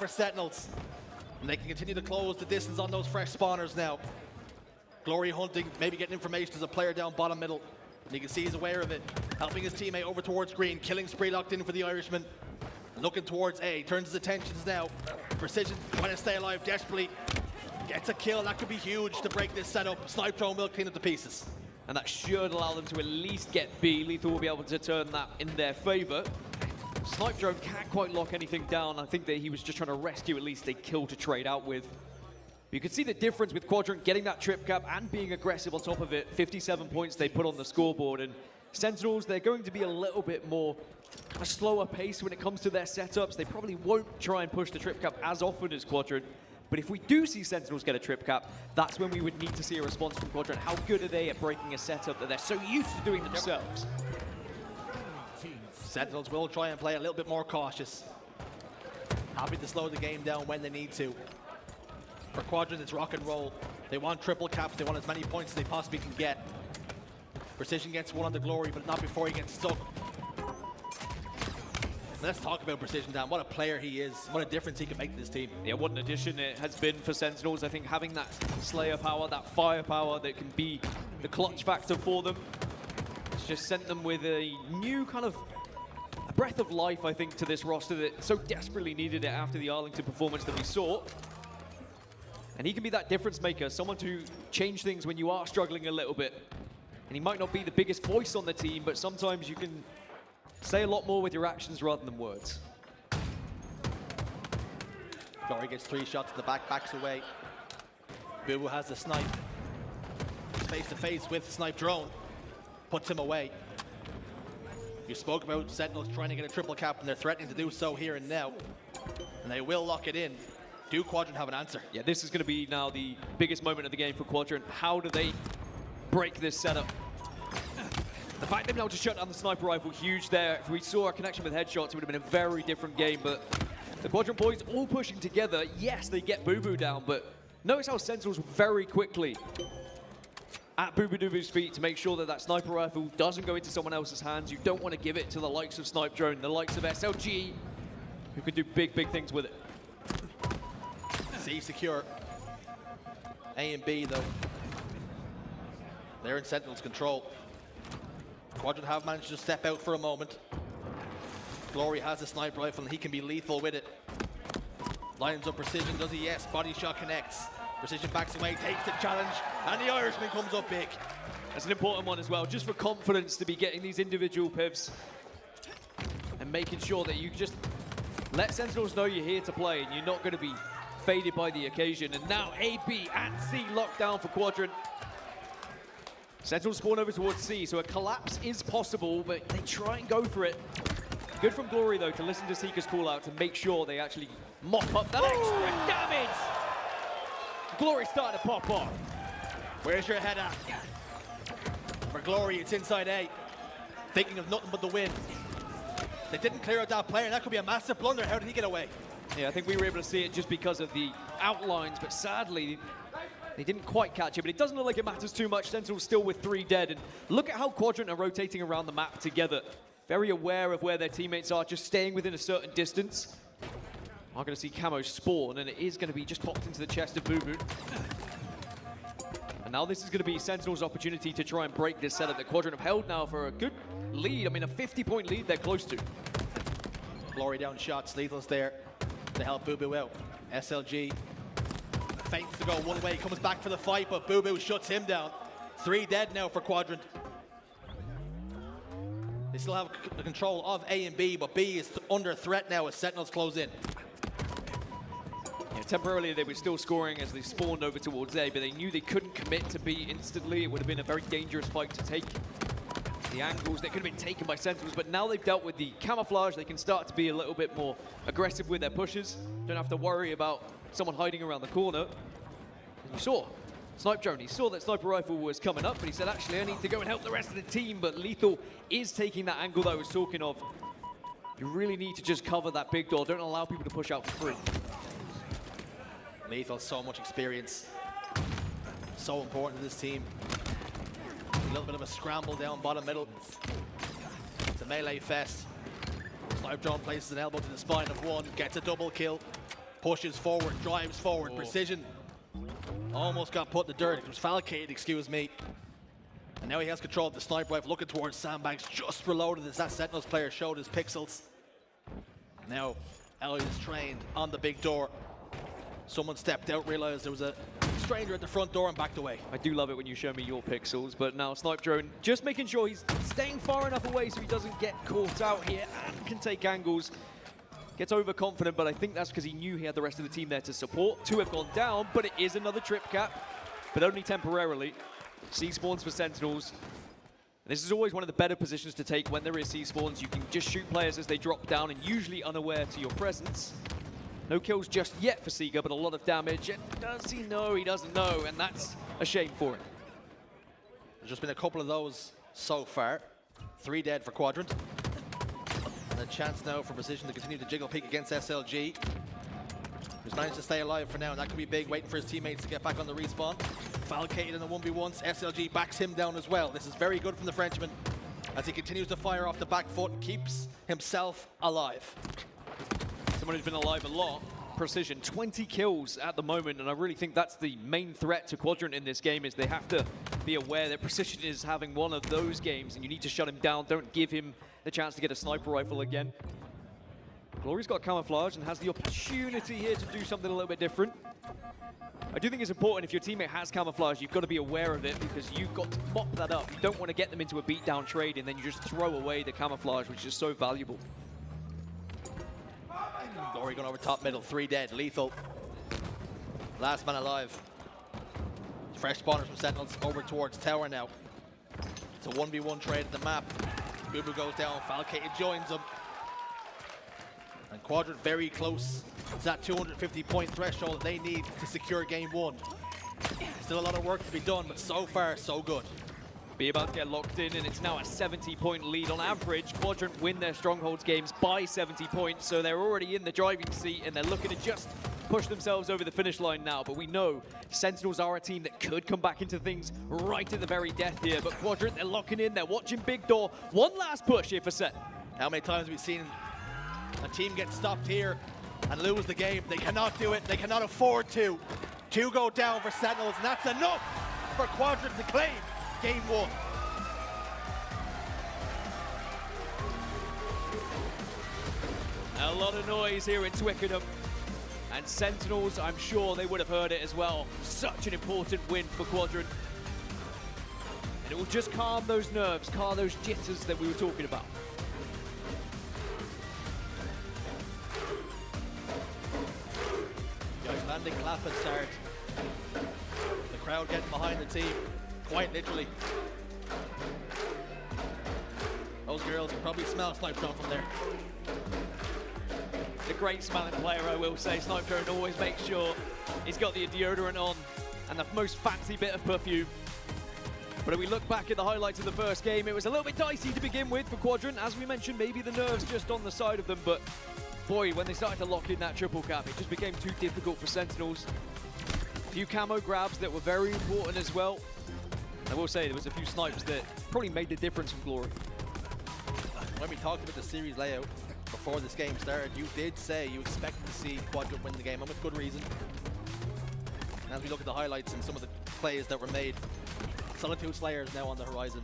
for Sentinels. And they can continue to close the distance on those fresh spawners now. Glory hunting, maybe getting information as a player down bottom middle. And you can see he's aware of it. Helping his teammate over towards green. Killing spree locked in for the Irishman. Looking towards A. Turns his attentions now. Precision trying to stay alive desperately. Gets a kill. That could be huge to break this setup. Snipe drone will clean up the pieces. And that should allow them to at least get B. Lethal will be able to turn that in their favor. Snipe drone can't quite lock anything down. I think that he was just trying to rescue at least a kill to trade out with. You can see the difference with Quadrant getting that trip cap and being aggressive on top of it. 57 points they put on the scoreboard. And Sentinels, they're going to be a little bit more a slower pace when it comes to their setups. They probably won't try and push the trip cap as often as Quadrant. But if we do see Sentinels get a trip cap, that's when we would need to see a response from Quadrant. How good are they at breaking a setup that they're so used to doing themselves? Sentinels will try and play a little bit more cautious. Happy to slow the game down when they need to. For Quadrant, it's rock and roll. They want triple caps. They want as many points as they possibly can get. Precision gets one on the Glory, but not before he gets stuck. Let's talk about Precision, Dan. What a player he is. What a difference he can make to this team. Yeah, what an addition it has been for Sentinels. I think having that Slayer power, that firepower that can be the clutch factor for them, it's just sent them with a new kind of a breath of life, I think, to this roster that so desperately needed it after the Arlington performance that we saw. And he can be that difference maker, someone to change things when you are struggling a little bit. And he might not be the biggest voice on the team, but sometimes you can say a lot more with your actions rather than words. Glory gets 3 shots to the back, backs away. Boo Boo has the snipe. Face to face with Snipe Drone. Puts him away. You spoke about Sentinels trying to get a triple cap, and they're threatening to do so here and now. And they will lock it in. Do Quadrant have an answer? Yeah, this is going to be now the biggest moment of the game for Quadrant. How do they break this setup? The fact they've been able to shut down the sniper rifle, huge there. If we saw a connection with headshots, it would have been a very different game, but the Quadrant boys all pushing together. Yes, they get Boo Boo down, but notice how Sentinels very quickly at Boo Boo Doo Boo's feet to make sure that that sniper rifle doesn't go into someone else's hands. You don't want to give it to the likes of Snipe Drone, the likes of SLG, who can do big, big things with it. C secure. A and B, though. They're in Sentinel's control. Quadrant have managed to step out for a moment. Glory has a sniper rifle and he can be lethal with it. Lines up Precision, does he? Yes, body shot connects. Precision backs away, takes the challenge, and the Irishman comes up big. That's an important one as well, just for confidence to be getting these individual pivs and making sure that you just let Sentinels know you're here to play and you're not going to be faded by the occasion. And now A, B, and C locked down for Quadrant. Sentinels spawn over towards C, so a collapse is possible, but they try and go for it. Good from Glory, though, to listen to Seeker's call out to make sure they actually mop up that extra damage. Glory starting to pop off. Where's your head at? For Glory, it's inside A. Thinking of nothing but the win. They didn't clear out that player. That could be a massive blunder. How did he get away? Yeah, I think we were able to see it just because of the outlines, but sadly, they didn't quite catch it, but it doesn't look like it matters too much. Sentinel's still with 3 dead, and look at how Quadrant are rotating around the map together. Very aware of where their teammates are, just staying within a certain distance. Are going to see Camo spawn, and it is going to be just popped into the chest of Boo Boo. And now this is going to be Sentinel's opportunity to try and break this setup that Quadrant have held now for a good lead. I mean, a 50-point lead they're close to. Glory down shots, Lethal's there to help Boo Boo out. SLG feints to go one way, comes back for the fight, but Boo Boo shuts him down. 3 dead now for Quadrant. They still have the control of A and B, but B is under threat now as Sentinels close in. Yeah, temporarily they were still scoring as they spawned over towards A, but they knew they couldn't commit to B instantly. It would have been a very dangerous fight to take. The angles that could have been taken by Sentinels, but now they've dealt with the camouflage, they can start to be a little bit more aggressive with their pushes. Don't have to worry about someone hiding around the corner. And you saw Snipe Drone, he saw that sniper rifle was coming up, but he said, actually, I need to go and help the rest of the team. But Lethal is taking that angle that I was talking of. You really need to just cover that big door. Don't allow people to push out for free. Lethal, so much experience. So important to this team. A little bit of a scramble down bottom middle. It's a melee fest. Snipe Drone places an elbow to the spine of one, gets a double kill. Pushes forward, drives forward, precision. Almost got put in the dirt. It was falcated, excuse me. And now he has control of the sniper rifle, looking towards sandbags, just reloaded as that Sentinels player showed his pixels. Now, Elliot is trained on the big door. Someone stepped out, realized there was a stranger at the front door and backed away. I do love it when you show me your pixels, but now Snipe Drone just making sure he's staying far enough away so he doesn't get caught out here and can take angles. Gets overconfident, but I think that's because he knew he had the rest of the team there to support. Two have gone down, but it is another trip cap, but only temporarily. C-spawns for Sentinels. This is always one of the better positions to take when there is C-spawns. You can just shoot players as they drop down and usually unaware to your presence. No kills just yet for Sega, but a lot of damage. And does he know? He doesn't know, and that's a shame for him. There's just been a couple of those so far. 3 dead for Quadrant. And a chance now for Precision to continue to jiggle peek against SLG. He's managed to stay alive for now, and that could be big, waiting for his teammates to get back on the respawn. Falcated in the 1v1s, SLG backs him down as well. This is very good from the Frenchman as he continues to fire off the back foot and keeps himself alive. Someone who's been alive a lot, Precision, 20 kills at the moment, and I really think that's the main threat to Quadrant in this game, is they have to be aware that Precision is having one of those games, and you need to shut him down. Don't give him the chance to get a sniper rifle again. Glory's got camouflage and has the opportunity here to do something a little bit different. I do think it's important if your teammate has camouflage, you've got to be aware of it because you've got to mop that up. You don't want to get them into a beatdown trade and then you just throw away the camouflage, which is so valuable. Glory going over top middle, 3 dead, lethal. Last man alive. Fresh spawners from Sentinels over towards tower now. It's a 1v1 trade at the map. Boo goes down, Falcated joins him. And Quadrant very close to that 250 point threshold that they need to secure game 1. Still a lot of work to be done, but so far, so good. Be about to get locked in, and it's now a 70-point lead on average. Quadrant win their Strongholds games by 70 points, so they're already in the driving seat, and they're looking to just push themselves over the finish line now. But we know Sentinels are a team that could come back into things right at the very death here. But Quadrant, they're locking in, they're watching Big Door. One last push here for Set. How many times have we seen a team get stopped here and lose the game? They cannot do it, they cannot afford to. 2 go down for Sentinels, and that's enough for Quadrant to claim game 1. A lot of noise here in Twickenham. And Sentinels, I'm sure they would have heard it as well. Such an important win for Quadrant. And it will just calm those nerves, calm those jitters that we were talking about. The Icelandic clap at start. The crowd getting behind the team, quite literally. Those girls can probably smell Snipe Drone from there. The great smelling player, I will say. Snipe Drone always makes sure he's got the deodorant on and the most fancy bit of perfume. But if we look back at the highlights of the first game, it was a little bit dicey to begin with for Quadrant. As we mentioned, maybe the nerves just on the side of them, but boy, when they started to lock in that triple cap, it just became too difficult for Sentinels. A few camo grabs that were very important as well. I will say there was a few snipes that probably made the difference from Glory. When we talked about the series layout before this game started, you did say you expected to see Quadrant win the game, and with good reason. And as we look at the highlights and some of the plays that were made, Solitude Slayer is now on the horizon.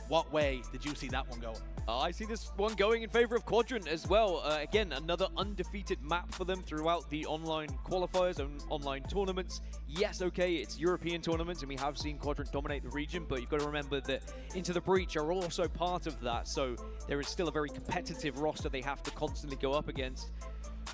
What way did you see that one going? I see this one going in favor of Quadrant as well. Again, another undefeated map for them throughout the online qualifiers and online tournaments. Yes, okay, it's European tournaments, and we have seen Quadrant dominate the region, but you've got to remember that Into the Breach are also part of that, so there is still a very competitive roster they have to constantly go up against.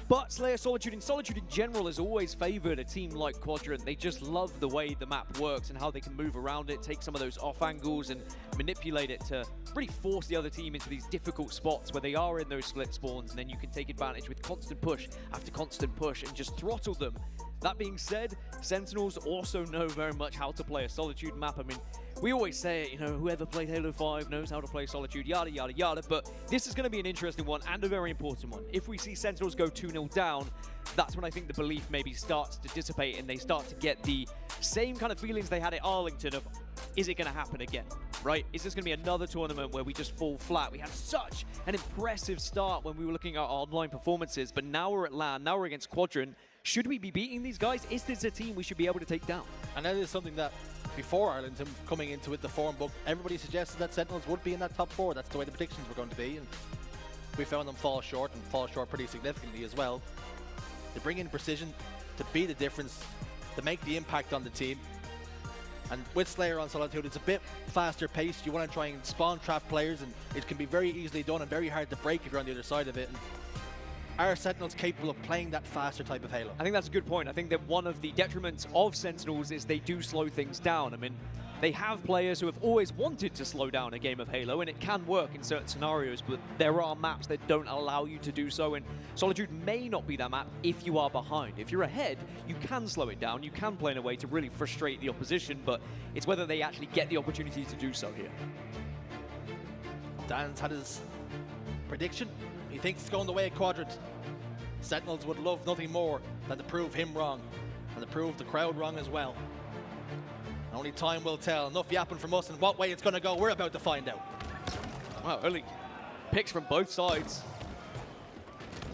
But Slayer Solitude in general has always favored a team like Quadrant. They just love the way the map works and how they can move around it, take some of those off angles and manipulate it to really force the other team into these difficult spots where they are in those split spawns, and then you can take advantage with constant push after constant push and just throttle them. That being said, Sentinels also know very much how to play a Solitude map. I mean, we always say it, you know, whoever played Halo 5 knows how to play Solitude, yada, yada, yada, but this is going to be an interesting one and a very important one. If we see Sentinels go 2-0 down, that's when I think the belief maybe starts to dissipate and they start to get the same kind of feelings they had at Arlington of, is it going to happen again? right? Is this going to be another tournament where we just fall flat? We had such an impressive start when we were looking at our online performances, but now we're at LAN, now we're against Quadrant. Should we be beating these guys? Is this a team we should be able to take down? And that is something that, before Ireland coming into it, the form book, everybody suggested that Sentinels would be in that top 4. That's the way the predictions were going to be, and we found them fall short, and fall short pretty significantly as well. They bring in precision to be the difference, to make the impact on the team. And with Slayer on Solitude, it's a bit faster paced. You want to try and spawn trap players, and it can be very easily done and very hard to break if you're on the other side of it. And are Sentinels capable of playing that faster type of Halo? I think that's a good point. I think that one of the detriments of Sentinels is they do slow things down. I mean, they have players who have always wanted to slow down a game of Halo, and it can work in certain scenarios, but there are maps that don't allow you to do so, and Solitude may not be that map if you are behind. If you're ahead, you can slow it down, you can play in a way to really frustrate the opposition, but it's whether they actually get the opportunity to do so here. Dan's had his prediction. He thinks it's going the way of Quadrant. Sentinels would love nothing more than to prove him wrong, and to prove the crowd wrong as well. Only time will tell. Enough yapping from us, and what way it's going to go, we're about to find out. Wow, early picks from both sides.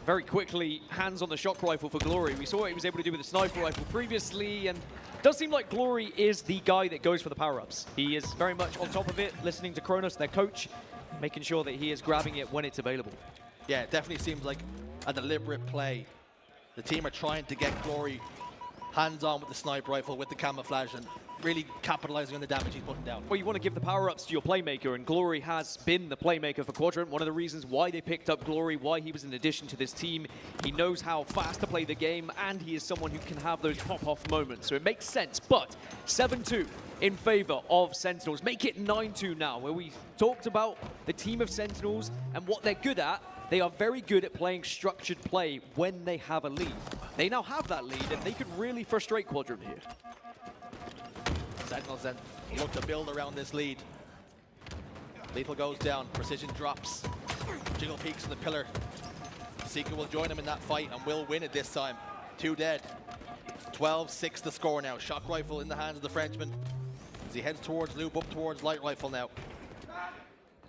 Very quickly, hands on the shock rifle for Glory. We saw what he was able to do with the sniper rifle previously, and it does seem like Glory is the guy that goes for the power-ups. He is very much on top of it, listening to Kronos, their coach, making sure that he is grabbing it when it's available. Yeah, it definitely seems like a deliberate play. The team are trying to get Glory hands-on with the sniper rifle, with the camouflage, and really capitalizing on the damage he's putting down. Well, you want to give the power-ups to your playmaker, and Glory has been the playmaker for Quadrant. One of the reasons why they picked up Glory, why he was an addition to this team. He knows how fast to play the game, and he is someone who can have those pop-off moments. So it makes sense, but 7-2 in favor of Sentinels. Make it 9-2 now, where we talked about the team of Sentinels and what they're good at. They are very good at playing structured play when they have a lead. They now have that lead, and they could really frustrate Quadrant here. Sentinels then look to build around this lead. Lethal goes down, Precision drops. Jiggle peeks in the pillar. Seeker will join him in that fight and will win it this time. 2 dead. 12-6 the score now. Shock rifle in the hands of the Frenchman as he heads towards Lube, up towards light rifle now.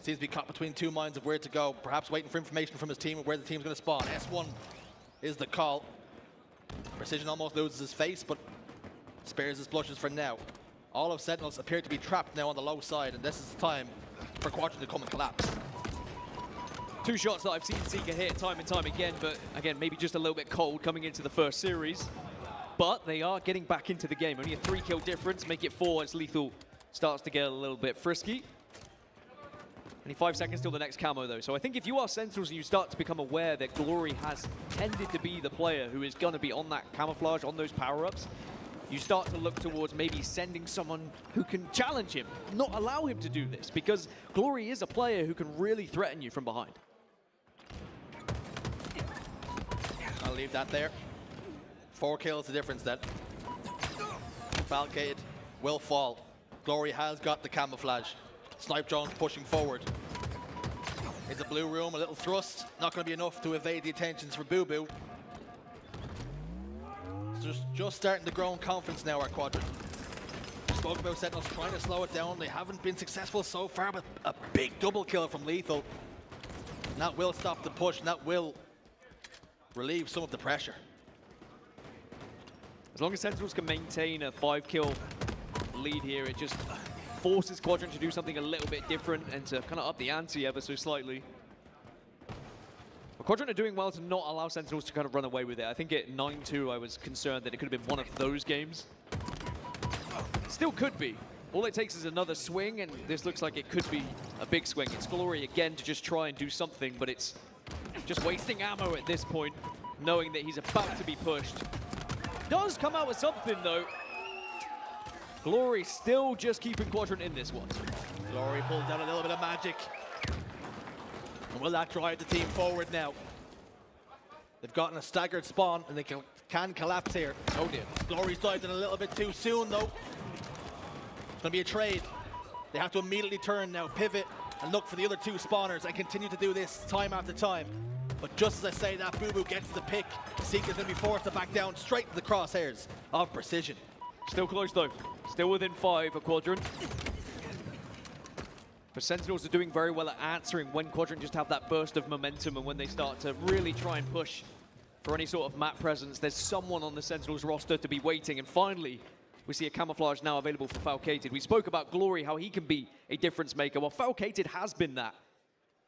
Seems to be caught between 2 minds of where to go, perhaps waiting for information from his team of where the team's going to spawn. S1 is the call. Precision almost loses his face, but spares his blushes for now. All of Sentinels appear to be trapped now on the low side, and this is the time for Quadrant to come and collapse. 2 shots that I've seen Seeker hit time and time again, but again, maybe just a little bit cold coming into the first series. But they are getting back into the game. Only a 3-kill difference, make it 4 as Lethal starts to get a little bit frisky. Only 5 seconds till the next camo though. So I think if you are Sentinels and you start to become aware that Glory has tended to be the player who is going to be on that camouflage, on those power-ups, you start to look towards maybe sending someone who can challenge him, not allow him to do this, because Glory is a player who can really threaten you from behind. I'll leave that there. 4 kills the difference then. Falcade will fall. Glory has got the camouflage. Snipe drones pushing forward. It's a blue room, a little thrust. Not going to be enough to evade the attentions for Boo Boo. Just starting to grow in confidence now, our Quadrant. Spoke about Sentinels trying to slow it down. They haven't been successful so far, but a big double kill from Lethal. And that will stop the push, and that will relieve some of the pressure. As long as Sentinels can maintain a 5-kill lead here, it just forces Quadrant to do something a little bit different and to kind of up the ante ever so slightly. But Quadrant are doing well to not allow Sentinels to kind of run away with it. I think at 9-2, I was concerned that it could have been one of those games. Still could be. All it takes is another swing, and this looks like it could be a big swing. It's Glory again to just try and do something, but it's just wasting ammo at this point, knowing that he's about to be pushed. Does come out with something, though. Glory still just keeping Quadrant in this one. Glory pulled down a little bit of magic. And will that drive the team forward now? They've gotten a staggered spawn, and they can collapse here. Oh dear. Glory's dived in a little bit too soon, though. It's going to be a trade. They have to immediately turn now, pivot, and look for the other 2 spawners, and continue to do this time after time. But just as I say that, Boo Boo gets the pick. Seeker's going to be forced to back down straight to the crosshairs of Precision. Still close though. Still within 5 for Quadrant. But Sentinels are doing very well at answering when Quadrant just have that burst of momentum, and when they start to really try and push for any sort of map presence, there's someone on the Sentinels roster to be waiting. And finally, we see a camouflage now available for Falcated. We spoke about Glory, how he can be a difference maker. Well, Falcated has been that.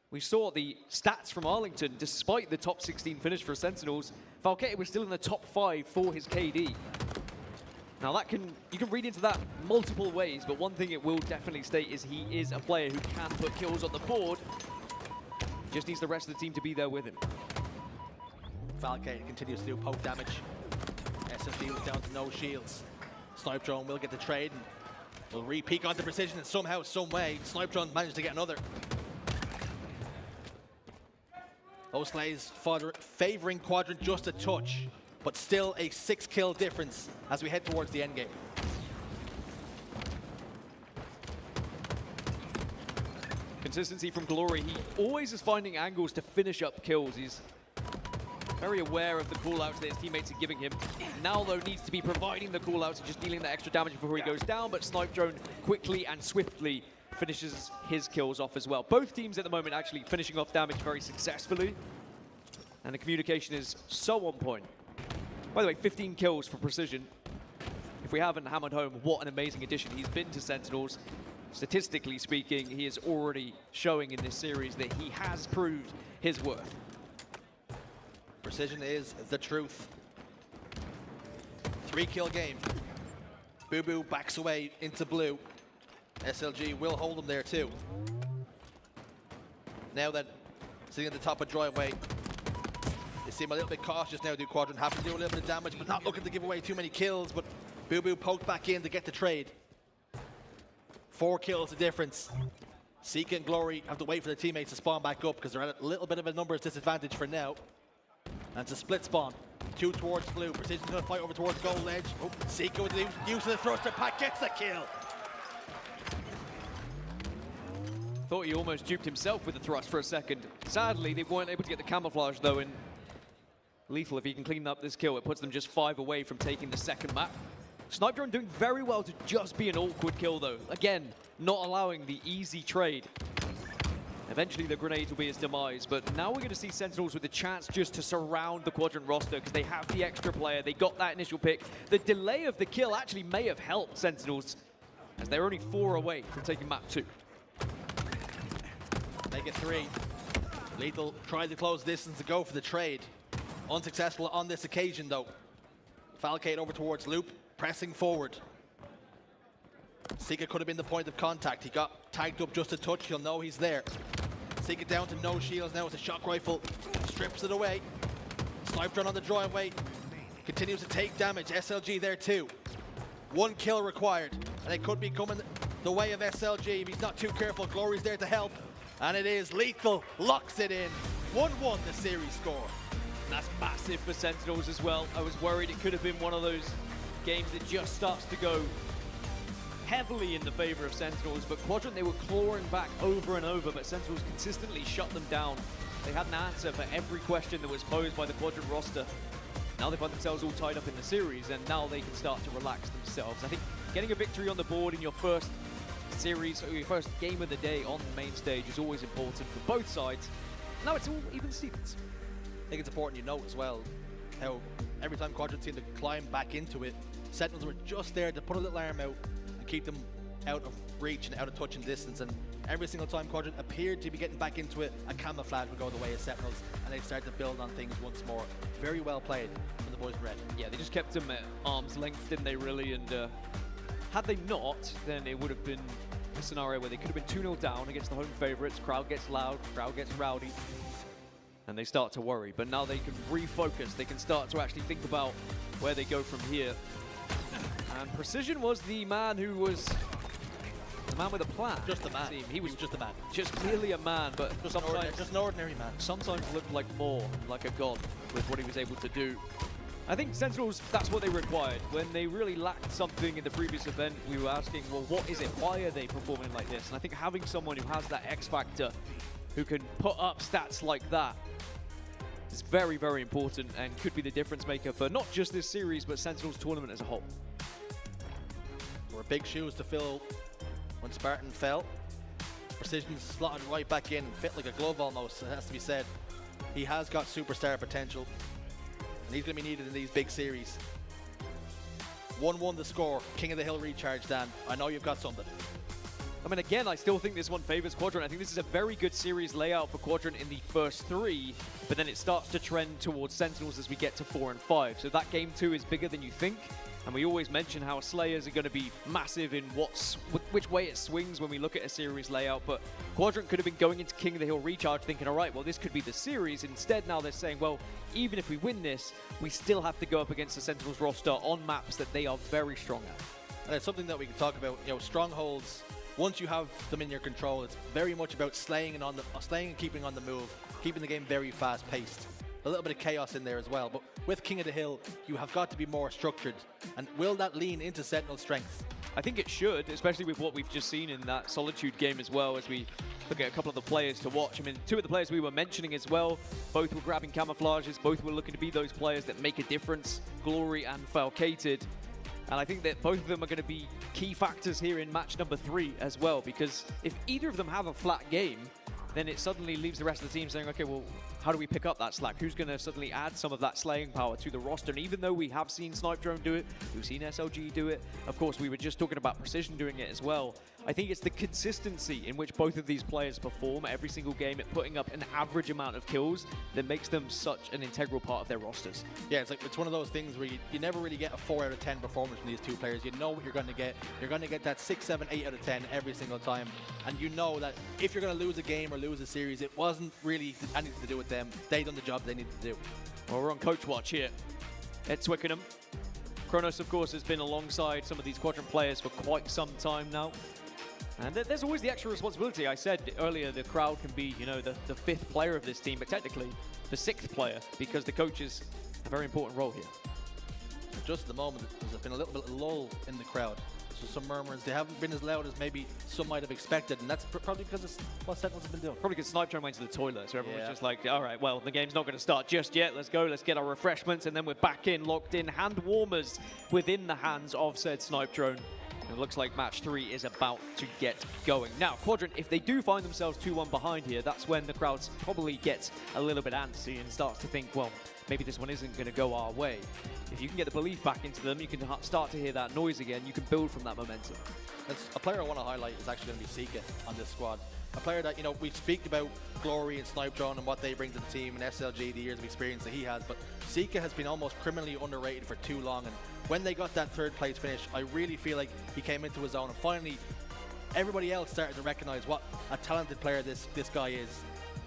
We saw the stats from Arlington. Despite the top 16 finish for Sentinels, Falcated was still in the top 5 for his KD. Now you can read into that multiple ways, but one thing it will definitely state is he is a player who can put kills on the board. Just needs the rest of the team to be there with him. Falcated continues to do poke damage. SSD was down to no shields. Snipe Drone will get the trade and will re-peek onto Precision, and somehow, some way, Snipe Drone managed to get another. O'Slay's favoring Quadrant just a touch, but still a 6-kill difference as we head towards the end game. Consistency from Glory. He always is finding angles to finish up kills. He's very aware of the callouts that his teammates are giving him. Now, though, needs to be providing the callouts and just dealing the extra damage before he goes down, but Snipe Drone quickly and swiftly finishes his kills off as well. Both teams at the moment actually finishing off damage very successfully, and the communication is so on point. By the way, 15 kills for Precision. If we haven't hammered home what an amazing addition he's been to Sentinels, statistically speaking, he is already showing in this series that he has proved his worth. Precision is the truth. 3-kill game. Boo Boo backs away into blue. SLG will hold him there too. Now that sitting at the top of driveway, they seem a little bit cautious now. Do Quadrant have to do a little bit of damage, but not looking to give away too many kills. But Boo Boo poked back in to get the trade. 4 kills the difference. Seeker and Glory have to wait for their teammates to spawn back up because they're at a little bit of a numbers disadvantage for now. And it's a split spawn. 2 towards blue. Precision's going to fight over towards gold edge. Oh, Seeker with the use of the thruster pack gets the kill. Thought he almost duped himself with the thrust for a second. Sadly, they weren't able to get the camouflage though, and Lethal, if he can clean up this kill, it puts them just 5 away from taking the second map. Snipe Drone doing very well to just be an awkward kill though. Again, not allowing the easy trade. Eventually the grenade will be his demise, but now we're going to see Sentinels with the chance just to surround the Quadrant roster because they have the extra player, they got that initial pick. The delay of the kill actually may have helped Sentinels as they're only 4 away from taking map 2. Make it 3. Lethal tried to close distance to go for the trade. Unsuccessful on this occasion though. Falcade over towards Loop, pressing forward. Seeker could have been the point of contact. He got tagged up just a touch. He'll know he's there. Seeker down to no shields now with a shock rifle. Strips it away. Snipe Drone on the driveway. Continues to take damage. SLG there too. 1 kill required. And it could be coming the way of SLG if he's not too careful. Glory's there to help. And it is. Lethal locks it in. 1-1 the series score. That's massive for Sentinels as well. I was worried it could have been one of those games that just starts to go heavily in the favor of Sentinels, but Quadrant, they were clawing back over and over, but Sentinels consistently shut them down. They had an answer for every question that was posed by the Quadrant roster. Now they find themselves all tied up in the series, and now they can start to relax themselves. I think getting a victory on the board in your first series, or your first game of the day on the main stage is always important for both sides. Now it's all even Stevens. I think it's important you note as well how every time Quadrant seemed to climb back into it, Sentinels were just there to put a little arm out and keep them out of reach and out of touch and distance. And every single time Quadrant appeared to be getting back into it, a camouflage would go the way of Sentinels, and they'd start to build on things once more. Very well played from the boys in red. Yeah, they just kept them at arm's length, didn't they, really? And had they not, then it would have been a scenario where they could have been 2-0 down against the home favorites. Crowd gets loud, crowd gets rowdy, and they start to worry. But now they can refocus. They can start to actually think about where they go from here. And Precision was the man who was the man with a plan. Just a man. He was just a man. Just clearly a man, but just an ordinary man. Sometimes looked like more, like a god with what he was able to do. I think Sentinels, that's what they required. When they really lacked something in the previous event, we were asking, well, what is it? Why are they performing like this? And I think having someone who has that X factor, who can put up stats like that, is very, very important and could be the difference maker for not just this series, but Sentinels tournament as a whole. There were big shoes to fill when Spartan fell. Precision slotted right back in, fit like a glove almost, it has to be said. He has got superstar potential, and he's going to be needed in these big series. 1-1 the score, King of the Hill recharge, Dan. I know you've got something. I mean, again, I still think this one favors Quadrant. I think this is a very good series layout for Quadrant in the first 3, but then it starts to trend towards Sentinels as we get to 4 and 5. So that game 2 is bigger than you think. And we always mention how Slayers are going to be massive in which way it swings when we look at a series layout. But Quadrant could have been going into King of the Hill recharge thinking, all right, well, this could be the series. Instead, now they're saying, well, even if we win this, we still have to go up against the Sentinels roster on maps that they are very strong at. And it's something that we can talk about. You know, strongholds, once you have them in your control, it's very much about slaying and keeping on the move, keeping the game very fast-paced. A little bit of chaos in there as well, but with King of the Hill, you have got to be more structured. And will that lean into Sentinel's strengths? I think it should, especially with what we've just seen in that Solitude game as well, as we look at a couple of the players to watch. I mean, 2 of the players we were mentioning as well, both were grabbing camouflages, both were looking to be those players that make a difference, Glory and Falcated. And I think that both of them are going to be key factors here in match number 3 as well, because if either of them have a flat game, then it suddenly leaves the rest of the team saying, okay, well, how do we pick up that slack? Who's going to suddenly add some of that slaying power to the roster? And even though we have seen Snipe Drone do it, we've seen SLG do it, of course, we were just talking about Precision doing it as well. I think it's the consistency in which both of these players perform every single game at putting up an average amount of kills that makes them such an integral part of their rosters. Yeah, it's one of those things where you never really get a 4 out of 10 performance from these 2 players. You know what you're going to get. You're going to get that 6, 7, 8 out of 10 every single time. And you know that if you're going to lose a game or lose a series, it wasn't really anything to do with them. They done the job they needed to do. Well, we're on coach watch here at Twickenham. Kronos, of course, has been alongside some of these Quadrant players for quite some time now. And there's always the extra responsibility. I said earlier the crowd can be, you know, the 5th player of this team, but technically the 6th player, because the coaches have a very important role here. Just at the moment, there's been a little bit of lull in the crowd. So some murmurs, they haven't been as loud as maybe some might have expected, and that's probably because it's what Sentinels have been doing. Probably because Snipe Drone went to the toilet, so everyone was just like, all right, well, the game's not going to start just yet. Let's go, let's get our refreshments, and then we're back in, locked in, hand warmers within the hands of said Snipe Drone. It looks like match 3 is about to get going. Now, Quadrant, if they do find themselves 2-1 behind here, that's when the crowd probably gets a little bit antsy and starts to think, well, maybe this one isn't going to go our way. If you can get the belief back into them, you can start to hear that noise again. You can build from that momentum. A player I want to highlight is actually going to be Sika on this squad. A player that, you know, we speak about Glory and Snipe Drone and what they bring to the team, and SLG, the years of experience that he has, but Sika has been almost criminally underrated for too long, and when they got that 3rd place finish, I really feel like he came into his own, and finally everybody else started to recognize what a talented player this guy is.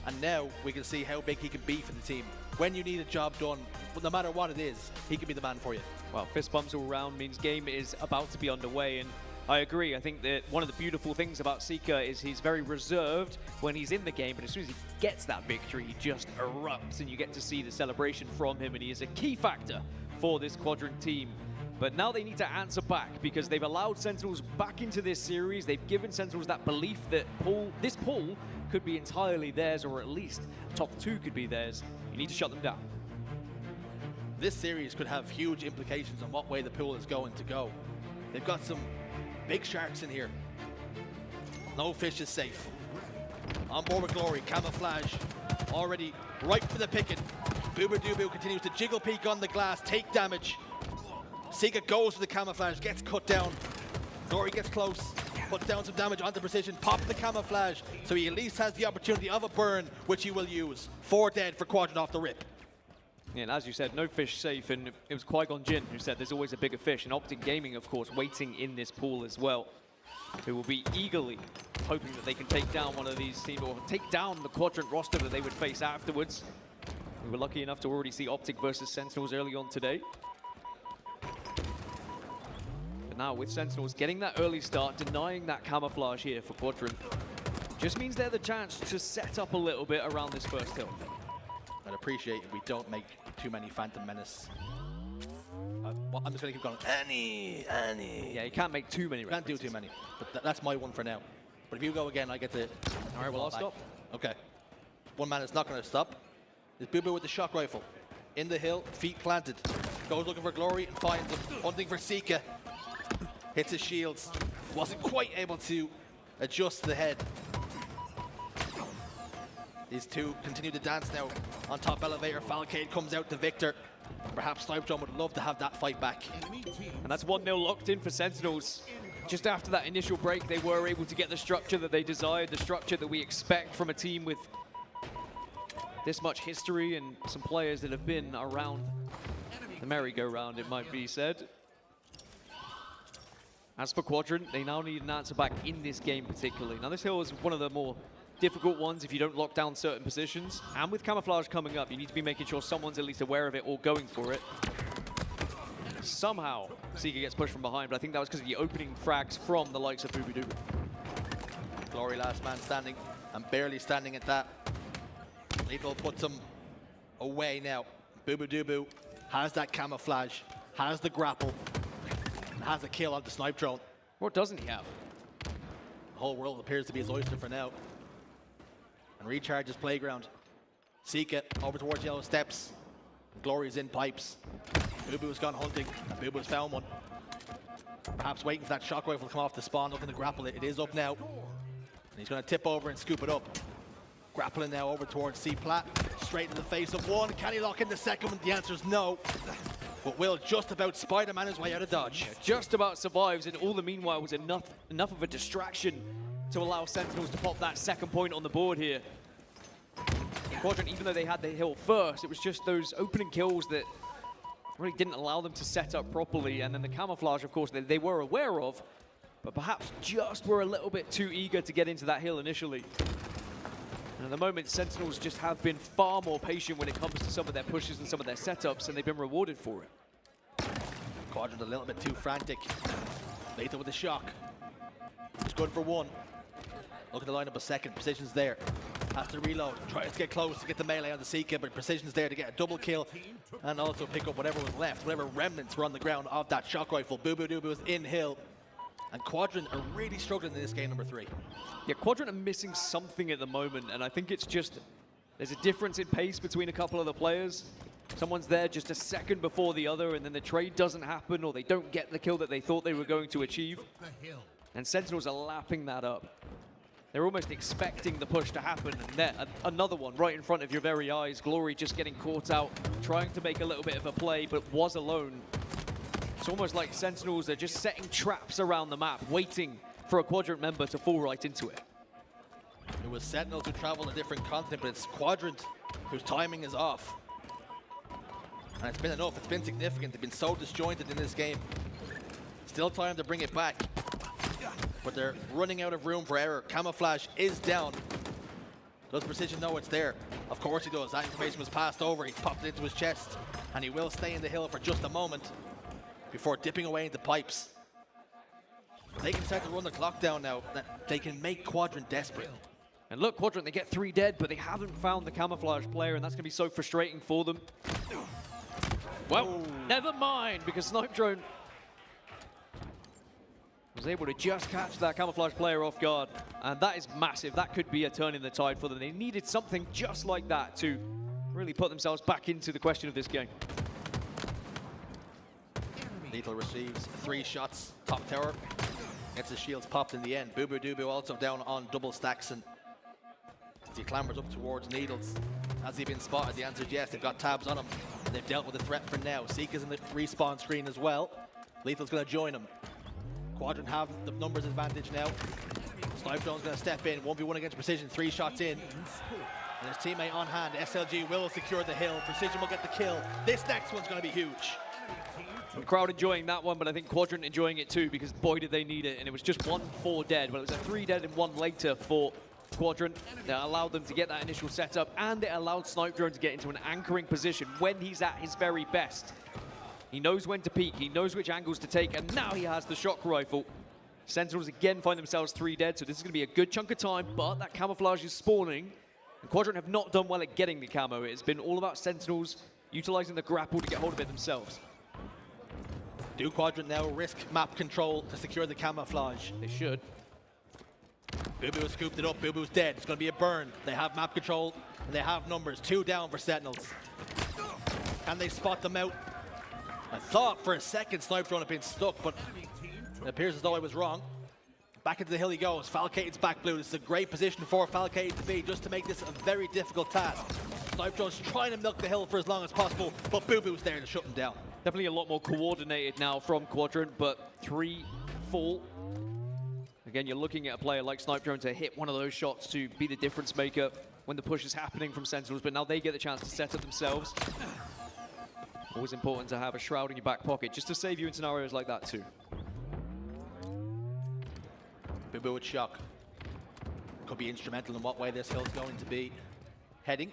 And now we can see how big he can be for the team. When you need a job done, no matter what it is, he can be the man for you. Well, fist bumps all around means game is about to be underway, and I agree. I think that one of the beautiful things about Sika is he's very reserved when he's in the game, but as soon as he gets that victory, he just erupts, and you get to see the celebration from him, and he is a key factor for this Quadrant team. But now they need to answer back because they've allowed Sentinels back into this series. They've given Sentinels that belief that this pool could be entirely theirs, or at least top 2 could be theirs. You need to shut them down. This series could have huge implications on what way the pool is going to go. They've got some big sharks in here. No fish is safe. On board with Glory, camouflage already ripe for the picking. Booba Doobu continues to jiggle peek on the glass, take damage. Sika goes for the camouflage, gets cut down. Glory gets close, puts down some damage onto Precision, pops the camouflage, so he at least has the opportunity of a burn, which he will use. 4 dead for Quadrant off the rip. Yeah, and as you said, no fish safe, and it was Qui-Gon Jinn who said there's always a bigger fish, and Optic Gaming, of course, waiting in this pool as well, who will be eagerly hoping that they can take down one of these teams, or take down the Quadrant roster that they would face afterwards. We were lucky enough to already see Optic versus Sentinels early on today. But now with Sentinels getting that early start, denying that camouflage here for Quadrant, just means they're the chance to set up a little bit around this first hill. I'd appreciate if we don't make too many Phantom Menace. I'm just going to keep going. Annie. Yeah, you can't make too many. Can't do too many. But that's my one for now. But if you go again, I get to. All right, well, I'll stop. Okay. One man is not going to stop. It's Boo Boo with the shock rifle. In the hill, feet planted. Goes looking for Glory and finds him. Hunting for Sika. Hits his shields. Wasn't quite able to adjust the head. is to continue to dance now on top elevator. Falcade comes out to Victor. Perhaps Snipedrone would love to have that fight back. And that's 1-0 locked in for Sentinels. Just after that initial break, they were able to get the structure that they desired, the structure that we expect from a team with this much history and some players that have been around the merry-go-round, it might be said. As for Quadrant, they now need an answer back in this game particularly. Now this hill is one of the more difficult ones if you don't lock down certain positions. And with camouflage coming up, you need to be making sure someone's at least aware of it or going for it. Somehow, Seeker gets pushed from behind, but I think that was because of the opening frags from the likes of Booby Dooby. Glory last man standing, and barely standing at that. Lethal puts him away now. Booby Dooby has that camouflage, has the grapple, and has a kill on the Snipedrone. What doesn't he have? The whole world appears to be his oyster for now. And recharges playground. Seeker over towards yellow steps. Glory's in pipes. Boo has gone hunting, and Boo has found one. Perhaps waiting for that shock rifle to come off the spawn, looking to grapple it. It is up now. And he's going to tip over and scoop it up. Grappling now over towards C-Plat. Straight in the face of one. Can he lock in the second one? The answer is no. But will just about Spider-Man his way out of dodge. Just about survives, and all the meanwhile was enough of a distraction to allow Sentinels to pop that second point on the board here. Quadrant, even though they had the hill first, it was just those opening kills that really didn't allow them to set up properly, and then the camouflage, of course, they were aware of, but perhaps just were a little bit too eager to get into that hill initially. And at the moment, Sentinels just have been far more patient when it comes to some of their pushes and some of their setups, and they've been rewarded for it. Quadrant a little bit too frantic. Lethal with the shock. It's good for one. Look at the lineup a second. Precision's there. Has to reload. Tries to get close to get the melee on the Seeker, but Precision's there to get a double kill and also pick up whatever was left, whatever remnants were on the ground of that shock rifle. Boo Dooby was in hill. And Quadrant are really struggling in this game number 3. Yeah, Quadrant are missing something at the moment, and I think it's just there's a difference in pace between a couple of the players. Someone's there just a second before the other, and then the trade doesn't happen, or they don't get the kill that they thought they were going to achieve. And Sentinels are lapping that up. They're almost expecting the push to happen, and there, another one right in front of your very eyes. Glory just getting caught out, trying to make a little bit of a play, but was alone. It's almost like Sentinels are just setting traps around the map, waiting for a Quadrant member to fall right into it. It was Sentinels who traveled a different continent, but it's Quadrant whose timing is off. And it's been enough, it's been significant. They've been so disjointed in this game. Still time to bring it back. But they're running out of room for error. Camouflage is down. Does Precision know it's there? Of course he does. That information was passed over. He popped it into his chest. And he will stay in the hill for just a moment before dipping away into pipes. They can start to run the clock down now. They can make Quadrant desperate. And look, Quadrant, they get 3 dead, but they haven't found the camouflage player, and that's going to be so frustrating for them. Well, never mind, because Snipedrone was able to just catch that camouflage player off guard. And that is massive. That could be a turn in the tide for them. They needed something just like that to really put themselves back into the question of this game. Lethal receives 3 shots. Top tower. Gets his shields popped in the end. Boo Dooby also down on double stacks, and as he clambers up towards Needles. Has he been spotted? The answer is yes. They've got tabs on him. They've dealt with the threat for now. Seeker's in the respawn screen as well. Lethal's going to join him. Quadrant have the numbers advantage now. Snipedrone's going to step in. 1v1 against Precision. 3 shots in. And his teammate on hand. SLG will secure the hill. Precision will get the kill. This next one's going to be huge. The crowd enjoying that one, but I think Quadrant enjoying it too, because boy did they need it. And it was just 1-4 dead, but it was a 3 dead and 1 later for Quadrant. That allowed them to get that initial setup, and it allowed Snipedrone to get into an anchoring position when he's at his very best. He knows when to peek, he knows which angles to take, and now he has the shock rifle. Sentinels again find themselves 3 dead, so this is going to be a good chunk of time, but that camouflage is spawning. And Quadrant have not done well at getting the camo. It's been all about Sentinels utilizing the grapple to get hold of it themselves. Do Quadrant now risk map control to secure the camouflage? They should. Boo has scooped it up. Boo Boo's dead. It's going to be a burn. They have map control, and they have numbers. 2 down for Sentinels. Can they spot them out? I thought for a second Snipedrone had been stuck, but it appears as though I was wrong. Back into the hill he goes. Falcate's back blue. This is a great position for Falcate to be, just to make this a very difficult task. Snipe Jones trying to milk the hill for as long as possible, but Boo Boo's there to shut him down. Definitely a lot more coordinated now from Quadrant, but 3 full. Again, you're looking at a player like Snipe Drone to hit one of those shots to be the difference maker when the push is happening from Sentinels, but now they get the chance to set up themselves. Always important to have a shroud in your back pocket, just to save you in scenarios like that too. Boo Boo with shock. Could be instrumental in what way this hill's going to be heading.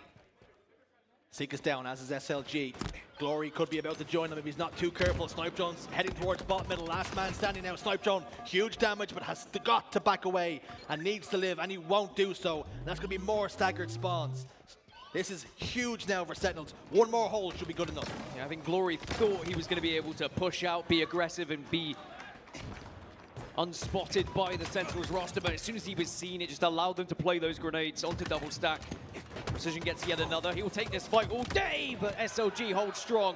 Seeka's down, as is SLG. Glory could be about to join him if he's not too careful. Snipe Jones heading towards bottom middle. Last man standing now. Snipe Jones, huge damage, but has got to back away and needs to live, and he won't do so. And that's going to be more staggered spawns. This is huge now for Sentinels. One more hole should be good enough. Yeah, I think Glory thought he was going to be able to push out, be aggressive, and be unspotted by the Sentinels roster, but as soon as he was seen, it just allowed them to play those grenades onto double stack. Precision gets yet another. He will take this fight all day, but SLG holds strong.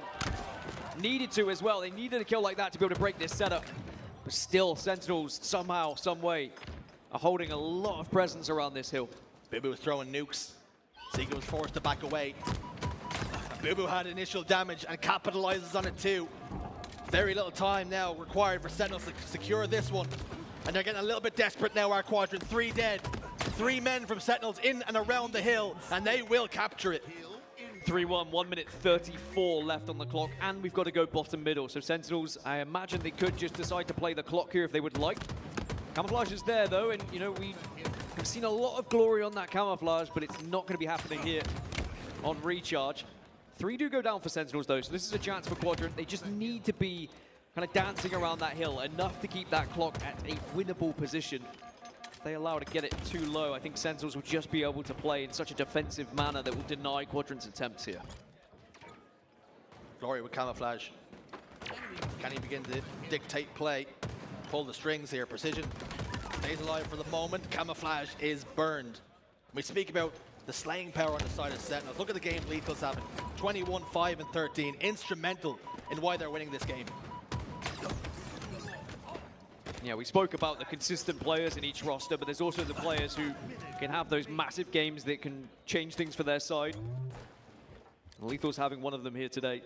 Needed to as well. They needed a kill like that to be able to break this setup. But still, Sentinels somehow, some way, are holding a lot of presence around this hill. Boo Boo was throwing nukes. Seeka was forced to back away. Boo Boo had initial damage and capitalizes on it too. Very little time now required for Sentinels to secure this one. And they're getting a little bit desperate now, our Quadrant. 3 dead. 3 men from Sentinels in and around the hill, and they will capture it. 3-1, 1 minute 34 left on the clock, and we've got to go bottom middle. So Sentinels, I imagine they could just decide to play the clock here if they would like. Camouflage is there though, and you know, we've seen a lot of glory on that camouflage, but it's not going to be happening here on recharge. 3 do go down for Sentinels though, so this is a chance for Quadrant. They just need to be kind of dancing around that hill, enough to keep that clock at a winnable position. If they allow to get it too low, I think Sentinels will just be able to play in such a defensive manner that will deny Quadrant's attempts here. Glory with camouflage. Can he begin to dictate play? Pull the strings here. Precision stays alive for the moment. Camouflage is burned. We speak about the slaying power on the side of Sentinels. Look at the game Lethal's having. 21, 5, and 13. Instrumental in why they're winning this game. Yeah, we spoke about the consistent players in each roster, but there's also the players who can have those massive games that can change things for their side. Lethal's having one of them here today.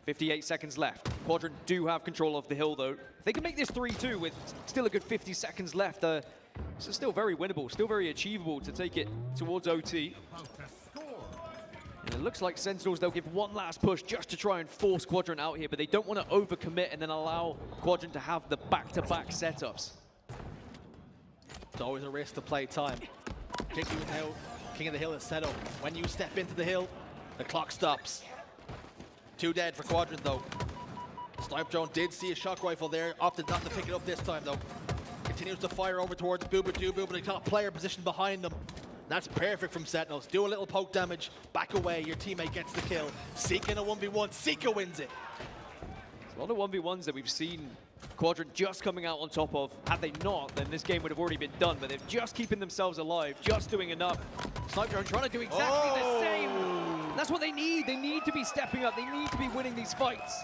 58 seconds left. Quadrant do have control of the hill though. If they can make this 3-2 with still a good 50 seconds left, this is still very winnable, still very achievable to take it towards OT. And it looks like Sentinels, they'll give one last push just to try and force Quadrant out here, but they don't want to overcommit and then allow Quadrant to have the back-to-back setups. It's always a risk to play time, particularly with how King of the Hill is set up. When you step into the hill, the clock stops. 2 dead for Quadrant though. Snipe Drone did see a shock rifle there, opted not to pick it up this time though. Continues to fire over towards Boo Boo Doo Boo, but he's got a player positioned behind them. That's perfect from Sentinels. Do a little poke damage, back away, your teammate gets the kill. Seeka in a 1v1, Seeka wins it. A lot of 1v1s that we've seen Quadrant just coming out on top of. Had they not, then this game would have already been done, but they're just keeping themselves alive, just doing enough. Snipe Drone trying to do exactly the same. That's what they need. They need to be stepping up. They need to be winning these fights,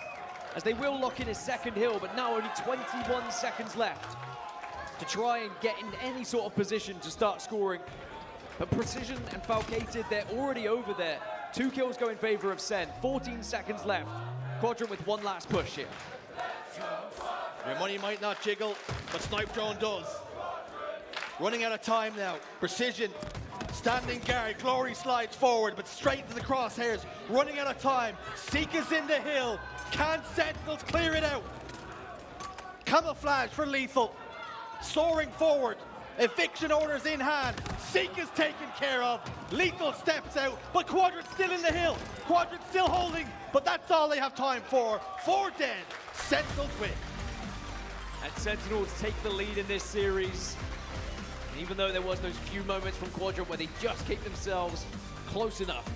as they will lock in a second hill, but now only 21 seconds left to try and get in any sort of position to start scoring. But Precision and Falcated, they're already over there. 2 kills go in favor of Sen. 14 seconds left. Quadrant with one last push here. Your money might not jiggle, but Snipe Drone does. Running out of time now. Precision, standing guard. Glory slides forward, but straight to the crosshairs. Running out of time. Seeka's in the hill. Can Sentinels clear it out? Camouflage for Lethal. Soaring forward. Eviction orders in hand. Seeka's taken care of. Lethal steps out, but Quadrant's still in the hill. Quadrant's still holding, but that's all they have time for. 4 dead. Sentinels win. And Sentinels take the lead in this series. And even though there was those few moments from Quadrant where they just kept themselves close enough,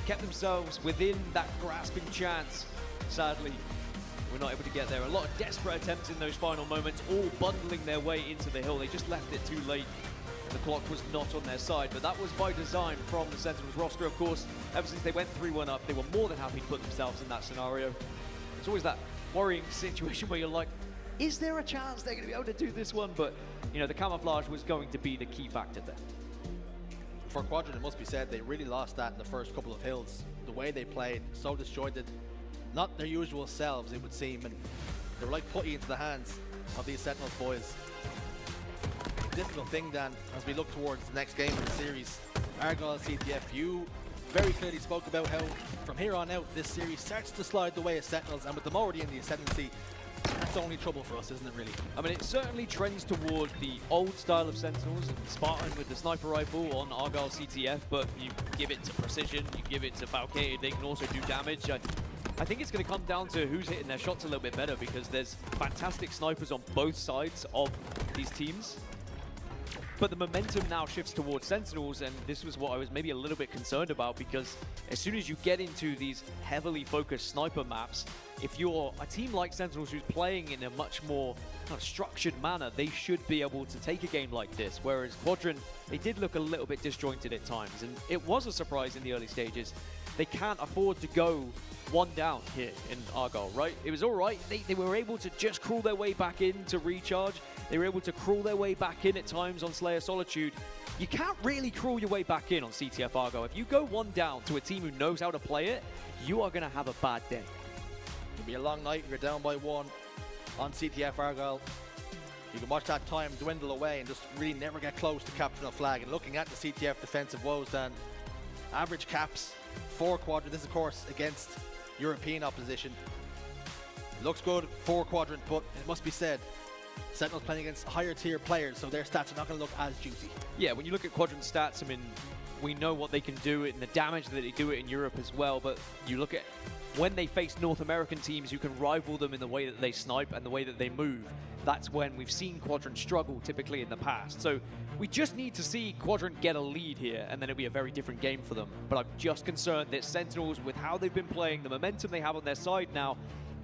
kept themselves within that grasping chance, sadly, we're not able to get there. A lot of desperate attempts in those final moments, all bundling their way into the hill. They just left it too late. The clock was not on their side, but that was by design from the Sentinels roster, of course. Ever since they went 3-1 up, they were more than happy to put themselves in that scenario. It's always that worrying situation where you're like, is there a chance they're going to be able to do this one? But, you know, the camouflage was going to be the key factor there. For Quadrant, it must be said, they really lost that in the first couple of hills. The way they played, so disjointed, not their usual selves, it would seem, and they were like putty into the hands of these Sentinels boys. Difficult thing, Dan, as we look towards the next game in the series. Argyle CTF, you very clearly spoke about how from here on out this series starts to slide the way of Sentinels, and with them already in the ascendancy, that's only trouble for us, isn't it, really? I mean, it certainly trends toward the old style of Sentinels and Spartan with the sniper rifle on Argyle CTF, but you give it to Precision, you give it to Falcated, they can also do damage. I think it's going to come down to who's hitting their shots a little bit better, because there's fantastic snipers on both sides of these teams. But the momentum now shifts towards Sentinels, and this was what I was maybe a little bit concerned about, because as soon as you get into these heavily focused sniper maps, if you're a team like Sentinels who's playing in a much more kind of structured manner, they should be able to take a game like this. Whereas Quadrant, they did look a little bit disjointed at times, and it was a surprise in the early stages. They can't afford to go one down here in Argyle, right? It was all right. They were able to just crawl their way back in to recharge. They were able to crawl their way back in at times on Slayer Solitude. You can't really crawl your way back in on CTF Argyle. If you go one down to a team who knows how to play it, you are going to have a bad day. It'll be a long night. You're down by one on CTF Argyle. You can watch that time dwindle away and just really never get close to capturing a flag. And looking at the CTF defensive woes, Dan, average caps for Quadrant. This, of course, against European opposition. It looks good for Quadrant, but it must be said, Sentinels playing against higher tier players, so their stats are not going to look as juicy. Yeah, when you look at Quadrant stats, I mean, we know what they can do and the damage that they do it in Europe as well, but you look at when they face North American teams who can rival them in the way that they snipe and the way that they move, that's when we've seen Quadrant struggle typically in the past. So we just need to see Quadrant get a lead here, and then it'll be a very different game for them. But I'm just concerned that Sentinels, with how they've been playing, the momentum they have on their side now,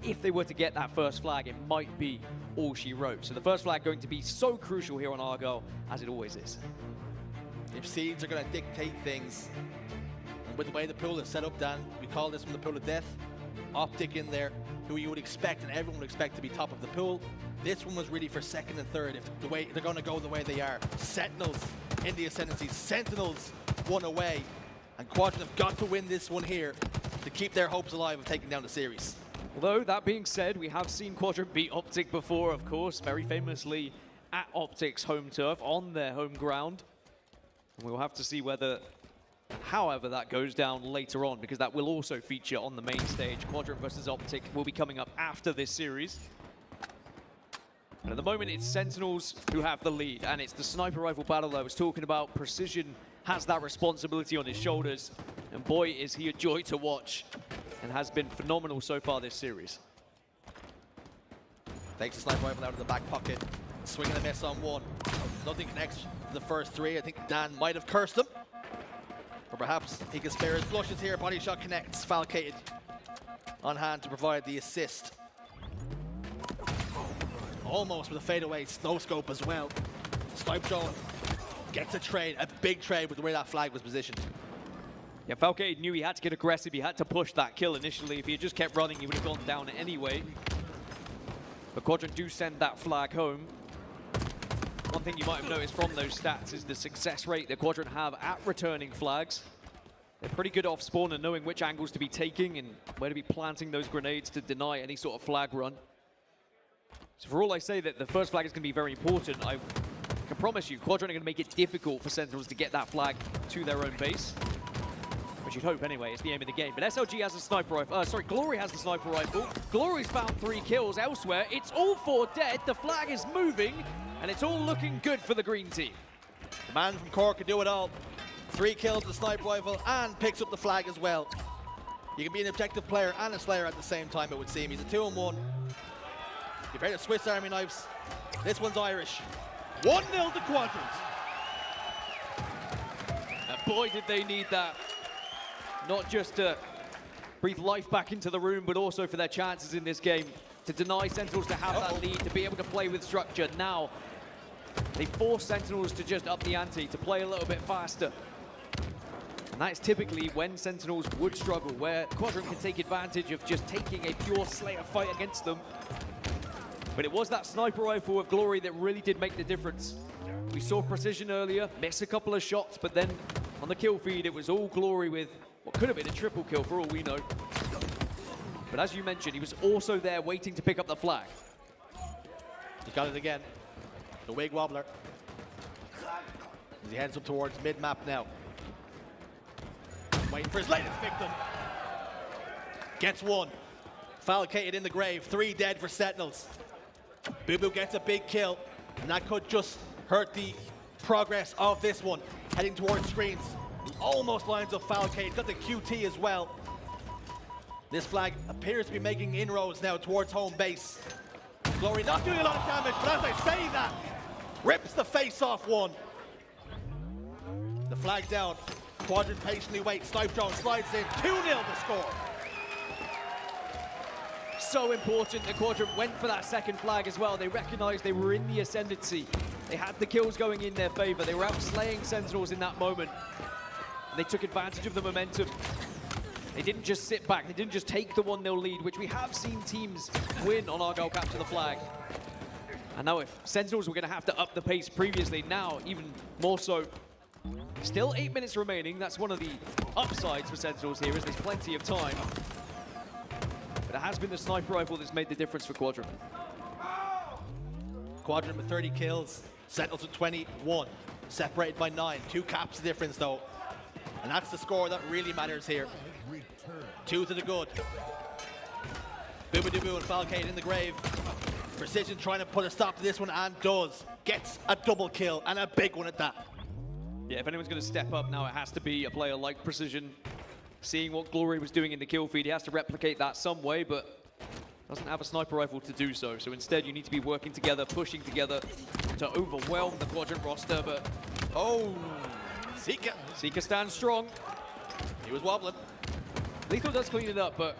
if they were to get that first flag, it might be all she wrote. So the first flag going to be so crucial here on Argyle, as it always is. If seeds are going to dictate things, and with the way the pool is set up, Dan, we call this one the pool of death. Optic in there, who you would expect and everyone would expect to be top of the pool. This one was really for second and third, if the way they're going to go the way they are. Sentinels in the ascendancy, Sentinels one away, and Quadrant have got to win this one here to keep their hopes alive of taking down the series. Although, that being said, we have seen Quadrant beat Optic before, of course, very famously at Optic's home turf, on their home ground. And we'll have to see whether, however, that goes down later on, because that will also feature on the main stage. Quadrant versus Optic will be coming up after this series. And at the moment, it's Sentinels who have the lead, and it's the sniper rifle battle that I was talking about. Precision has that responsibility on his shoulders, and boy, is he a joy to watch, and has been phenomenal so far this series. Takes the sniper rifle out of the back pocket, swinging a miss on one. Nothing connects to the first three. I think Dan might have cursed him, or perhaps he can spare his flushes here. Body shot connects. Falcated on hand to provide the assist. Almost with a fadeaway snow scope as well. Snipe drone gets a trade, a big trade with the way that flag was positioned. Yeah, Falcated knew he had to get aggressive. He had to push that kill initially. If he had just kept running, he would have gone down anyway. But Quadrant do send that flag home. One thing you might have noticed from those stats is the success rate that Quadrant have at returning flags. They're pretty good off spawn and knowing which angles to be taking and where to be planting those grenades to deny any sort of flag run. So for all I say that the first flag is going to be very important, I can promise you Quadrant are going to make it difficult for Sentinels to get that flag to their own base. Which you'd hope anyway, it's the aim of the game. But SLG has a sniper rifle, Glory has the sniper rifle. Glory's found 3 kills elsewhere. It's all 4 dead, the flag is moving, and it's all looking good for the green team. The man from Cork can do it all. 3 kills with the sniper rifle and picks up the flag as well. You can be an objective player and a slayer at the same time, it would seem. He's a 2-on-1. You've heard of Swiss Army knives. This one's Irish. 1-0 to Quadrant. And boy, did they need that. Not just to breathe life back into the room, but also for their chances in this game. To deny Sentinels to have that lead, to be able to play with structure. Now, they force Sentinels to just up the ante, to play a little bit faster. And that is typically when Sentinels would struggle, where Quadrant can take advantage of just taking a pure Slayer fight against them. But it was that sniper rifle of Glory that really did make the difference. We saw Precision earlier, miss a couple of shots, but then on the kill feed, it was all Glory with what could have been a triple kill for all we know. But as you mentioned, he was also there waiting to pick up the flag. He got it again. The wig wobbler. As he heads up towards mid-map now. Waiting for his latest victim. Gets one. Falcated in the grave. 3 dead for Sentinels. Boo gets a big kill, and that could just hurt the progress of this one. Heading towards screens. He almost lines up Falcate. Got the QT as well. This flag appears to be making inroads now towards home base. Glory not doing a lot of damage, but as I say that, rips the face off one. The flag down. Quadrant patiently waits. Snipe drone slides in. 2-0 the score. So important, the Quadrant went for that second flag as well. They recognized they were in the ascendancy. They had the kills going in their favor. They were out slaying Sentinels in that moment. And they took advantage of the momentum. They didn't just sit back. They didn't just take the 1-0 lead, which we have seen teams win on Argyle capture the flag. And now if Sentinels were going to have to up the pace previously, now even more so. Still 8 minutes remaining. That's one of the upsides for Sentinels here, is there's plenty of time. But it has been the sniper rifle that's made the difference for Quadrant. Quadrant with 30 kills. Sentinels with 21. Separated by 9. 2 caps difference though. And that's the score that really matters here. 2 to the good. Boo and Falcate in the grave. Precision trying to put a stop to this one, and does. Gets a double kill, and a big one at that. Yeah, if anyone's going to step up now, it has to be a player like Precision. Seeing what Glory was doing in the kill feed, he has to replicate that some way, but doesn't have a sniper rifle to do so. So instead, you need to be working together, pushing together to overwhelm the Quadrant roster, but... Oh, Seeker. Seeker stands strong. He was wobbling. Lethal does clean it up, but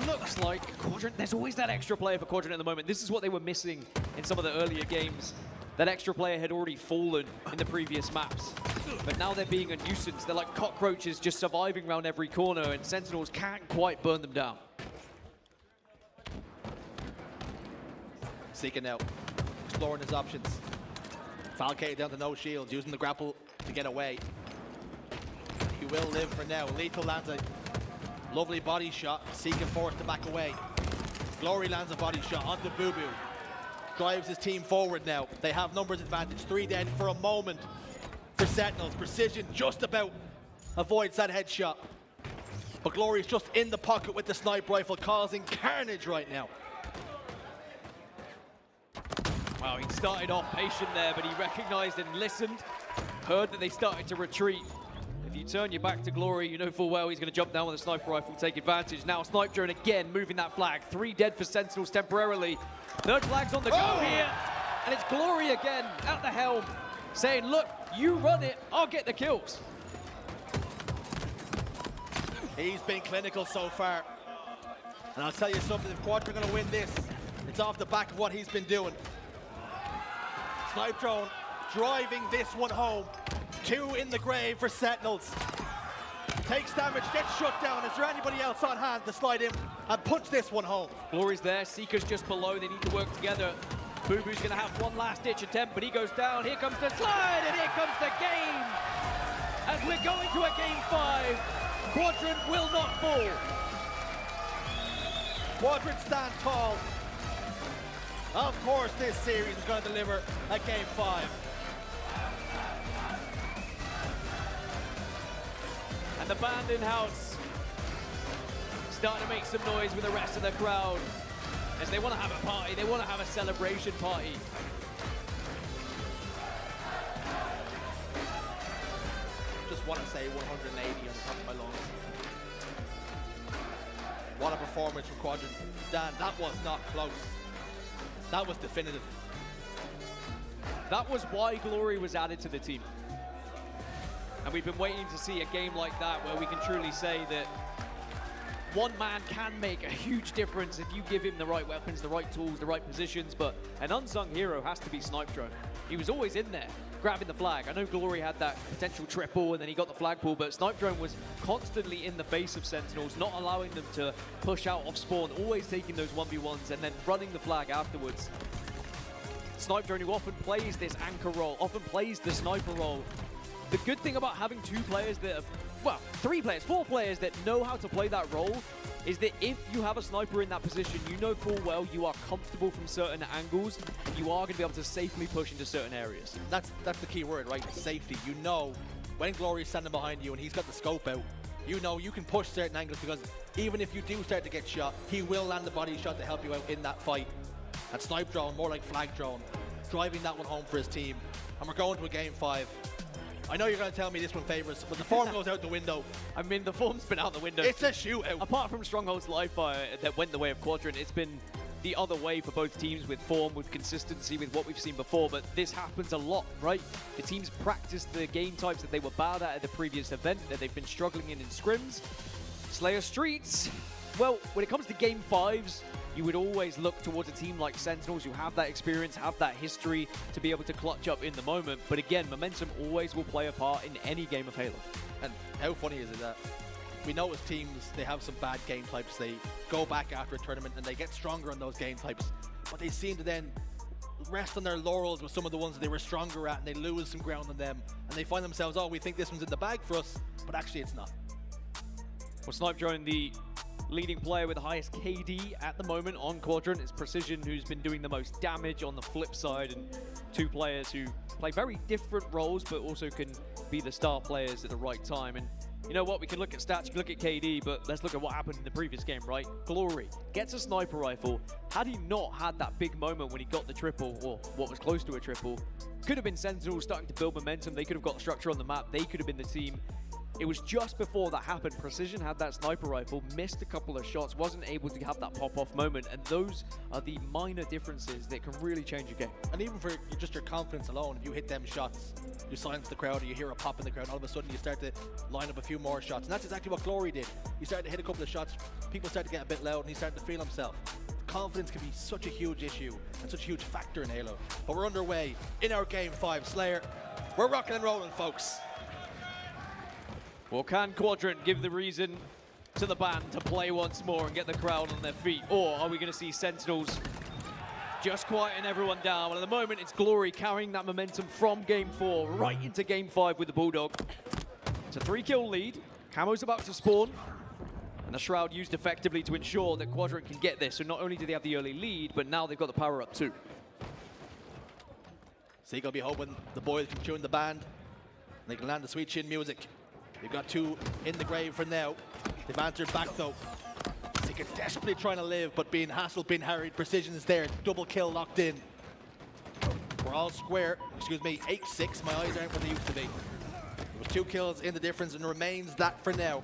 looks like Quadrant, there's always that extra player for Quadrant at the moment. This is what they were missing in some of the earlier games. That extra player had already fallen in the previous maps. But now they're being a nuisance. They're like cockroaches just surviving around every corner, and Sentinels can't quite burn them down. Seeker now, exploring his options. Falcate down to no shields, using the grapple to get away. He will live for now. Lethal lands a lovely body shot. Seeker forced to back away. Glory lands a body shot onto Boo. Drives his team forward now. They have numbers advantage. 3 dead for a moment for Sentinels. Precision just about avoids that headshot. But Glory is just in the pocket with the sniper rifle, causing carnage right now. Wow, he started off patient there, but he recognized and listened. Heard that they started to retreat. If you turn your back to Glory, you know full well he's going to jump down with a sniper rifle, take advantage. Now Snipe Drone again moving that flag. 3 dead for Sentinels temporarily. Third flag's on the go here. And it's Glory again at the helm, saying, look, you run it, I'll get the kills. He's been clinical so far. And I'll tell you something, if Quadrant are going to win this, it's off the back of what he's been doing. Snipe Drone driving this one home. 2 in the grave for Sentinels. Takes damage, gets shut down. Is there anybody else on hand to slide in and punch this one home? Glory's there, Seeker's just below. They need to work together. Boo Boo's going to have one last ditch attempt, but he goes down. Here comes the slide, and here comes the game. As we're going to a game 5, Quadrant will not fall. Quadrant stand tall. Of course, this series is going to deliver a game 5. And the band in-house starting to make some noise with the rest of the crowd as they want to have a party, they want to have a celebration party. Just want to say 180 on the top of my lungs. What a performance from Quadrant. Dan, that was not close. That was definitive. That was why Glory was added to the team. And we've been waiting to see a game like that where we can truly say that one man can make a huge difference if you give him the right weapons, the right tools, the right positions, but an unsung hero has to be Snipe Drone. He was always in there, grabbing the flag. I know Glory had that potential triple and then he got the flag pull, but Snipe Drone was constantly in the face of Sentinels, not allowing them to push out off spawn, always taking those 1v1s and then running the flag afterwards. Snipe Drone, who often plays this anchor role, often plays the sniper role. The good thing about having two players that have, well, 3 players, 4 players that know how to play that role is that if you have a sniper in that position, you know full well you are comfortable from certain angles, and you are going to be able to safely push into certain areas. That's the key word, right? Safety. You know when Glory's standing behind you and he's got the scope out, you know you can push certain angles because even if you do start to get shot, he will land the body shot to help you out in that fight. And Snipe Drone, more like Flag Drone, driving that one home for his team. And we're going to a game 5. I know you're going to tell me this one favors, but the form goes out the window. I mean, the form's been out the window. It's a shootout. Apart from Stronghold's live fire that went the way of Quadrant, it's been the other way for both teams with form, with consistency, with what we've seen before. But this happens a lot, right? The teams practice the game types that they were bad at the previous event, that they've been struggling in scrims. Slayer Streets, well, when it comes to game 5s, you would always look towards a team like Sentinels who have that experience, have that history to be able to clutch up in the moment. But again, momentum always will play a part in any game of Halo. And how funny is it that we know as teams, they have some bad game types. They go back after a tournament and they get stronger on those game types. But they seem to then rest on their laurels with some of the ones that they were stronger at and they lose some ground on them. And they find themselves, oh, we think this one's in the bag for us, but actually it's not. Well, Snipe Drone, the leading player with the highest KD at the moment on Quadrant. It's Precision who's been doing the most damage on the flip side, and 2 players who play very different roles but also can be the star players at the right time. And you know what, we can look at stats, we can look at KD, but let's look at what happened in the previous game, right? Glory gets a sniper rifle. Had he not had that big moment when he got the triple, or what was close to a triple, could have been Sentinels starting to build momentum. They could have got structure on the map. They could have been the team. It was just before that happened. Precision had that sniper rifle, missed a couple of shots, wasn't able to have that pop-off moment, and those are the minor differences that can really change a game. And even for just your confidence alone, if you hit them shots, you silence the crowd, or you hear a pop in the crowd, all of a sudden you start to line up a few more shots. And that's exactly what Glory did. He started to hit a couple of shots, people started to get a bit loud, and he started to feel himself. Confidence can be such a huge issue and such a huge factor in Halo. But we're underway in our game 5. Slayer, we're rocking and rolling, folks. Well, can Quadrant give the reason to the band to play once more and get the crowd on their feet? Or are we going to see Sentinels just quieten everyone down? Well, at the moment, it's Glory carrying that momentum from game 4 right into game 5 with the Bulldog. It's a 3-kill lead. Camo's about to spawn. And the Shroud used effectively to ensure that Quadrant can get this. So not only do they have the early lead, but now they've got the power up too. Seagull be hoping the boys can tune the band. They can land the sweet chin music. They've got 2 in the grave for now. They've answered back though. Seeker desperately trying to live, but being hassled, being harried. Precision is there. Double kill locked in. We're all square. Excuse me, 8-6. My eyes aren't what they used to be. There was 2 kills in the difference and remains that for now.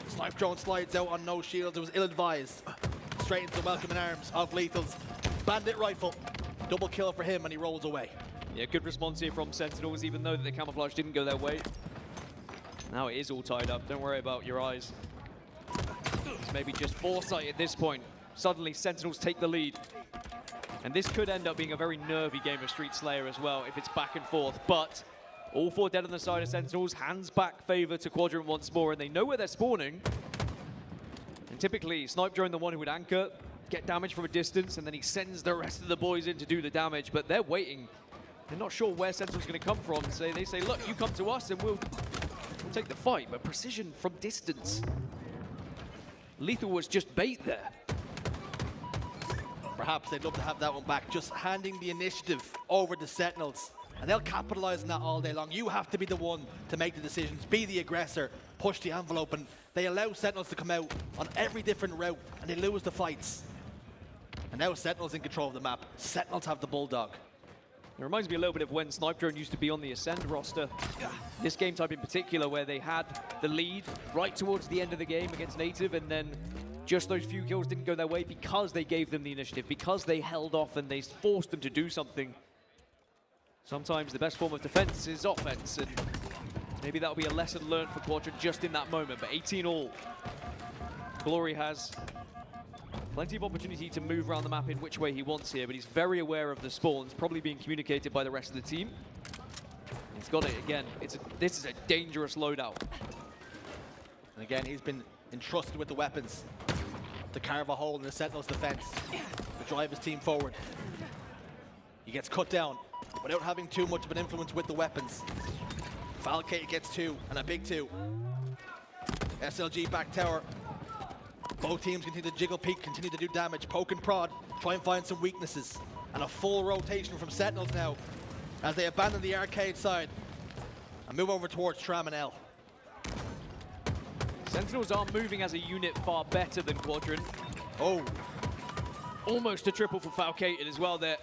Snipe Drone slides out on no shields. It was ill-advised. Straight into the welcoming arms of Lethal's bandit rifle. Double kill for him and he rolls away. Yeah, good response here from Sentinels, even though the camouflage didn't go their way. Now it is all tied up. Don't worry about your eyes. It's maybe just foresight at this point. Suddenly, Sentinels take the lead. And this could end up being a very nervy game of Street Slayer as well, if it's back and forth. But all 4 dead on the side of Sentinels. Hands back favor to Quadrant once more, and they know where they're spawning. And typically, Snipe Drone the one who would anchor, get damage from a distance, and then he sends the rest of the boys in to do the damage. But they're waiting. They're not sure where Sentinel's going to come from. So they say, look, you come to us and we'll take the fight. But Precision from distance. Lethal was just bait there. Perhaps they'd love to have that one back. Just handing the initiative over to Sentinels. And they'll capitalize on that all day long. You have to be the one to make the decisions, be the aggressor, push the envelope, and they allow Sentinels to come out on every different route, and they lose the fights. And now Sentinels in control of the map. Sentinels have the Bulldog. It reminds me a little bit of when Snipe Drone used to be on the Ascend roster. This game type in particular, where they had the lead right towards the end of the game against Native, and then just those few kills didn't go their way because they gave them the initiative, because they held off and they forced them to do something. Sometimes the best form of defense is offense, and maybe that'll be a lesson learned for Quadrant just in that moment. But 18 all. Glory has plenty of opportunity to move around the map in which way he wants here, but he's very aware of the spawns, probably being communicated by the rest of the team. He's got it again. This is a dangerous loadout. And again, he's been entrusted with the weapons to carve a hole in the Sentinel's defense, to drive his team forward. He gets cut down without having too much of an influence with the weapons. Falcate gets 2, and a big 2. SLG back tower. Both teams continue to jiggle peek, continue to do damage, poke and prod, try and find some weaknesses. And a full rotation from Sentinels now as they abandon the arcade side and move over towards Tram and L. Sentinels are moving as a unit far better than Quadrant. Oh, Almost a triple for Falcated as well there.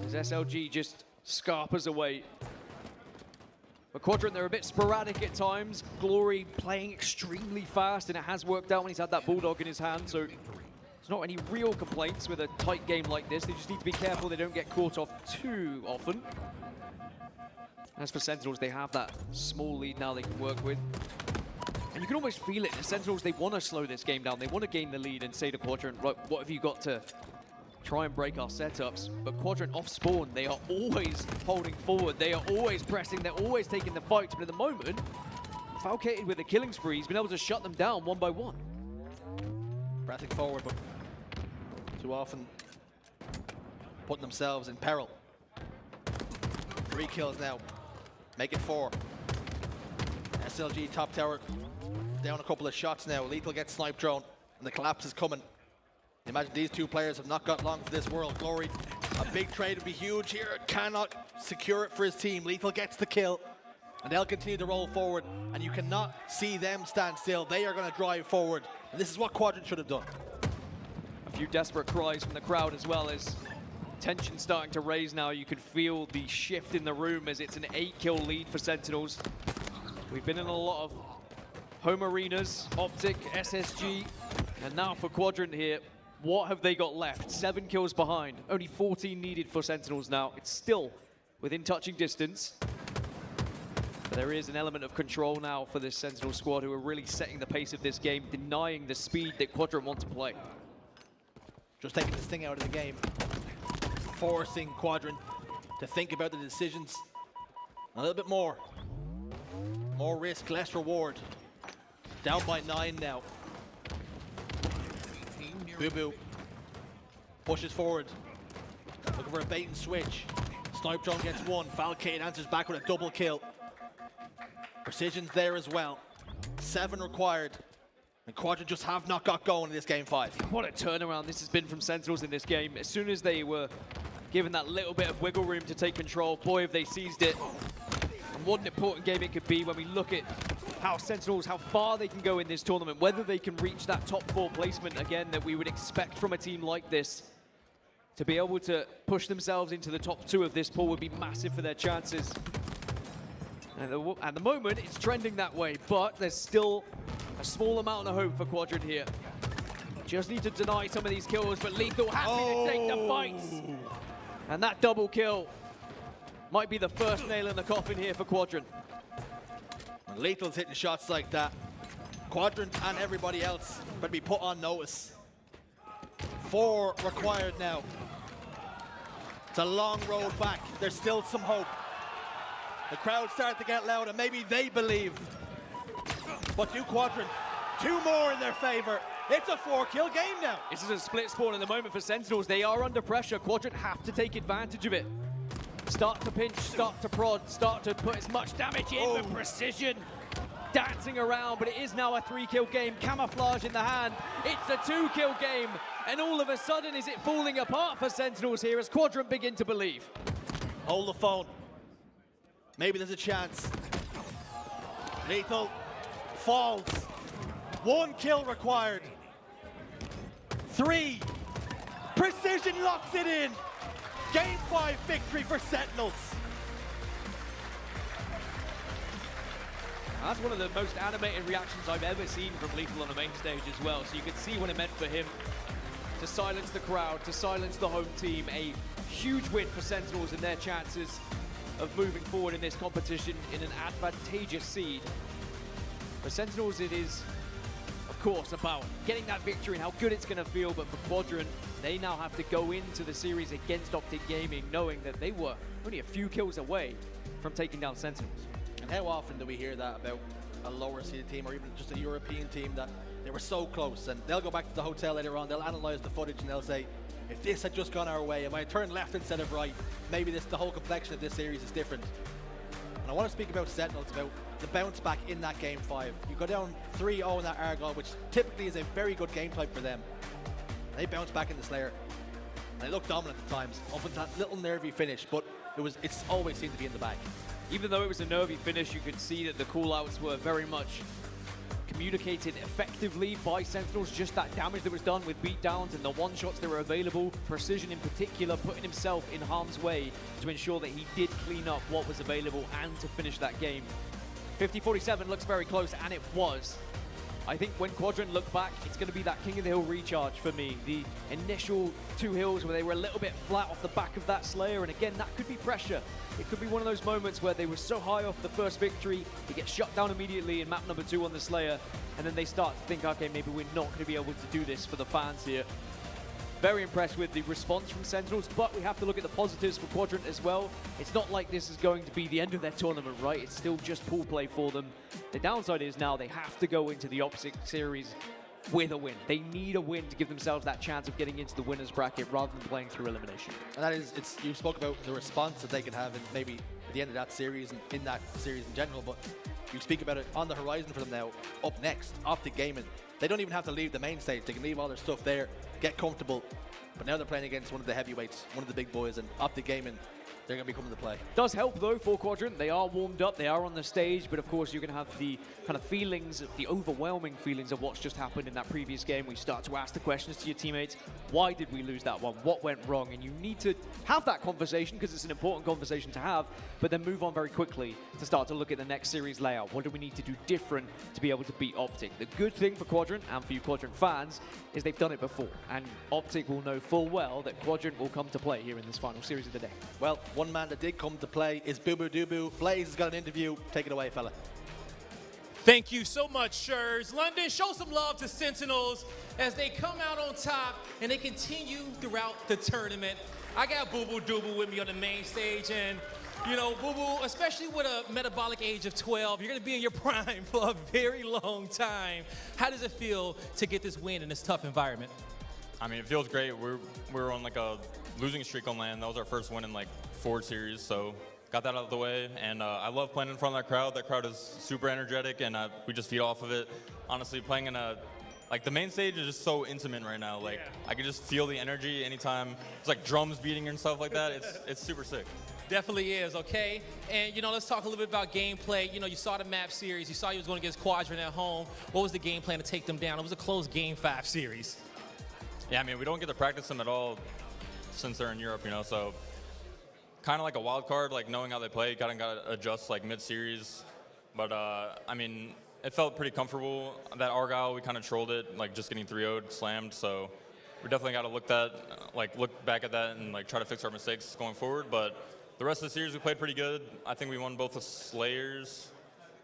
As SLG just scarpers away. But Quadrant, they're a bit sporadic at times. Glory playing extremely fast, and it has worked out when he's had that Bulldog in his hand, so there's not any real complaints with a tight game like this. They just need to be careful they don't get caught off too often. As for Sentinels, they have that small lead now they can work with. And you can almost feel it. The Sentinels, they want to slow this game down. They want to gain the lead and say to Quadrant, right, what have you got to try and break our setups? But Quadrant off spawn, they are always holding forward. They are always pressing. They're always taking the fight. But at the moment, Falcated with a killing spree, he's been able to shut them down one by one. pressing forward, but too often putting themselves in peril. 3 kills now. Make it 4. SLG top tower down a couple of shots now. Lethal gets snipe drone, and the collapse is coming. Imagine these two players have not got long for this world. Glory, a big trade would be huge here. Cannot secure it for his team. Lethal gets the kill, and they'll continue to roll forward, and you cannot see them stand still. They are going to drive forward, and this is what Quadrant should have done. A few desperate cries from the crowd as well, as tension starting to raise now. You could feel the shift in the room as it's an 8-kill lead for Sentinels. We've been in a lot of home arenas, Optic, SSG, and now for Quadrant here. What have they got left? 7 kills behind. Only 14 needed for Sentinels now. It's still within touching distance. But there is an element of control now for this Sentinel squad, who are really setting the pace of this game, denying the speed that Quadrant want to play. Just taking the sting out of the game. Forcing Quadrant to think about the decisions a little bit more. More risk, less reward. Down by 9 now. Boo Boo pushes forward, looking for a bait and switch. Snipe drone gets 1. Falcate answers back with a double kill. Precision's there as well. 7 required, and Quadrant just have not got going in this game 5. What a turnaround this has been from Sentinels in this game. As soon as they were given that little bit of wiggle room to take control, boy, have they seized it. And what an important game it could be when we look at how Sentinels, how far they can go in this tournament, whether they can reach that top 4 placement again that we would expect from a team like this. To be able to push themselves into the top 2 of this pool would be massive for their chances. And at the moment, it's trending that way, but there's still a small amount of hope for Quadrant here. Just need to deny some of these kills, but Lethal happy to take the fights. And that double kill might be the first nail in the coffin here for Quadrant. When Lethal's hitting shots like that, Quadrant and everybody else better be put on notice. 4 required now. It's a long road back. There's still some hope. The crowd start to get loud, and maybe they believe. But do Quadrant. 2 more in their favor. It's a 4-kill game now. This is a split spawn at the moment for Sentinels. They are under pressure. Quadrant have to take advantage of it. Start to pinch, start to prod, start to put as much damage in with precision. Dancing around, but it is now a 3-kill game. Camouflage in the hand. It's a 2-kill game. And all of a sudden, is it falling apart for Sentinels here as Quadrant begin to believe? Hold the phone. Maybe there's a chance. Lethal falls. 1 kill required. 3. Precision locks it in. Game 5 victory for Sentinels. That's one of the most animated reactions I've ever seen from Lethal on the main stage as well. So you can see what it meant for him to silence the crowd, to silence the home team. A huge win for Sentinels and their chances of moving forward in this competition in an advantageous seed. For Sentinels, it is, of course, about getting that victory and how good it's going to feel, but for Quadrant, they now have to go into the series against Optic Gaming knowing that they were only a few kills away from taking down Sentinels. And how often do we hear that about a lower seeded team or even just a European team that they were so close, and they'll go back to the hotel later on, they'll analyze the footage and they'll say, if this had just gone our way, if I turned left instead of right, maybe the whole complexion of this series is different. And I want to speak about Sentinels, about the bounce back in that game 5. You go down 3-0 in that Argyle, which typically is a very good game type for them. And they bounce back in the Slayer. And they look dominant at times, up until that little nervy finish, but it's always seemed to be in the bag. Even though it was a nervy finish, you could see that the call-outs were very much communicated effectively by Sentinels. Just that damage that was done with beatdowns and the one-shots that were available, Precision in particular putting himself in harm's way to ensure that he did clean up what was available and to finish that game. 50-47 looks very close, and it was. I think when Quadrant look back, it's going to be that King of the Hill recharge for me. The initial 2 hills where they were a little bit flat off the back of that Slayer, and again, that could be pressure. It could be one of those moments where they were so high off the first victory, they get shut down immediately in map number 2 on the Slayer, and then they start to think, okay, maybe we're not going to be able to do this for the fans here. Very impressed with the response from Sentinels, but we have to look at the positives for Quadrant as well. It's not like this is going to be the end of their tournament, right? It's still just pool play for them. The downside is now they have to go into the Optic series with a win. They need a win to give themselves that chance of getting into the winner's bracket rather than playing through elimination. And that is, you spoke about the response that they could have in maybe at the end of that series and in that series in general, but you speak about it on the horizon for them now. Up next, Optic Gaming. They don't even have to leave the main stage. They can leave all their stuff there, get comfortable. But now they're playing against one of the heavyweights, one of the big boys, and Optic Gaming, they're going to be coming to play. Does help though for Quadrant. They are warmed up, they are on the stage, but of course you're going to have the kind of feelings, the overwhelming feelings of what's just happened in that previous game. We start to ask the questions to your teammates. Why did we lose that one? What went wrong? And you need to have that conversation because it's an important conversation to have, but then move on very quickly to start to look at the next series layout. What do we need to do different to be able to beat Optic? The good thing for Quadrant and for you Quadrant fans is they've done it before, and Optic will know full well that Quadrant will come to play here in this final series of the day. Well, one man that did come to play is Boo Boo Doo Boo. Blaze has got an interview. Take it away, fella. Thank you so much, Shurs. London, show some love to Sentinels as they come out on top and they continue throughout the tournament. I got Boo Boo Doo Boo with me on the main stage, and you know, Boo Boo, especially with a metabolic age of 12, you're going to be in your prime for a very long time. How does it feel to get this win in this tough environment? I mean, it feels great. We're on like a losing streak on LAN. That was our first win in like 4 series, so got that out of the way. And I love playing in front of that crowd. That crowd is super energetic, and we just feed off of it. Honestly, playing in like the main stage is just so intimate right now. Like I can just feel the energy anytime. It's like drums beating and stuff like that. It's super sick. Definitely is, okay? And, you know, let's talk a little bit about gameplay. You know, you saw the map series. You saw you was going against Quadrant at home. What was the game plan to take them down? It was a close game 5 series. Yeah, I mean, we don't get to practice them at all since they're in Europe, you know, so kind of like a wild card, like knowing how they play, kind of got to adjust like mid-series. But, I mean, it felt pretty comfortable. That Argyle, we kind of trolled it, like just getting 3-0'd, slammed, so we definitely got to look back at that and like try to fix our mistakes going forward. But the rest of the series we played pretty good. I think we won both the Slayers,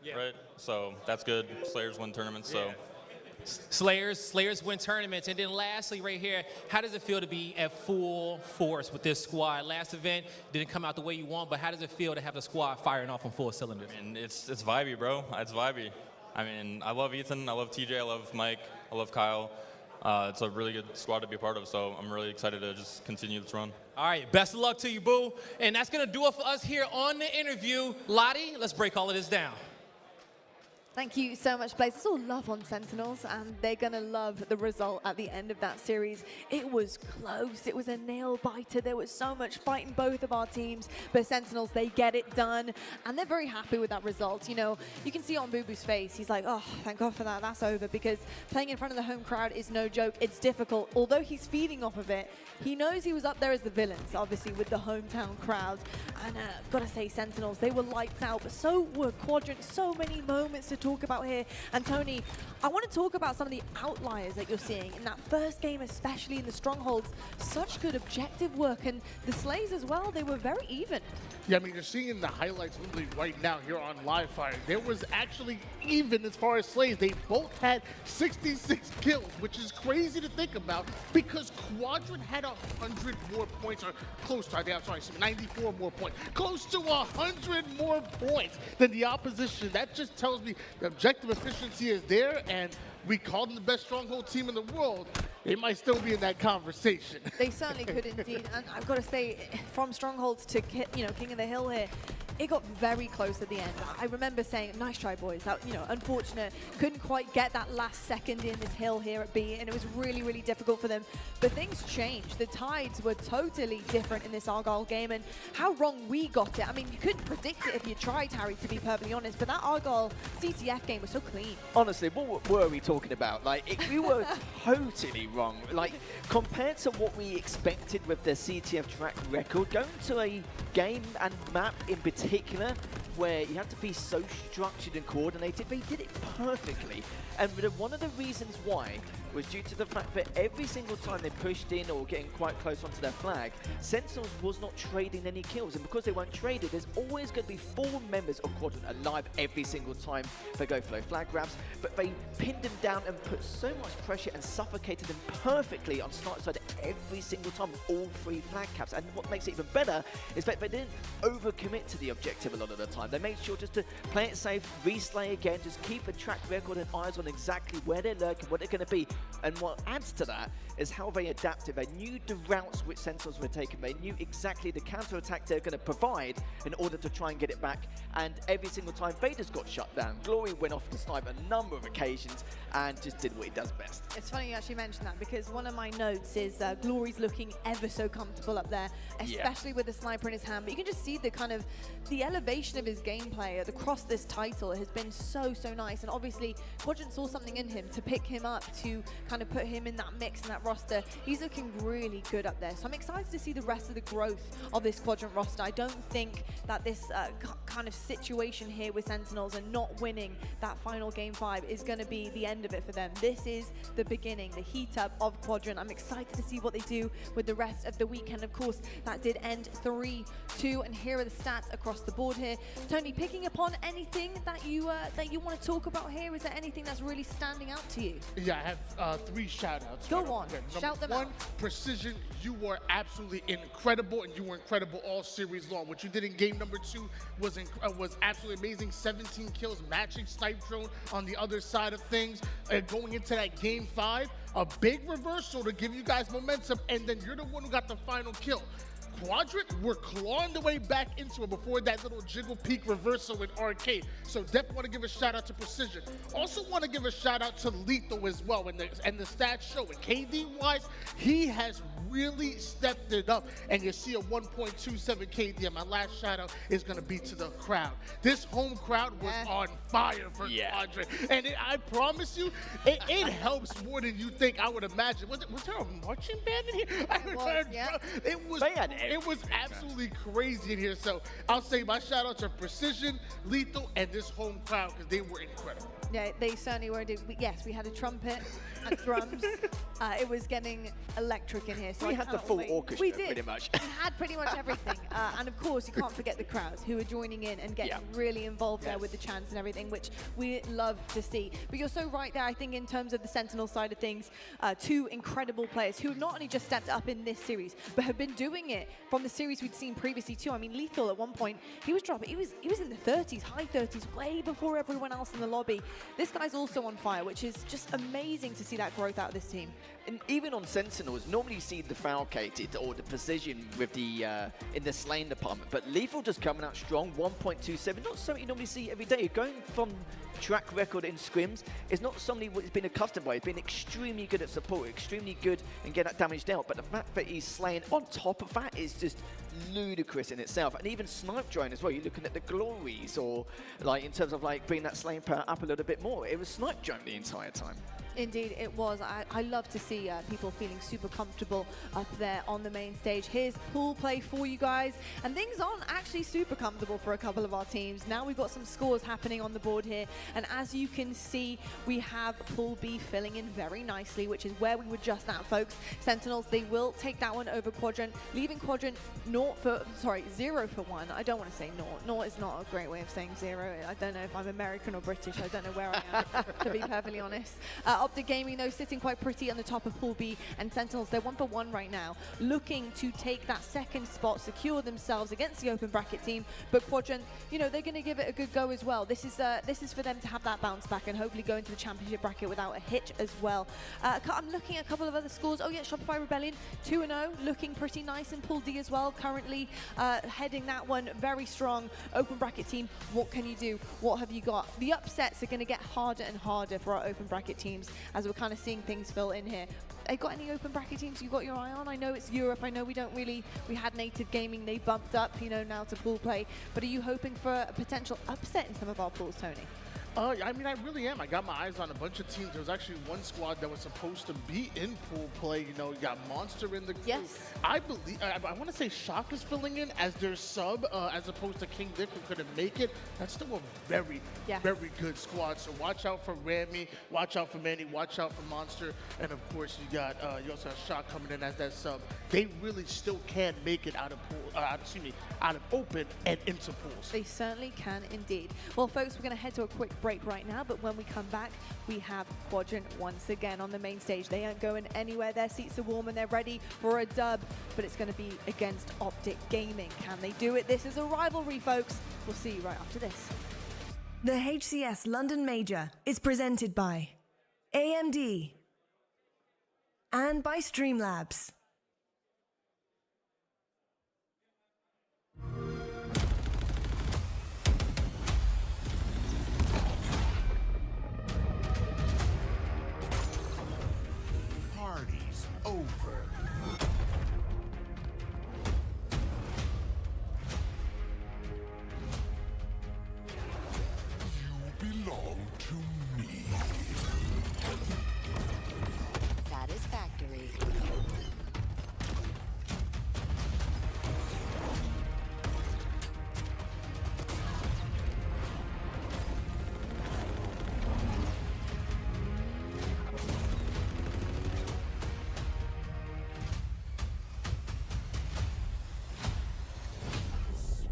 right? So that's good. Slayers win tournaments, so. Slayers win tournaments. And then lastly right here, how does it feel to be at full force with this squad? Last event didn't come out the way you want, but how does it feel to have the squad firing off on full cylinders? I mean, it's vibey, bro. It's vibey. I mean, I love Ethan, I love TJ, I love Mike, I love Kyle. It's a really good squad to be a part of, so I'm really excited to just continue this run. All right, best of luck to you, Boo. And that's going to do it for us here on the interview. Lottie, let's break all of this down. Thank you so much, Blaze. It's all love on Sentinels, and they're going to love the result at the end of that series. It was close. It was a nail-biter. There was so much fight in both of our teams, but Sentinels, they get it done, and they're very happy with that result. You know, you can see on Boo Boo's face, he's like, oh, thank God for that. That's over, because playing in front of the home crowd is no joke. It's difficult. Although he's feeding off of it, he knows he was up there as the villains, obviously, with the hometown crowd. And I've got to say, Sentinels, they were lights out, but so were Quadrant. So many moments to talk talk about here. And Tony, I want to talk about some of the outliers that you're seeing in that first game, especially in the strongholds. Such good objective work, and the Slays as well, they were very even. Yeah, I mean, you're seeing the highlights literally right now here on Live Fire. There was actually even as far as Slays. They both had 66 kills, which is crazy to think about because Quadrant had 100 more points, or close to, I'm sorry, 94 more points. Close to 100 more points than the opposition. That just tells me the objective efficiency is there, and we called them the best stronghold team in the world. They might still be in that conversation. They certainly could indeed, and I've got to say, from strongholds to King of the Hill here, it got very close at the end. I remember saying, nice try, boys. That, unfortunate. Couldn't quite get that last second in this hill here at B, and it was really, really difficult for them. But things changed. The tides were totally different in this Argyle game, and how wrong we got it. I mean, you couldn't predict it if you tried, Harry, to be perfectly honest, but that Argyle CTF game was so clean. Honestly, what were we talking about? Like, we were totally wrong. Like, compared to what we expected with the CTF track record, going to a game and map in particular where you have to be so structured and coordinated, they did it perfectly. And one of the reasons why was due to the fact that every single time they pushed in or getting quite close onto their flag, Sentinels was not trading any kills. And because they weren't traded, there's always going to be 4 members of Quadrant alive every single time they go for those flag grabs. But they pinned them down and put so much pressure and suffocated them perfectly on Sniper side every single time with all 3 flag caps. And what makes it even better is that they didn't overcommit to the objective a lot of the time. They made sure just to play it safe, reslay again, just keep a track record and eyes on exactly where they're lurking, what they're going to be. And what adds to that is how they adapted. They knew the routes which Sentinels were taking. They knew exactly the counter-attack they're going to provide in order to try and get it back. And every single time, they just got shut down. Glory went off the snipe a number of occasions and just did what he does best. It's funny you actually mentioned that because one of my notes is Glory's looking ever so comfortable up there, especially with the sniper in his hand. But you can just see the kind of the elevation of his gameplay across this title has been so nice. And obviously, Quadrant saw something in him to pick him up, to kind of put him in that mix and that roster. He's looking really good up there. So I'm excited to see the rest of the growth of this Quadrant roster. I don't think that this kind of situation here with Sentinels and not winning that final game 5 is going to be the end of it for them. This is the beginning, the heat up of Quadrant. I'm excited to see what they do with the rest of the weekend. Of course, that did end 3-2, and here are the stats across the board here. Tony, picking upon anything that you want to talk about here? Is there anything that's really standing out to you? Yeah, I have 3 shout-outs. Go on, shout them out. Number 1, Precision, you were absolutely incredible, and you were incredible all series long. What you did in game number 2 was absolutely amazing. 17 kills, matching Snipe Drone on the other side of things. Going into that game 5, a big reversal to give you guys momentum, and then you're the one who got the final kill. Quadrant were clawing the way back into it before that little jiggle peak reversal in arcade. So definitely want to give a shout out to Precision. Also want to give a shout out to Lethal as well. And the stats show it. KD wise, he has really stepped it up. And you see a 1.27 KD. And my last shout out is going to be to the crowd. This home crowd was on fire for Quadrant. And I promise you, it helps more than you think. I would imagine. Was there a marching band in here? It was absolutely crazy in here. So I'll say my shout out to Precision, Lethal, and this home crowd because they were incredible. Yeah, they certainly were. Yes, we had a trumpet and drums. It was getting electric in here. So we had the full orchestra, we did. pretty much. We had pretty much everything. And of course, you can't forget the crowds who are joining in and getting really involved there with the chants and everything, which we love to see. But you're so right there, I think, in terms of the Sentinel side of things. 2 incredible players who not only just stepped up in this series, but have been doing it from the series we'd seen previously too. I mean, Lethal at one point, he was dropping, he was in the 30s, high 30s, way before everyone else in the lobby. This guy's also on fire, which is just amazing to see that growth out of this team. And even on Sentinels, normally you see the falcated or the precision with the in the slaying department, but Lethal just coming out strong, 1.27, not something you normally see every day. Going from track record in scrims is not somebody who's been accustomed by. He's been extremely good at support, extremely good in getting that damage dealt, but the fact that he's slaying on top of that is just ludicrous in itself. And even Snipe Drone as well, you're looking at the glories, or like in terms of like bringing that slaying power up a little bit more. It was Snipe Drone the entire time. Indeed, it was. I love to see people feeling super comfortable up there on the main stage. Here's pool play for you guys, and things aren't actually super comfortable for a couple of our teams. Now we've got some scores happening on the board here, and as you can see, we have Pool B filling in very nicely, which is where we were just at, folks. Sentinels, they will take that one over Quadrant, leaving Quadrant 0 for 1. I don't want to say 0. 0 is not a great way of saying 0. I don't know if I'm American or British. I don't know where I am, to be perfectly honest. Optic Gaming, though, sitting quite pretty on the top of Pool B, and Sentinels, they're 1 for 1 right now, looking to take that second spot, secure themselves against the open bracket team. But Quadrant, you know, they're going to give it a good go as well. This is for them to have that bounce back and hopefully go into the championship bracket without a hitch as well. I'm looking at a couple of other scores. Oh yeah, Shopify Rebellion 2-0, looking pretty nice in Pool D as well. Currently heading that one very strong. Open bracket team, what can you do? What have you got? The upsets are going to get harder and harder for our open bracket teams as we're kind of seeing things fill in here. Have you got any open bracket teams you got your eye on? I know it's Europe. I know we had Native Gaming. They bumped up, you know, now to pool play. But are you hoping for a potential upset in some of our pools, Tony? I mean, I really am. I got my eyes on a bunch of teams. There was actually one squad that was supposed to be in pool play. You know, you got Monster in the crew. Yes. I believe, I want to say Shock is filling in as their sub, as opposed to King Dick, who couldn't make it. That's still a very, very good squad. So watch out for Rami, watch out for Manny, watch out for Monster, and of course you got you also have Shock coming in as that sub. They really still can make it out of pool, out of open and into pools. They certainly can indeed. Well, folks, we're going to head to a quick break right now, but when we come back, we have Quadrant once again on the main stage. They aren't going anywhere. Their seats are warm and they're ready for a dub, but it's going to be against Optic Gaming. Can they do it? This is a rivalry, folks. We'll see you right after this. The HCS London Major is presented by AMD and by Streamlabs. Party's over. You belong to me. Satisfactory.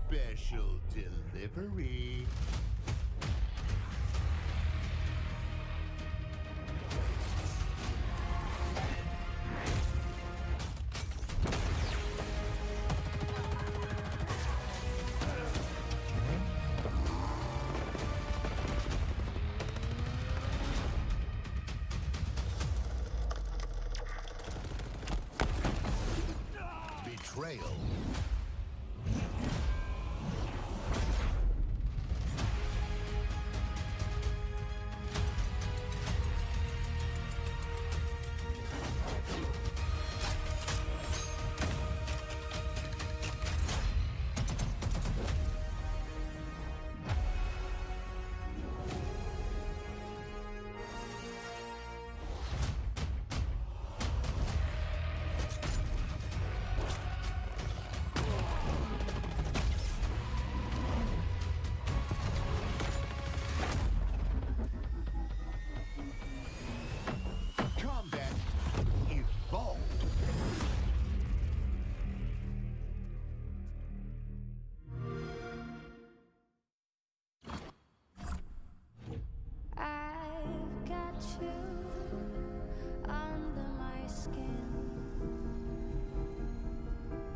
Special delivery. Betrayal. Combat evolved. I've got you under my skin.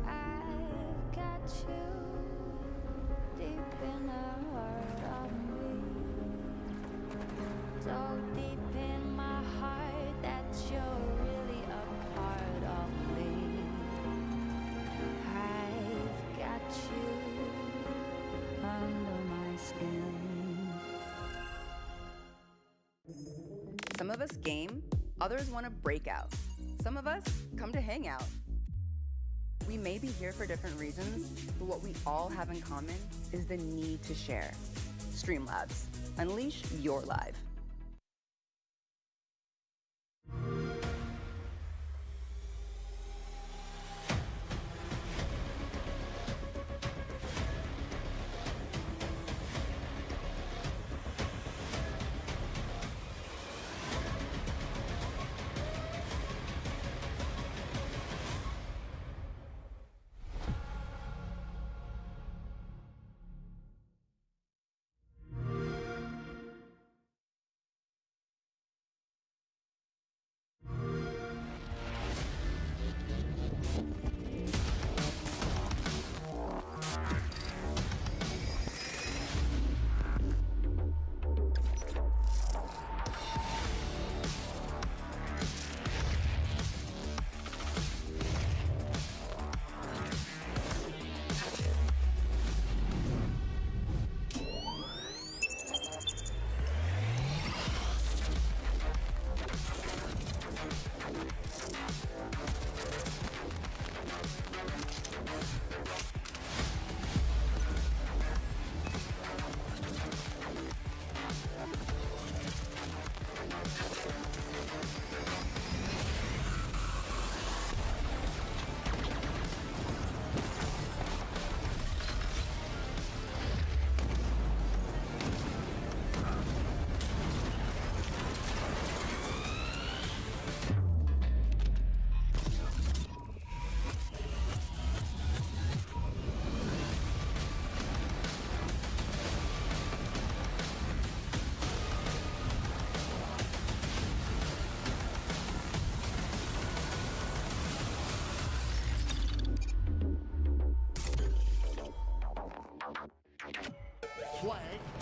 I've got you deep in the heart of me. So deep in my heart that you're really a part of me. I've got you under my skin. Some of us game, others want to break out. Some of us come to hang out. We may be here for different reasons, but what we all have in common is the need to share. Streamlabs. Unleash your live.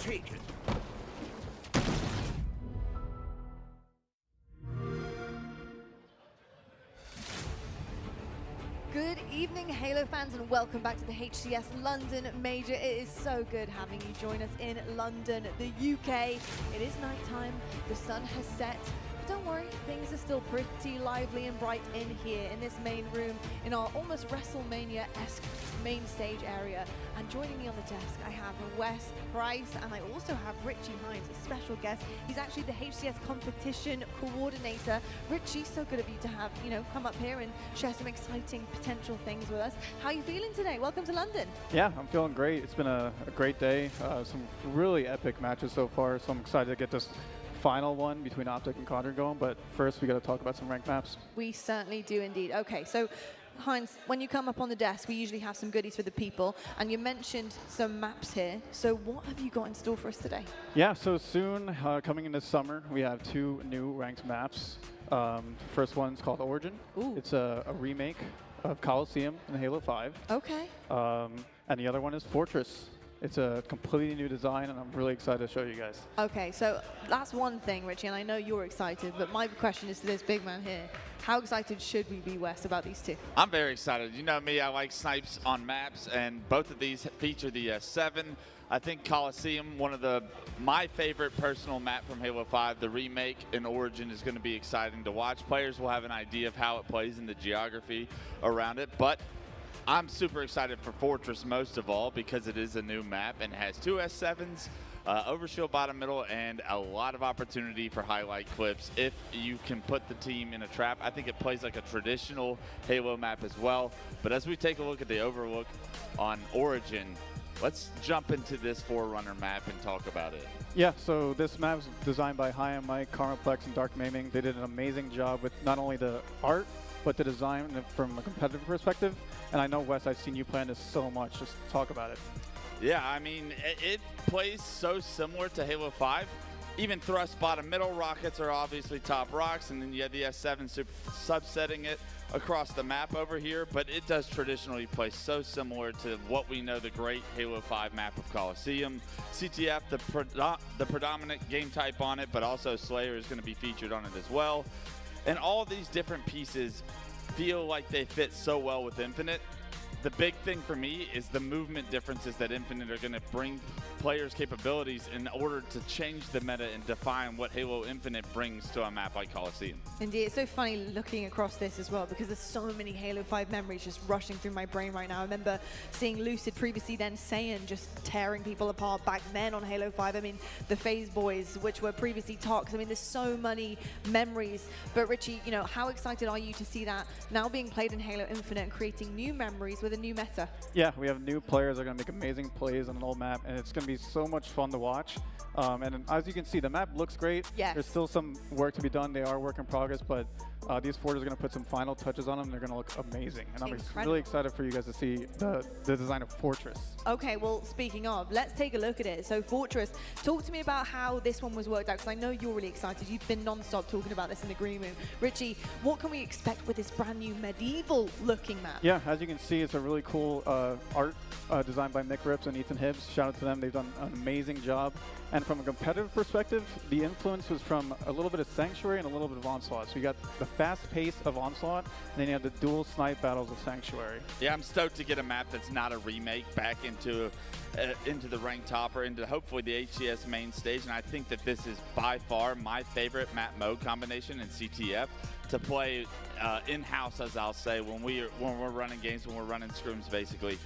taken. Good evening, Halo fans, and welcome back to the HCS London Major. It is so good having you join us in London, the UK. It is nighttime, the sun has set. But don't worry, things are still pretty lively and bright in here in this main room in our almost WrestleMania-esque main stage area. And joining me on the desk, I have Wes Price, and I also have Richie Hines, a special guest. He's actually the HCS competition coordinator. Richie, so good of you to have, come up here and share some exciting potential things with us. How are you feeling today? Welcome to London. Yeah, I'm feeling great. It's been a great day. Some really epic matches so far, so I'm excited to get this final one between Optic and Contra going. But first, we got to talk about some ranked maps. We certainly do indeed. Okay, so Heinz, when you come up on the desk, we usually have some goodies for the people, and you mentioned some maps here. So what have you got in store for us today? Yeah, so soon, coming in this summer, we have 2 new ranked maps. First one's called Origin. Ooh. It's a remake of Coliseum in Halo 5. Okay. And the other one is Fortress. It's a completely new design, and I'm really excited to show you guys. Okay, so that's one thing, Richie, and I know you're excited, but my question is to this big man here. How excited should we be, Wes, about these 2? I'm very excited. You know me, I like snipes on maps, and both of these feature the S7. I think Coliseum, my favorite personal map from Halo 5, the remake in Origin, is going to be exciting to watch. Players will have an idea of how it plays in the geography around it, but I'm super excited for Fortress most of all because it is a new map and has 2 S7s, overshield bottom middle, and a lot of opportunity for highlight clips if you can put the team in a trap. I think it plays like a traditional Halo map as well. But as we take a look at the overlook on Origin, let's jump into this Forerunner map and talk about it. Yeah, so this map is designed by Hi and Mike, Karmaplex, and Dark Maiming. They did an amazing job with not only the art, but the design from a competitive perspective. And I know, Wes, I've seen you plan this so much. Just talk about it. Yeah, I mean, it plays so similar to Halo 5. Even thrust bottom middle rockets are obviously top rocks, and then you have the S7 subsetting it across the map over here. But it does traditionally play so similar to what we know the great Halo 5 map of Coliseum. CTF, the predominant game type on it, but also Slayer is going to be featured on it as well. And all these different pieces feel like they fit so well with Infinite. The big thing for me is the movement differences that Infinite are going to bring players' capabilities in order to change the meta and define what Halo Infinite brings to a map like Coliseum. Indeed, it's so funny looking across this as well because there's so many Halo 5 memories just rushing through my brain right now. I remember seeing Lucid previously, then Saiyan just tearing people apart back then on Halo 5. I mean, the Phase Boys, which were previously Tox. I mean, there's so many memories. But Richie, how excited are you to see that now being played in Halo Infinite and creating new memories with a new meta? Yeah, we have new players that are going to make amazing plays on an old map, and it's going to be so much fun to watch. And as you can see, the map looks great. Yes. There's still some work to be done. They are work in progress, but these forges are going to put some final touches on them. They're going to look amazing. And I'm really excited for you guys to see the design of Fortress. Okay, well, speaking of, let's take a look at it. So Fortress, talk to me about how this one was worked out, because I know you're really excited. You've been non-stop talking about this in the green room. Richie, what can we expect with this brand new medieval-looking map? Yeah, as you can see, it's a really cool art designed by Mick Rips and Ethan Hibbs. Shout out to them. They've done an amazing job. And from a competitive perspective, the influence was from a little bit of Sanctuary and a little bit of Onslaught. So you got the fast pace of Onslaught, and then you have the dual snipe battles of Sanctuary. Yeah, I'm stoked to get a map that's not a remake back into the ranked topper, into hopefully the HCS main stage. And I think that this is by far my favorite map mode combination in CTF to play in-house, as I'll say, when we're running games, when we're running scrims, basically.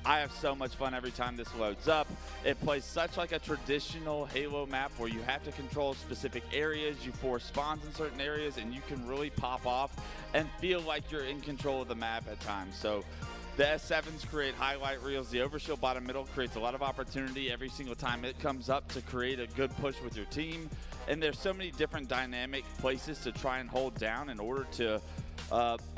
I have so much fun every time this loads up. It plays such like a traditional Halo map where you have to control specific areas, you force spawns in certain areas, and you can really pop off and feel like you're in control of the map at times. So the S7s create highlight reels. The overshield bottom middle creates a lot of opportunity every single time it comes up to create a good push with your team. And there's so many different dynamic places to try and hold down in order to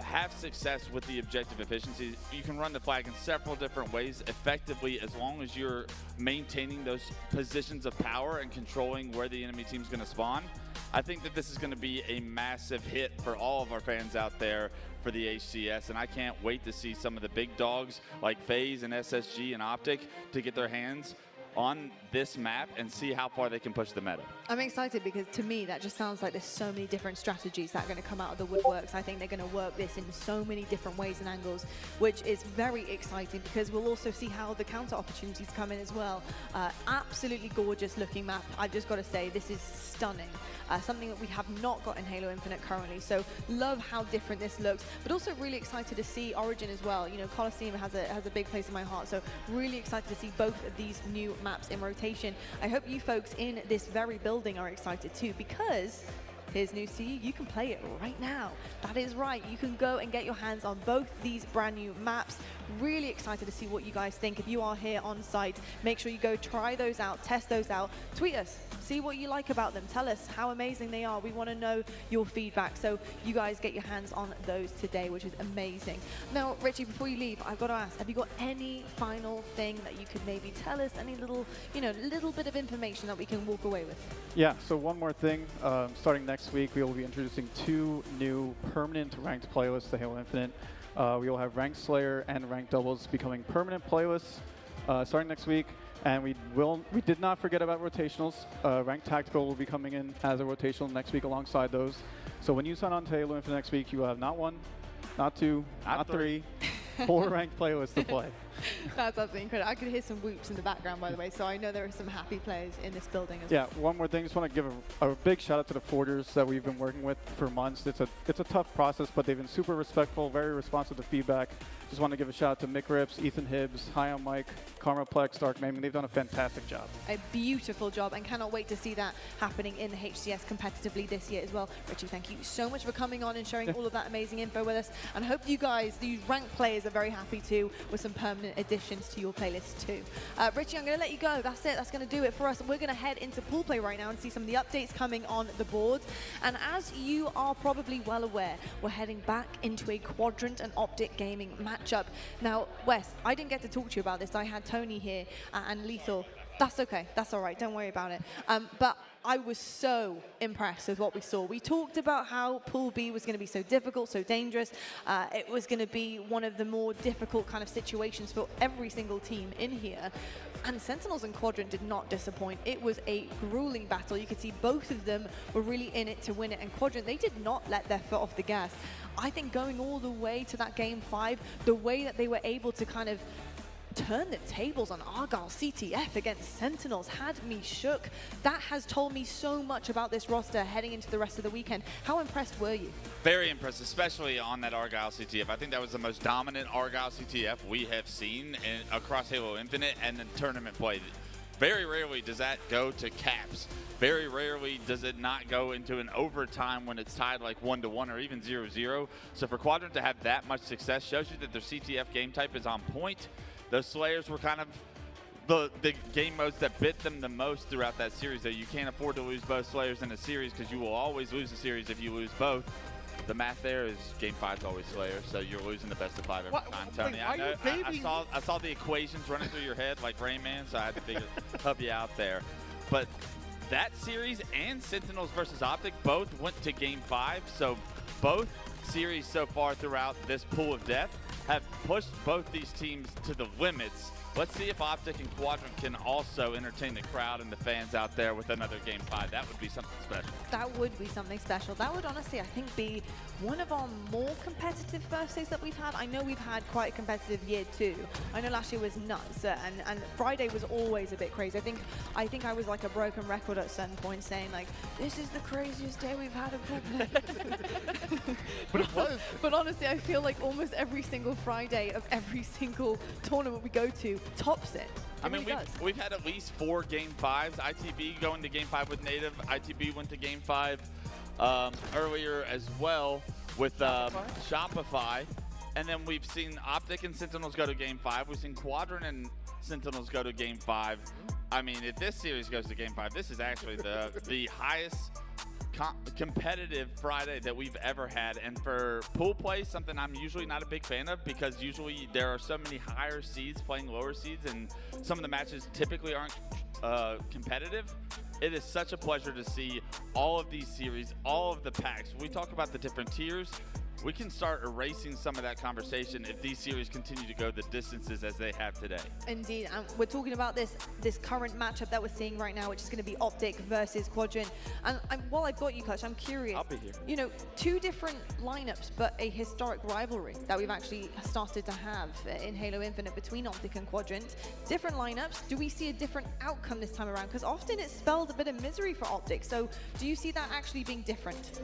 have success with the objective efficiency. You can run the flag in several different ways effectively as long as you're maintaining those positions of power and controlling where the enemy team's going to spawn. I think that this is going to be a massive hit for all of our fans out there for the HCS, and I can't wait to see some of the big dogs like FaZe and SSG and Optic to get their hands on this map and see how far they can push the meta. I'm excited because to me that just sounds like there's so many different strategies that are going to come out of the woodworks. I think they're going to work this in so many different ways and angles, which is very exciting because we'll also see how the counter opportunities come in as well. Absolutely gorgeous looking map. I've just got to say this is stunning. Something that we have not got in Halo Infinite currently. So love how different this looks, but also really excited to see Origin as well. You know, Coliseum has a big place in my heart. So really excited to see both of these new maps in rotation. I hope you folks in this very building are excited too, because here's news to you, you can play it right now. That is right, you can go and get your hands on both these brand new maps. Really excited to see what you guys think. If you are here on site, make sure you go try those out, test those out, tweet us, see what you like about them, tell us how amazing they are. We want to know your feedback, so you guys get your hands on those today, which is amazing. Now, Richie, before you leave, I've got to ask, have you got any final thing that you could maybe tell us, any little, little bit of information that we can walk away with? Yeah, so one more thing. Starting next week, we will be introducing 2 new permanent ranked playlists to Halo Infinite. We will have Ranked Slayer and Ranked Doubles becoming permanent playlists starting next week. And we did not forget about rotationals. Ranked Tactical will be coming in as a rotational next week alongside those. So when you sign on to Halo Infinite next week, you will have not 1, not 2, not 3, 4 ranked playlists to play. That's absolutely incredible. I could hear some whoops in the background, by the way, so I know there are some happy players in this building as well. Yeah, one more thing. Just want to give a big shout out to the Forgers that we've been working with for months. It's a tough process, but they've been super respectful, very responsive to feedback. Just want to give a shout out to Mick Rips, Ethan Hibbs, High on Mike, Karmaplex, Dark Maiming. They've done a fantastic job. A beautiful job, and cannot wait to see that happening in the HCS competitively this year as well. Richie, thank you so much for coming on and sharing all of that amazing info with us. And I hope you guys, these ranked players, are very happy too with some permanent additions to your playlist too. Richie, I'm going to let you go. That's it. That's going to do it for us. We're going to head into pool play right now and see some of the updates coming on the board. And as you are probably well aware, we're heading back into a Quadrant and Optic Gaming matchup. Now, Wes, I didn't get to talk to you about this. I had Tony here and Lethal. That's okay. That's all right. Don't worry about it. But I was so impressed with what we saw. We talked about how Pool B was going to be so difficult, so dangerous. It was going to be one of the more difficult kind of situations for every single team in here. And Sentinels and Quadrant did not disappoint. It was a grueling battle. You could see both of them were really in it to win it. And Quadrant, they did not let their foot off the gas. I think going all the way to that Game 5, the way that they were able to kind of turn the tables on Argyle CTF against Sentinels had me shook. That has told me so much about this roster heading into the rest of the weekend. How impressed were you? Very impressed, especially on that Argyle CTF. I think that was the most dominant Argyle CTF we have seen across Halo Infinite and in tournament play. Very rarely does that go to caps. Very rarely does it not go into an overtime when it's tied like 1-1 or even 0-0. So for Quadrant to have that much success shows you that their CTF game type is on point. Those Slayers were kind of the game modes that bit them the most throughout that series. That you can't afford to lose both Slayers in a series because you will always lose a series if you lose both. The math there is Game 5 is always Slayer, so you're losing the best of 5 every time, Tony. I saw the equations running through your head like Rain Man, so I had to help you out there. But that series and Sentinels versus Optic both went to Game 5, so both series so far throughout this pool of death have pushed both these teams to the limits. Let's see if Optic and Quadrant can also entertain the crowd and the fans out there with another Game 5. That would be something special. That would be something special. That would honestly, I think, be one of our more competitive first days that we've had. I know we've had quite a competitive year too. I know last year was nuts, and Friday was always a bit crazy. I think I was like a broken record at certain points saying like, this is the craziest day we've had of pool play. But it was. But honestly, I feel like almost every single Friday of every single tournament we go to tops it. I mean, we've had at least 4 Game 5s. ITB going to Game 5 with Native. ITB went to Game 5 earlier as well with Shopify. And then we've seen Optic and Sentinels go to Game 5. We've seen Quadrant and Sentinels go to Game 5. I mean, if this series goes to Game 5, this is actually the highest competitive Friday that we've ever had. And for pool play, something I'm usually not a big fan of because usually there are so many higher seeds playing lower seeds and some of the matches typically aren't competitive. It is such a pleasure to see all of these series, all of the packs. We talk about the different tiers. we can start erasing some of that conversation if these series continue to go the distances as they have today. Indeed, and we're talking about this current matchup that we're seeing right now, which is going to be Optic versus Quadrant. And while I've got you, Clutch, I'm curious. I'll be here. You know, two different lineups, but a historic rivalry that we've actually started to have in Halo Infinite between Optic and Quadrant. Different lineups. Do we see a different outcome this time around? Because often it spelled a bit of misery for Optic. So do you see that actually being different?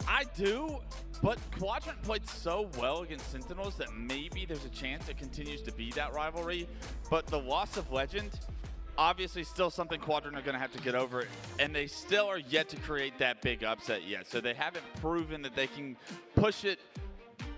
I do, but Quadrant played so well against Sentinels that maybe there's a chance it continues to be that rivalry. But the loss of Legend, obviously still something Quadrant are going to have to get over, and they still are yet to create that big upset yet. So they haven't proven that they can push it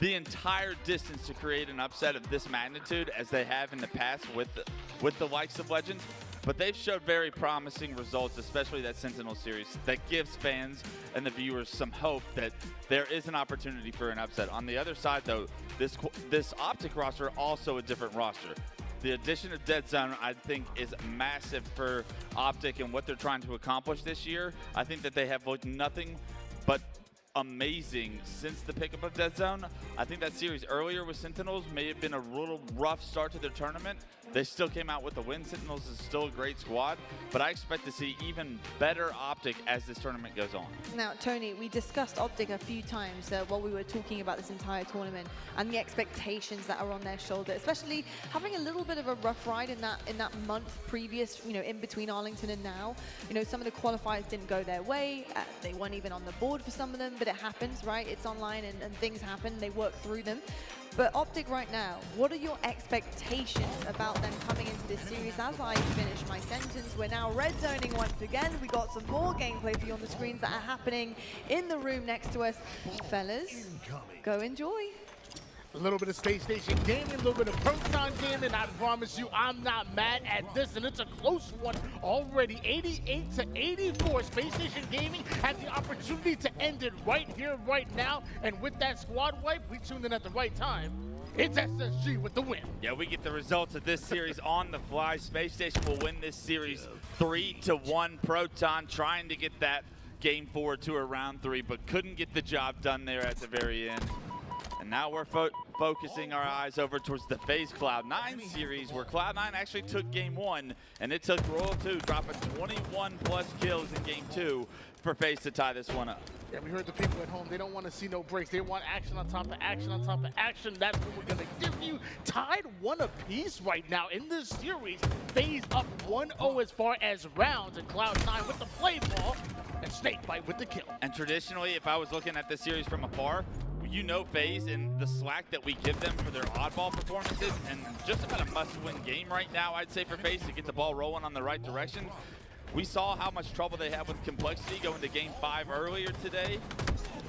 the entire distance to create an upset of this magnitude as they have in the past with the likes of Legend. But they've showed very promising results, especially that Sentinel series, that gives fans and the viewers some hope that there is an opportunity for an upset. On the other side, though, this Optic roster also a different roster. The addition of Dead Zone, I think, is massive for Optic and what they're trying to accomplish this year. I think that they have looked nothing but amazing since the pickup of Dead Zone. I think that series earlier with Sentinels may have been a little rough start to their tournament. They still came out with a win. Sentinels is still a great squad, but I expect to see even better Optic as this tournament goes on. Now, Tony, we discussed Optic a few times while we were talking about this entire tournament and the expectations that are on their shoulder, especially having a little bit of a rough ride in that month previous, you know, in between Arlington and now. You know, some of the qualifiers didn't go their way. They weren't even on the board for some of them, but it happens, right? It's online and things happen. They work through them. But Optic right now, what are your expectations about them coming into this series? As I finish my sentence, we're now red zoning once again. We got some more gameplay for you on the screens that are happening in the room next to us. Fellas, go enjoy. A little bit of Space Station gaming, a little bit of Proton gaming. I promise you, I'm not mad at this, and it's a close one already. 88 to 84. Space Station Gaming had the opportunity to end it right here, right now, and with that squad wipe, we tuned in at the right time. It's SSG with the win. Yeah, we get the results of this series on the fly. Space Station will win this series 3-1. Proton trying to get that game forward to a round 3, but couldn't get the job done there at the very end. And now we're focusing our eyes over towards the FaZe Cloud9 series, where Cloud9 actually took game 1, and it took Royal 2 dropping 21+ kills in game 2 for FaZe to tie this one up. Yeah, we heard the people at home. They don't want to see no breaks. They want action on top of action on top of action. That's what we're going to give you. Tied 1 apiece right now in this series. FaZe up 1-0 as far as rounds, and Cloud9 with the play ball, and Snakebite with the kill. And traditionally, if I was looking at this series from afar, you know FaZe and the slack that we give them for their oddball performances, and just about a must-win game right now, I'd say, for FaZe to get the ball rolling on the right direction. We saw how much trouble they had with Complexity going to game 5 earlier today.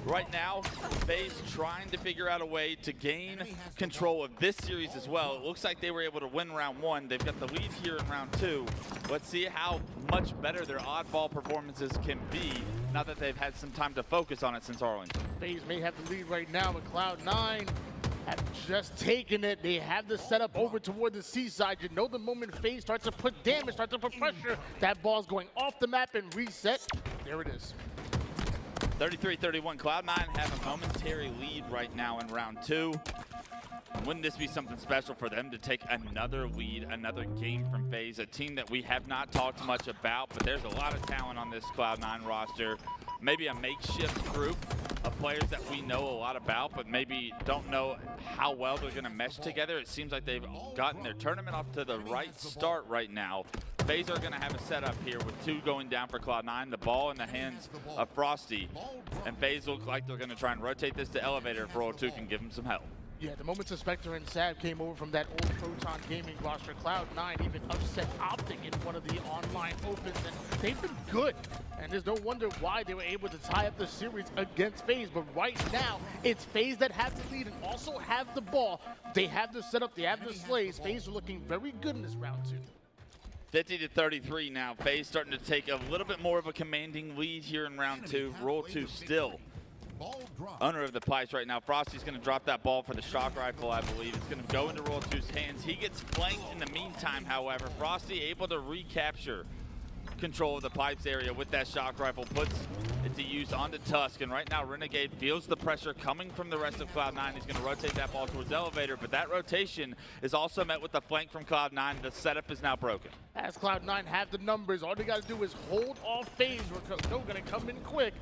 Right now, FaZe trying to figure out a way to gain control of this series as well. It looks like they were able to win round 1. They've got the lead here in round 2. Let's see how much better their oddball performances can be now that they've had some time to focus on it since Arlington. FaZe may have the lead right now, but Cloud9 have just taken it. They have the setup over toward the seaside. You know the moment FaZe starts to put damage, starts to put pressure, that ball's going off the map and reset. There it is. 33-31, Cloud9 have a momentary lead right now in round 2. Wouldn't this be something special for them to take another lead, another game from FaZe, a team that we have not talked much about, but there's a lot of talent on this Cloud9 roster. Maybe a makeshift group of players that we know a lot about, but maybe don't know how well they're gonna mesh together. It seems like they've gotten their tournament off to the right start right now. FaZe are gonna have a setup here with 2 going down for Cloud9, the ball in the hands of Frosty. And FaZe look like they're gonna try and rotate this to Elevator if Royal 2 can give them some help. Yeah, the moment Spectre and Sav came over from that old Proton Gaming roster, Cloud9 even upset Optic in one of the online opens, and they've been good. And there's no wonder why they were able to tie up the series against FaZe. But right now, it's FaZe that have the lead and also have the ball. They have the setup, they have the slays. FaZe are looking very good in this round 2. 50-33 now. FaZe starting to take a little bit more of a commanding lead here in round 2. Royal 2 still owner of the pipes right now. Frosty's going to drop that ball for the shock rifle, I believe. It's going to go into Royal 2's hands. He gets flanked in the meantime, however. Frosty able to recapture control of the pipes area with that shock rifle. Puts to use onto Tusk, and right now Renegade feels the pressure coming from the rest of Cloud9. He's going to rotate that ball towards Elevator, but that rotation is also met with the flank from Cloud9. The setup is now broken. As Cloud9 have the numbers, all they got to do is hold off FaZe. We're going to come in quick.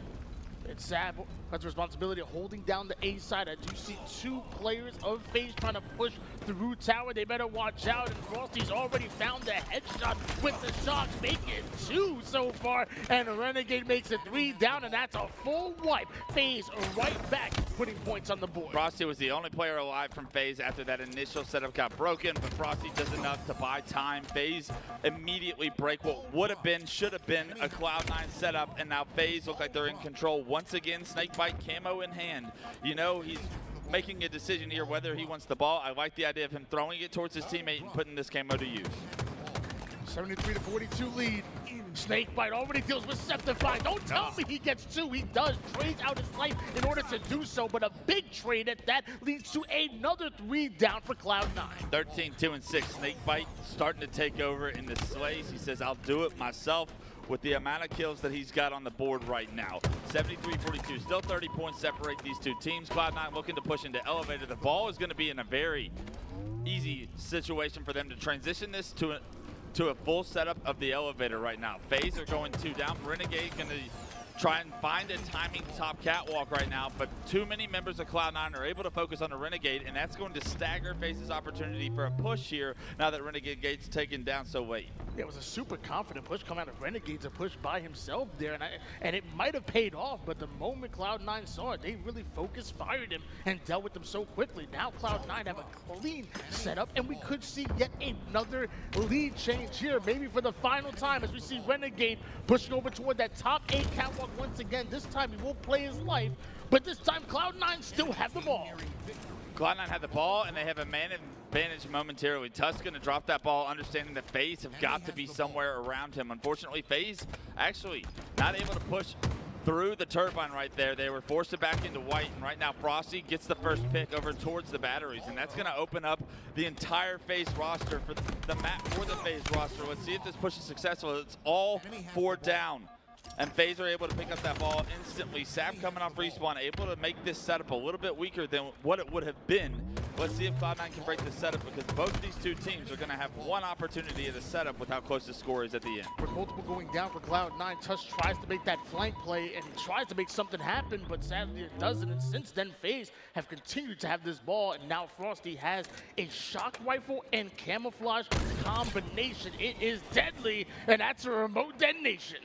It's sad, has the responsibility of holding down the A side. I do see two players of FaZe trying to push through tower. They better watch out, and Frosty's already found the headshot with the shots, making 2 so far, and Renegade makes it 3 down, and that's a full wipe. FaZe right back, putting points on the board. Frosty was the only player alive from FaZe after that initial setup got broken, but Frosty does enough to buy time. FaZe immediately break what would have been, should have been a Cloud9 setup, and now FaZe look like they're in control. Once again, Snakebite camo in hand. You know, he's making a decision here whether he wants the ball. I like the idea of him throwing it towards his teammate and putting this camo to use. 73-42 lead. Snakebite already deals with Septify. Don't tell me he gets 2. He does. Trades out his life in order to do so, but a big trade at that leads to another 3 down for Cloud9. 13-2-6. Snakebite starting to take over in the slays. He says, I'll do it myself with the amount of kills that he's got on the board right now. 73-42. Still 30 points separate these two teams. Cloud9 looking to push into Elevator. The ball is going to be in a very easy situation for them to transition this to a full setup of the Elevator right now. FaZe are going 2 down. Renegade going to try and find a timing top catwalk right now, but too many members of Cloud9 are able to focus on the Renegade, and that's going to stagger FaZe's opportunity for a push here now that Renegade's taken down so late. It was a super confident push coming out of Renegades, a push by himself there, and it might have paid off, but the moment Cloud9 saw it, they really focused, fired him, and dealt with them so quickly. Now Cloud9 have a clean setup, and we could see yet another lead change here, maybe for the final time, as we see Renegade pushing over toward that top 8 catwalk once again. This time he will play his life, but this time Cloud9 still have the ball. Cloud9 had the ball, and they have a man advantage momentarily. Tusk going to drop that ball, understanding that FaZe have got to be somewhere around him. Unfortunately, FaZe actually not able to push through the turbine right there. They were forced to back into white, and right now Frosty gets the first pick over towards the batteries, and that's going to open up the entire FaZe roster for the map for the FaZe roster. Let's see if this push is successful. It's all 4 down. And FaZe are able to pick up that ball instantly. Sab coming off respawn, able to make this setup a little bit weaker than what it would have been. Let's see if Cloud9 can break this setup, because both of these two teams are going to have one opportunity at a setup with how close the score is at the end. With multiple going down for Cloud9, Tusk tries to make that flank play, and he tries to make something happen, but sadly it doesn't. And since then, FaZe have continued to have this ball, and now Frosty has a shock rifle and camouflage combination. It is deadly, and that's a remote detonation.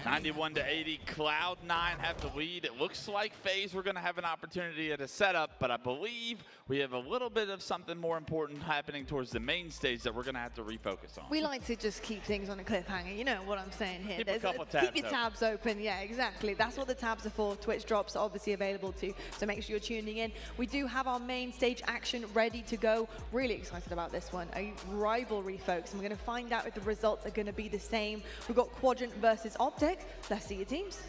91-80, Cloud9 have the lead. It looks like FaZe were going to have an opportunity at a setup, but I believe we have a little bit of something more important happening towards the main stage that we're going to have to refocus on. We like to just keep things on a cliffhanger. You know what I'm saying here. Keep a couple tabs keep your tabs open. Yeah, exactly. That's what the tabs are for. Twitch drops are obviously available too, so make sure you're tuning in. We do have our main stage action ready to go. Really excited about this one. A rivalry, folks. And we're going to find out if the results are going to be the same. We've got Quadrant versus Optic. Let's see your teams.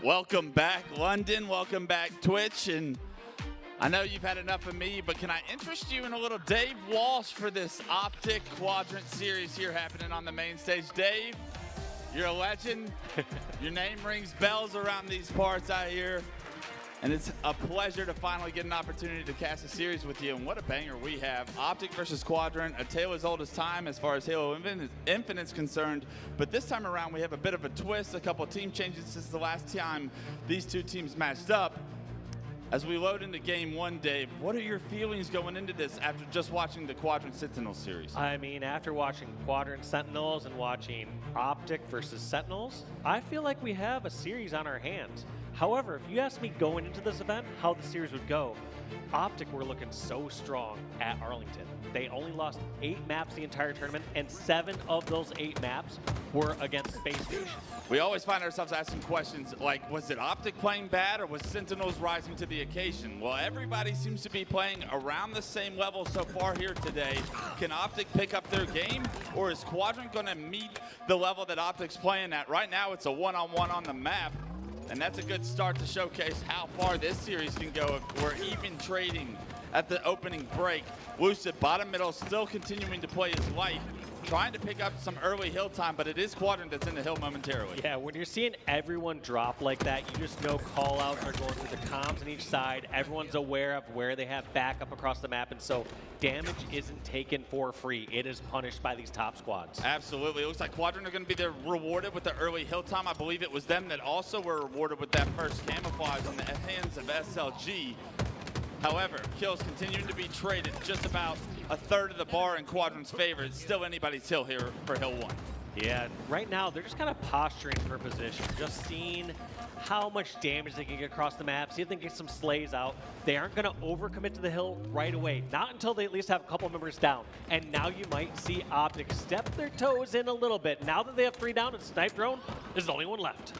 Welcome back, London. Welcome back, Twitch. And I know you've had enough of me, but can I interest you in a little Dave Walsh for this Optic Quadrant series here happening on the main stage? Dave, you're a legend. Your name rings bells around these parts out here. And it's a pleasure to finally get an opportunity to cast a series with you. And what a banger we have. Optic versus Quadrant, a tale as old as time as far as Halo Infinite's concerned. But this time around, we have a bit of a twist, a couple team changes since the last time these two teams matched up. As we load into game one, Dave, what are your feelings going into this after just watching the Quadrant Sentinels series? I mean, after watching Quadrant Sentinels and watching Optic versus Sentinels, I feel like we have a series on our hands. However, if you asked me going into this event how the series would go, Optic were looking so strong at Arlington. They only lost 8 maps the entire tournament, and 7 of those 8 maps were against Space Station. We always find ourselves asking questions like, was it Optic playing bad or was Sentinels rising to the occasion? Well, everybody seems to be playing around the same level so far here today. Can Optic pick up their game, or is Quadrant going to meet the level that Optic's playing at? Right now, it's a one-on-one on the map. And that's a good start to showcase how far this series can go if we're even trading at the opening break. Lucid, bottom middle, still continuing to play his life, trying to pick up some early hill time, but it is Quadrant that's in the hill momentarily. Yeah, when you're seeing everyone drop like that, you just know call-outs are going through the comms on each side. Everyone's aware of where they have backup across the map, and so damage isn't taken for free. It is punished by these top squads. Absolutely. It looks like Quadrant are going to be rewarded with the early hill time. I believe it was them that also were rewarded with that first camouflage in the hands of SLG. However, kills continuing to be traded, just about a third of the bar in Quadrant's favor. It's still anybody's hill here for Hill 1. Yeah, right now they're just kind of posturing for position, just seeing how much damage they can get across the map, see if they can get some slays out. They aren't going to overcommit to the hill right away, not until they at least have a couple members down. And now you might see Optic step their toes in a little bit. Now that they have 3 down and Snipe Drone is the only one left.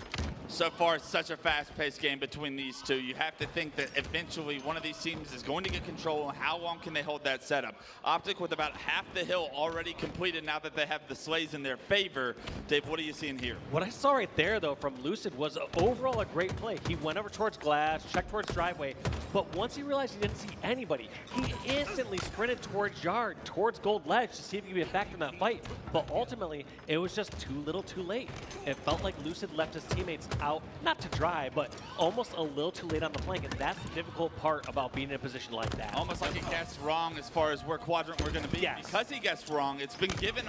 So far, it's such a fast-paced game between these two. You have to think that eventually one of these teams is going to get control. How long can they hold that setup? Optic with about half the hill already completed now that they have the slays in their favor. Dave, what are you seeing here? What I saw right there, though, from Lucid was overall a great play. He went over towards glass, checked towards driveway, but once he realized he didn't see anybody, he instantly sprinted towards yard, towards gold ledge to see if he could get back in that fight. But ultimately, it was just too little too late. It felt like Lucid left his teammates out, not to dry, but almost a little too late on the flank, and that's the difficult part about being in a position like that. Almost like he guessed wrong as far as where Quadrant we're going to be. Yes. Because he guessed wrong, it's been given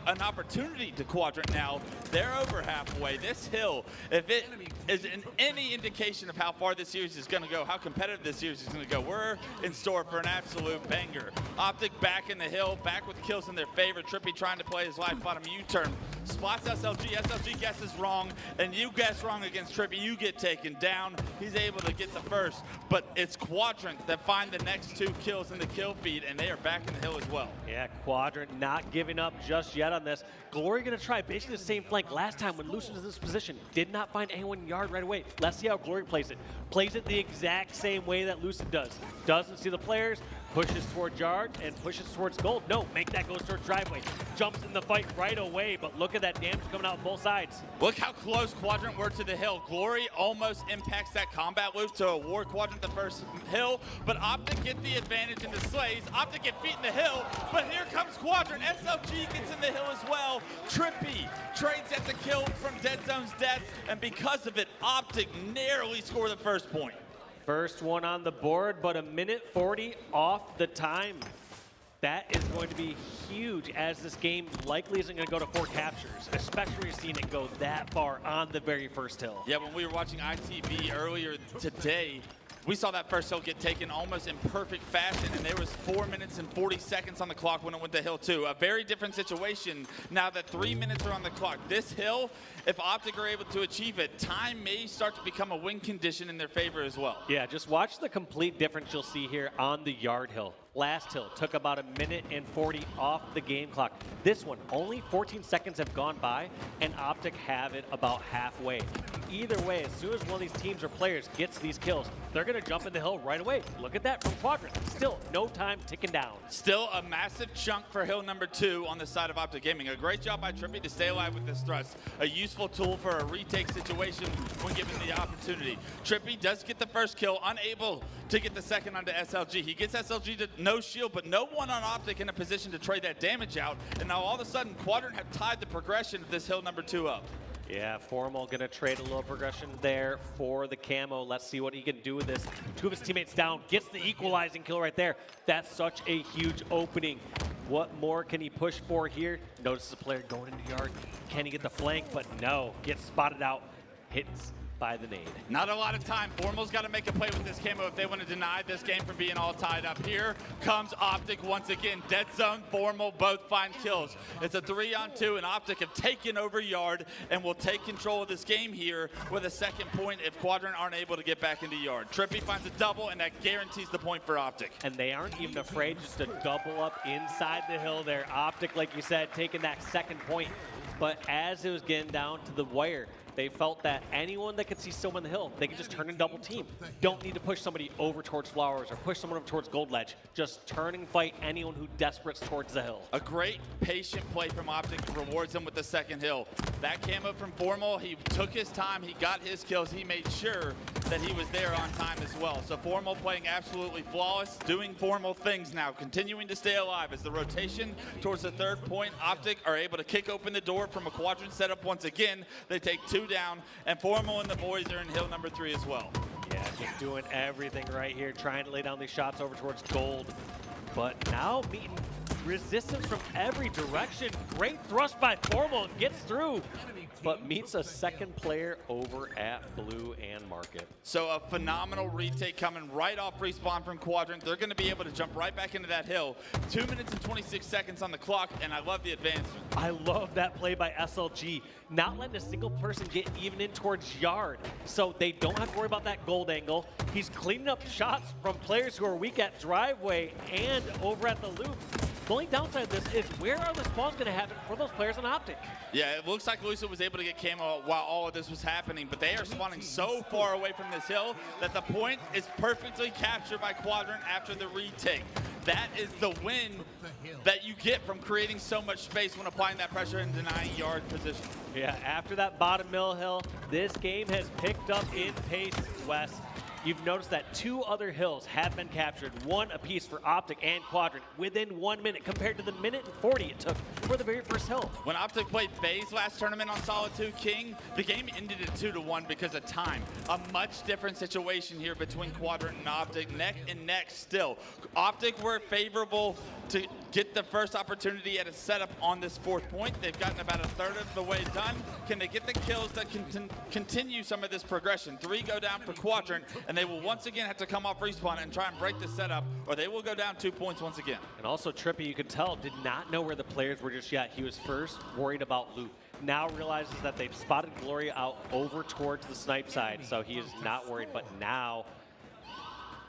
an opportunity to Quadrant now. They're over halfway. This hill, if it is any indication of how far this series is going to go, how competitive this series is going to go, we're in store for an absolute banger. Optic back in the hill, back with kills in their favor. Trippy trying to play his life bottom U-turn. Spots SLG. SLG guesses wrong, and you guess wrong against Trippy. You get taken down. He's able to get the first, but it's Quadrant that find the next 2 kills in the kill feed, and they are back in the hill as well. Yeah, Quadrant not giving up just yet on this. Glory going to try basically the same flank last time when Lucid was in this position. Did not find anyone in yard right away. Let's see how Glory plays it. Plays it the exact same way that Lucid does. Doesn't see the players, pushes towards yard, and pushes towards gold. No, make that goes towards driveway. Jumps in the fight right away, but look at that damage coming out on both sides. Look how close Quadrant were to the hill. Glory almost impacts that combat loop to award Quadrant the first hill, but Optic get the advantage in the slays. Optic get feet in the hill, but here comes Quadrant. SLG gets in the hill as well. Trippy trades at the kill from Dead Zone's death, and because of it, Optic narrowly score the first point. First one on the board, but a minute 40 off the time. That is going to be huge, as this game likely isn't going to go to 4 captures, especially when you're seeing it go that far on the very first hill. Yeah, when we were watching ITV earlier today, we saw that first hill get taken almost in perfect fashion, and there was 4 minutes and 40 seconds on the clock when it went to hill 2. A very different situation now that 3 minutes are on the clock. This hill, if Optic are able to achieve it, time may start to become a win condition in their favor as well. Yeah, just watch the complete difference you'll see here on the yard hill. Last hill took about a minute and 40 off the game clock. This one, only 14 seconds have gone by, and Optic have it about halfway. Either way, as soon as one of these teams or players gets these kills, they're going to jump in the hill right away. Look at that from Quadrant. Still, no time ticking down. Still a massive chunk for hill number 2 on the side of Optic Gaming. A great job by Trippy to stay alive with this thrust. A useful tool for a retake situation when given the opportunity. Trippy does get the first kill, unable to get the second onto SLG. He gets SLG to no shield, but no one on Optic in a position to trade that damage out. And now all of a sudden, Quadrant have tied the progression of this hill number 2 up. Yeah, Formal gonna trade a little progression there for the camo. Let's see what he can do with this. Two of his teammates down, gets the equalizing kill right there. That's such a huge opening. What more can he push for here? Notices a player going into yard. Can he get the flank? But no, gets spotted out, hits by the nade. Not a lot of time. Formal's got to make a play with this camo if they want to deny this game from being all tied up. Here comes Optic once again. Dead zone, Formal, both find kills. It's a 3-on-2, and Optic have taken over yard and will take control of this game here with a second point if Quadrant aren't able to get back into yard. Trippy finds a double, and that guarantees the point for Optic. And they aren't even afraid just to double up inside the hill there. Optic, like you said, taking that second point. But as it was getting down to the wire, they felt that anyone that could see someone on the hill, they could just turn and double team. Don't need to push somebody over towards Flowers or push someone over towards Gold Ledge. Just turn and fight anyone who desperates towards the hill. A great patient play from Optic rewards him with the second hill. That camo from Formal, he took his time, he got his kills, he made sure that he was there on time as well. So Formal playing absolutely flawless, doing Formal things now, continuing to stay alive as the rotation towards the third point. Optic are able to kick open the door from a Quadrant setup once again. They take 2 down, and Formal and the boys are in hill number 3 as well. Yeah, just doing everything right here, trying to lay down these shots over towards Gold. But now meeting resistance from every direction. Great thrust by Formal, gets through, but meets a second player over at Blue and Market. So a phenomenal retake coming right off respawn from Quadrant. They're going to be able to jump right back into that hill. 2 minutes and 26 seconds on the clock, and I love the advancement. I love that play by SLG. Not letting a single person get even in towards yard, so they don't have to worry about that gold angle. He's cleaning up shots from players who are weak at driveway and over at the loop. The only downside of this is where are the spawns going to happen for those players on Optic? Yeah, it looks like Lucid was able to get camo while all of this was happening, but they are spawning so far away from this hill that the point is perfectly captured by Quadrant after the retake. That is the win that you get from creating so much space when applying that pressure and denying yard position. Yeah, after that bottom mill hill, this game has picked up in pace, Wes. You've noticed that 2 other hills have been captured, 1 apiece for Optic and Quadrant, within 1 minute compared to the minute and 40 it took for the very first hill. When Optic played FaZe last tournament on Solitude King, the game ended at 2-1 because of time. A much different situation here between Quadrant and Optic, neck and neck still. Optic were favorable to get the first opportunity at a setup on this 4th point. They've gotten about a third of the way done. Can they get the kills that can continue some of this progression? 3 go down for Quadrant, and they will once again have to come off respawn and try and break the setup, or they will go down 2 points once again. And also Trippy, you could tell, did not know where the players were just yet. He was first worried about loot. Now realizes that they've spotted Glory out over towards the snipe side, so he is not worried. But now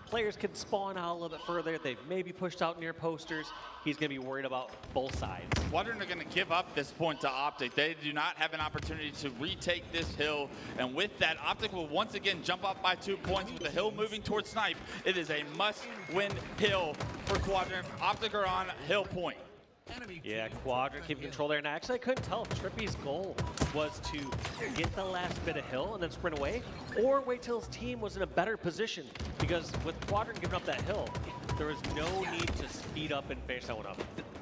players can spawn out a little bit further. They've maybe pushed out near posters. He's going to be worried about both sides. Quadrant are going to give up this point to Optic. They do not have an opportunity to retake this hill. And with that, Optic will once again jump up by 2 points with the hill moving towards snipe. It is a must-win hill for Quadrant. Optic are on hill point. Yeah, Quadrant keeping control there. And actually, I couldn't tell if Trippy's goal was to get the last bit of hill and then sprint away, or wait till his team was in a better position. Because with Quadrant giving up that hill, there was no need to speed up and finish that one up.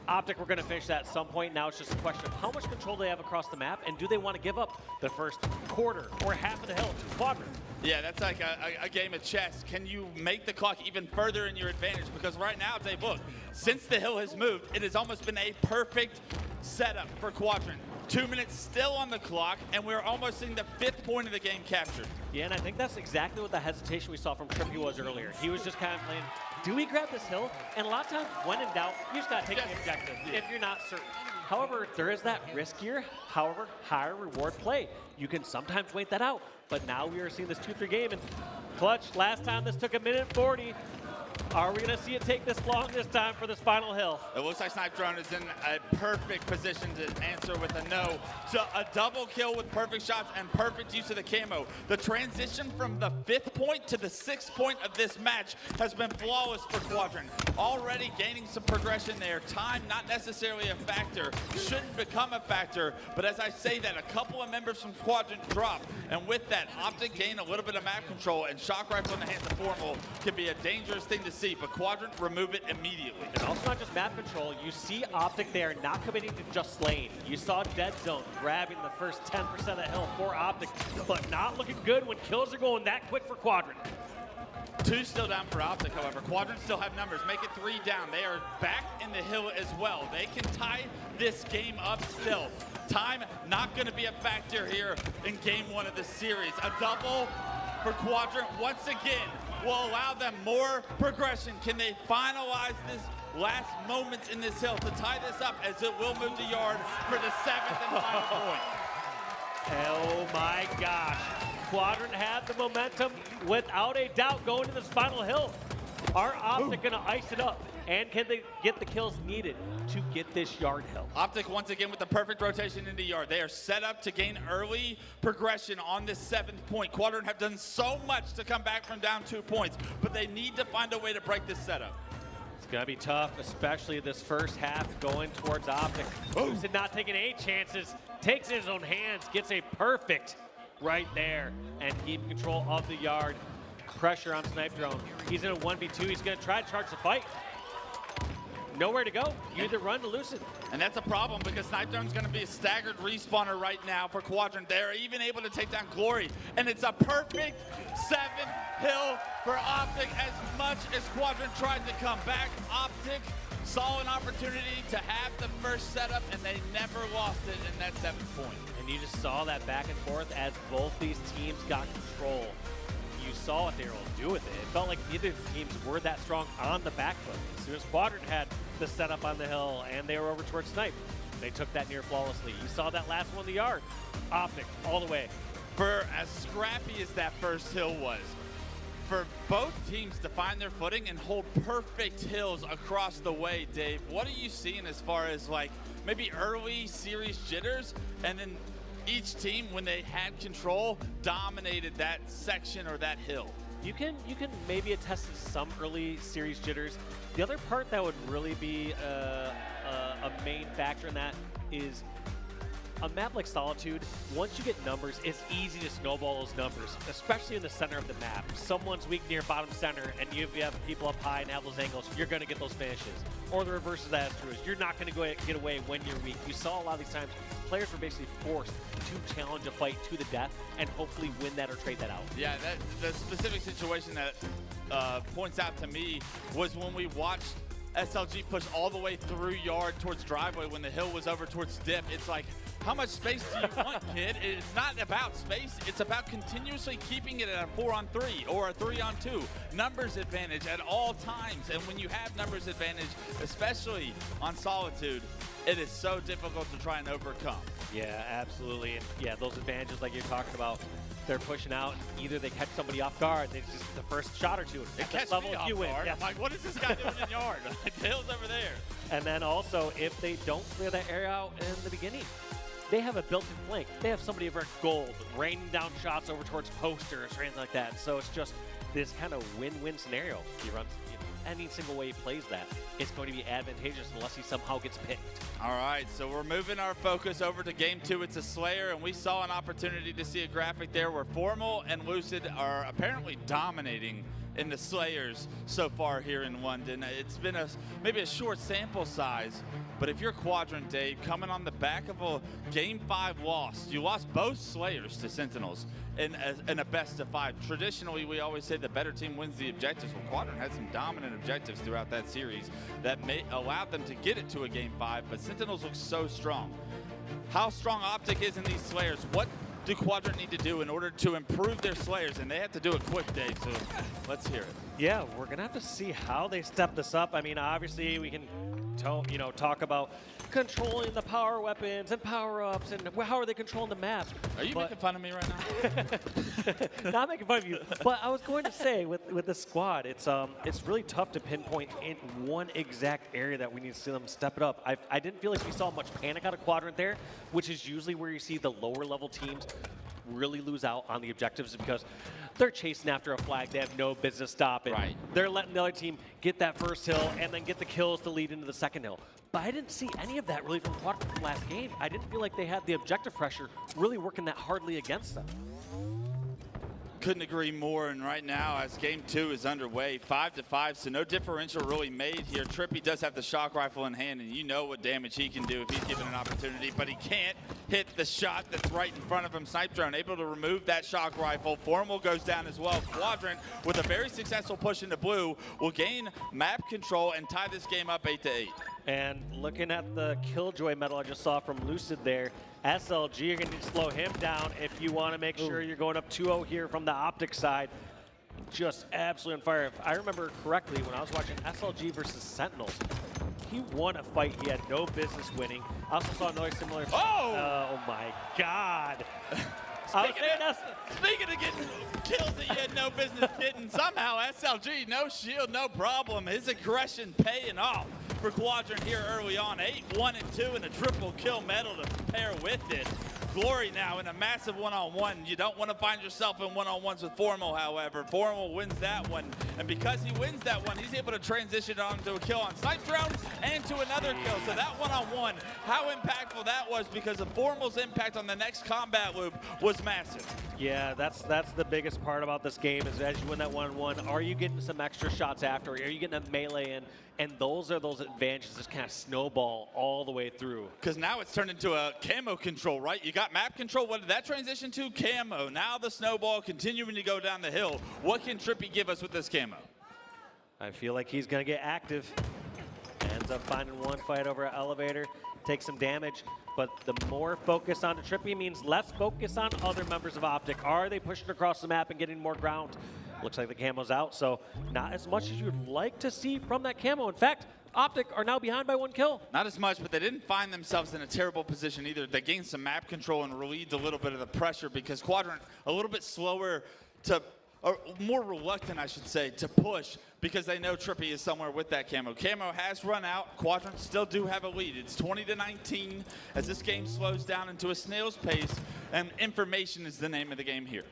Optic were going to finish that at some point. Now it's just a question of how much control they have across the map, and do they want to give up the first quarter or half of the hill to Quadrant? Yeah, that's like a game of chess. Can you make the clock even further in your advantage? Because right now, Dave, look, since the hill has moved, it has almost been a perfect setup for Quadrant. 2 minutes still on the clock, and we're almost seeing the 5th point of the game captured. Yeah, and I think that's exactly what the hesitation we saw from Trippy was earlier. He was just kind of playing, do we grab this hill? And a lot of times, when in doubt, you just got to take the objective if you're not certain. However, there is that riskier, however, higher reward play. You can sometimes wait that out, but now we are seeing this 2-3 game, and clutch, last time this took 1:40. Are we going to see it take this long this time for this final hill? It looks like Snipe Drone is in a perfect position to answer with a no. So a double kill with perfect shots and perfect use of the camo. The transition from the 5th point to the 6th point of this match has been flawless for Quadrant. Already gaining some progression there. Time not necessarily a factor, shouldn't become a factor, but as I say that, a couple of members from Quadrant drop, and with that, Optic gain a little bit of map control, and Shock Rifle in the hands of Formal can be a dangerous thing to see see, but Quadrant remove it immediately. And also not just map control, you see Optic there not committing to just lane. You saw Dead Zone grabbing the first 10% of the hill for Optic, but not looking good when kills are going that quick for Quadrant. 2 still down for Optic, however. Quadrant still have numbers. Make it 3 down. They are back in the hill as well. They can tie this game up still. Time not going to be a factor here in game 1 of the series. A double for Quadrant once again will allow them more progression. Can they finalize this last moments in this hill to tie this up, as it will move to yard for the 7th and final point? Oh my gosh. Quadrant had the momentum without a doubt going to this final hill. Are Optic going to ice it up? And can they get the kills needed to get this yard hill? Optic once again with the perfect rotation into yard. They are set up to gain early progression on this 7th point. Quadrant have done so much to come back from down 2 points, but they need to find a way to break this setup. It's going to be tough, especially this first half going towards Optic. Lucid not taking any chances, takes it in his own hands, gets a perfect right there, and keep control of the yard. Pressure on Snipe Drone. He's in a 1v2. He's going to try to charge the fight. Nowhere to go. You either run to Lucid. And that's a problem, because Snipe Drone's going to be a staggered respawner right now for Quadrant. They're even able to take down Glory, and it's a perfect 7th hill for Optic. As much as Quadrant tried to come back, Optic saw an opportunity to have the first setup, and they never lost it in that 7th point. And you just saw that back and forth as both these teams got control. You saw what they were able to do with it. It felt like neither of the teams were that strong on the back foot. As soon as Quadrant had the setup on the hill and they were over towards Snipe, they took that near flawlessly. You saw that last one in the yard. Optic all the way. For as scrappy as that first hill was, for both teams to find their footing and hold perfect hills across the way, Dave, what are you seeing as far as like maybe early series jitters, and then each team, when they had control, dominated that section or that hill? You can maybe attest to some early series jitters. The other part that would really be a main factor in that is a map like Solitude. Once you get numbers, it's easy to snowball those numbers, especially in the center of the map. If someone's weak near bottom center and you have people up high and have those angles, you're going to get those finishes. Or the reverse of that is true, is you're not going to get away when you're weak. You saw a lot of these times players were basically forced to challenge a fight to the death and hopefully win that or trade that out. Yeah, the specific situation that points out to me was when we watched SLG push all the way through yard towards driveway when the hill was over towards dip. It's like, how much space do you want, kid? It's not about space. It's about continuously keeping it at a 4-on-3 or a 3-on-2. Numbers advantage at all times. And when you have numbers advantage, especially on Solitude, it is so difficult to try and overcome. Yeah, absolutely. And yeah, those advantages like you're talking about, they're pushing out. Either they catch somebody off guard, they just the first shot or two. They catch me off guard. I'm like, what is this guy doing in yard? The hill's over there. And then also, if they don't clear that area out in the beginning, they have a built-in flank. They have somebody over at gold, raining down shots over towards posters or anything like that. So it's just this kind of win-win scenario. He runs, any single way he plays that, it's going to be advantageous unless he somehow gets picked. All right, so we're moving our focus over to game 2. It's a Slayer, and we saw an opportunity to see a graphic there where Formal and Lucid are apparently dominating in the Slayers so far here in London. It's been maybe a short sample size, but if you're Quadrant, Dave, coming on the back of a Game 5 loss, you lost both Slayers to Sentinels in a best-of-5. Traditionally, we always say the better team wins the objectives. Well, Quadrant had some dominant objectives throughout that series that allowed them to get it to a Game 5, but Sentinels look so strong. How strong Optic is in these Slayers, what do Quadrant need to do in order to improve their Slayers? And they have to do it quick, Dave, so let's hear it. Yeah, we're going to have to see how they step this up. I mean, obviously, we can talk about controlling the power weapons and power-ups and how are they controlling the map. Are you making fun of me right now? Not making fun of you, but I was going to say with the squad, it's really tough to pinpoint in one exact area that we need to see them step it up. I didn't feel like we saw much panic out of Quadrant there, which is usually where you see the lower level teams really lose out on the objectives because they're chasing after a flag they have no business stopping. Right. They're letting the other team get that first hill and then get the kills to lead into the second hill. But I didn't see any of that really from Quadrant from last game. I didn't feel like they had the objective pressure really working that hardly against them. Couldn't agree more. And right now, as game 2 is underway, 5-5, so no differential really made here. Trippy does have the shock rifle in hand, and you know what damage he can do if he's given an opportunity, but he can't hit the shot that's right in front of him. Snipe Drone able to remove that shock rifle. Formal goes down as well. Quadrant, with a very successful push into blue, will gain map control and tie this game up 8-8. And looking at the Killjoy medal I just saw from Lucid there, SLG, you're going to need to slow him down if you want to make sure you're going up 2-0 here from the Optic side. Just absolutely on fire. If I remember correctly, when I was watching SLG versus Sentinels, he won a fight he had no business winning. I also saw another similar fight. Oh my God. Speaking of getting kills that you had no business getting, somehow SLG, no shield, no problem. His aggression paying off for Quadrant here early on. 8-1-2 and a triple kill medal to pair with it. Glory now in a massive one-on-one. You don't want to find yourself in one-on-ones with Formal, however. Formal wins that one, and because he wins that one, he's able to transition on to a kill on Snipe Drone and to another kill. So that one-on-one, how impactful that was, because of Formal's impact on the next combat loop was massive. Yeah, that's the biggest part about this game is as you win that one-on-one, are you getting some extra shots after? Are you getting a melee in? And those are those advantages that kind of snowball all the way through. Because now it's turned into a camo control, right? You got map control. What did that transition to? Camo. Now the snowball continuing to go down the hill. What can Trippy give us with this camo? I feel like he's going to get active. Ends up finding one fight over an elevator, takes some damage. But the more focus on the Trippy means less focus on other members of Optic. Are they pushing across the map and getting more ground? Looks like the camo's out, so not as much as you'd like to see from that camo. In fact, Optic are now behind by 1 kill. Not as much, but they didn't find themselves in a terrible position either. They gained some map control and relieved a little bit of the pressure because Quadrant a little bit slower to, or more reluctant, I should say, to push because they know Trippy is somewhere with that camo. Camo has run out. Quadrant still do have a lead. It's 20-19 as this game slows down into a snail's pace, and information is the name of the game here.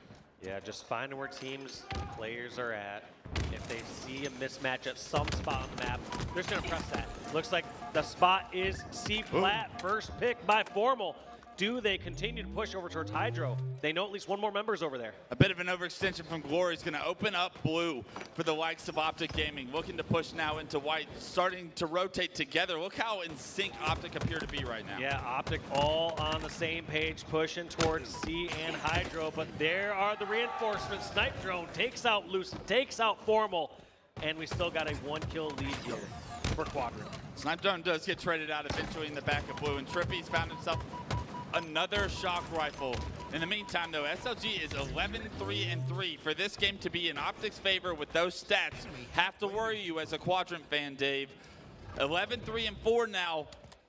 Yeah, just finding where teams, players are at. If they see a mismatch at some spot on the map, they're just going to press that. Looks like the spot is C-flat, first pick by Formal. Do they continue to push over towards Hydro? They know at least one more member's over there. A bit of an overextension from Glory is going to open up blue for the likes of Optic Gaming. Looking to push now into white, starting to rotate together. Look how in sync Optic appear to be right now. Yeah, Optic all on the same page, pushing towards C and Hydro, but there are the reinforcements. Snipe Drone takes out Lucid, takes out Formal, and we still got a 1-kill lead here for Quadrant. Snipe Drone does get traded out eventually in the back of blue, and Trippy's found himself another shock rifle. In the meantime, though, SLG is 11-3-3. For this game to be in Optic's favor with those stats, have to worry you as a Quadrant fan, Dave. 11-3-4 now.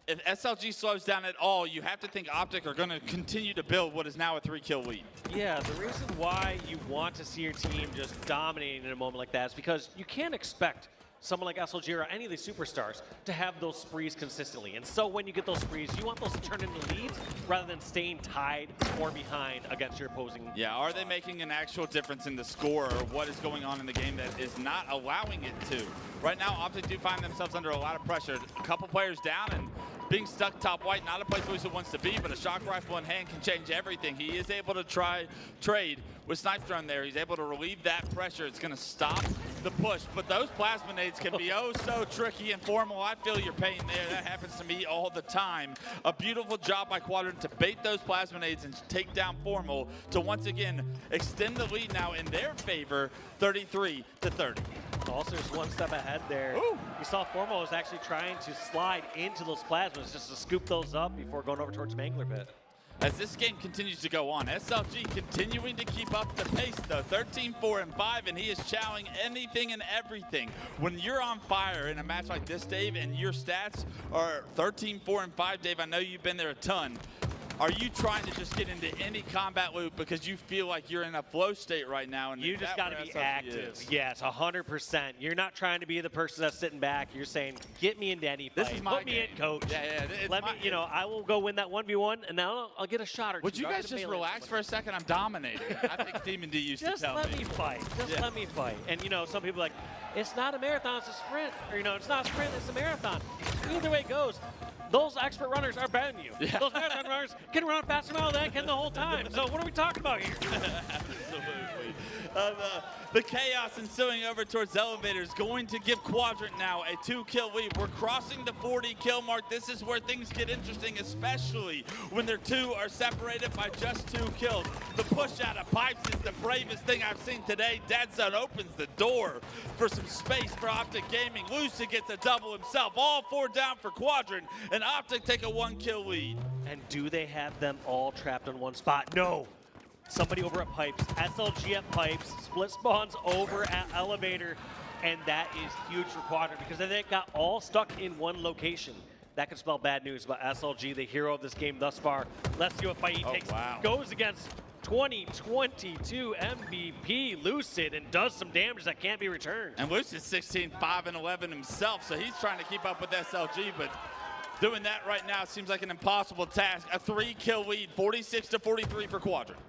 If SLG slows down at all, you have to think Optic are going to continue to build what is now a 3-kill lead. Yeah, the reason why you want to see your team just dominating in a moment like that is because you can't expect someone like SLG or any of these superstars to have those sprees consistently. And so when you get those sprees, you want those to turn into leads rather than staying tied or behind against your opposing. Yeah, are they making an actual difference in the score, or what is going on in the game that is not allowing it to? Right now, Optic do find themselves under a lot of pressure. A couple players down and being stuck top white, not a place Lucid wants to be, but a shock rifle in hand can change everything. He is able to trade with Snipe Drone there. He's able to relieve that pressure. It's going to stop the push, but those plasma nades can be oh so tricky and Formal. I feel your pain there. That happens to me all the time. A beautiful job by Quadrant to bait those plasma nades and take down Formal to once again extend the lead now in their favor, 33-30. Also just one step ahead there. Ooh. You saw Formal was actually trying to slide into those plasmas just to scoop those up before going over towards Mangler Pit. As this game continues to go on, SLG continuing to keep up the pace though, 13-4-5, and he is chowing anything and everything. When you're on fire in a match like this, Dave, and your stats are 13-4-5, Dave, I know you've been there a ton. Are you trying to just get into any combat loop because you feel like you're in a flow state right now? And you just got to be active. Yes, 100%. You're not trying to be the person that's sitting back. You're saying, get me into any fight. This is my Put me game. in, coach. Yeah, Let me, you know, I will go win that 1v1, and now I'll get a shot or two. Would you guys just relax for a second? I'm dominating. I think Demon D used to tell me. Just let me fight. Just let me fight. And, you know, some people are like, it's not a marathon, it's a sprint. Or, you know, it's not a sprint, it's a marathon. Either way it goes. Those expert runners are better than you. Yeah. Those marathon runners can run faster than I can the whole time. So what are we talking about here? Absolutely. The chaos ensuing over towards Elevators going to give Quadrant now a 2-kill lead. We're crossing the 40-kill mark. This is where things get interesting, especially when their two are separated by just 2 kills. The push out of pipes is the bravest thing I've seen today. Dead Zone opens the door for some space for Optic Gaming. Lucid gets a double himself. All 4 down for Quadrant, and Optic take a 1-kill lead. And do they have them all trapped in one spot? No. Somebody over at Pipes, SLG at Pipes, split spawns over at Elevator, and that is huge for Quadrant because they got all stuck in one location. That could spell bad news about SLG, the hero of this game thus far. Let's see what fight he takes. Wow. Goes against 2022 MVP Lucid and does some damage that can't be returned. And Lucid's 16, 5, and 11 himself, so he's trying to keep up with SLG, but doing that right now seems like an impossible task. A 3-kill lead, 46-43 for Quadrant.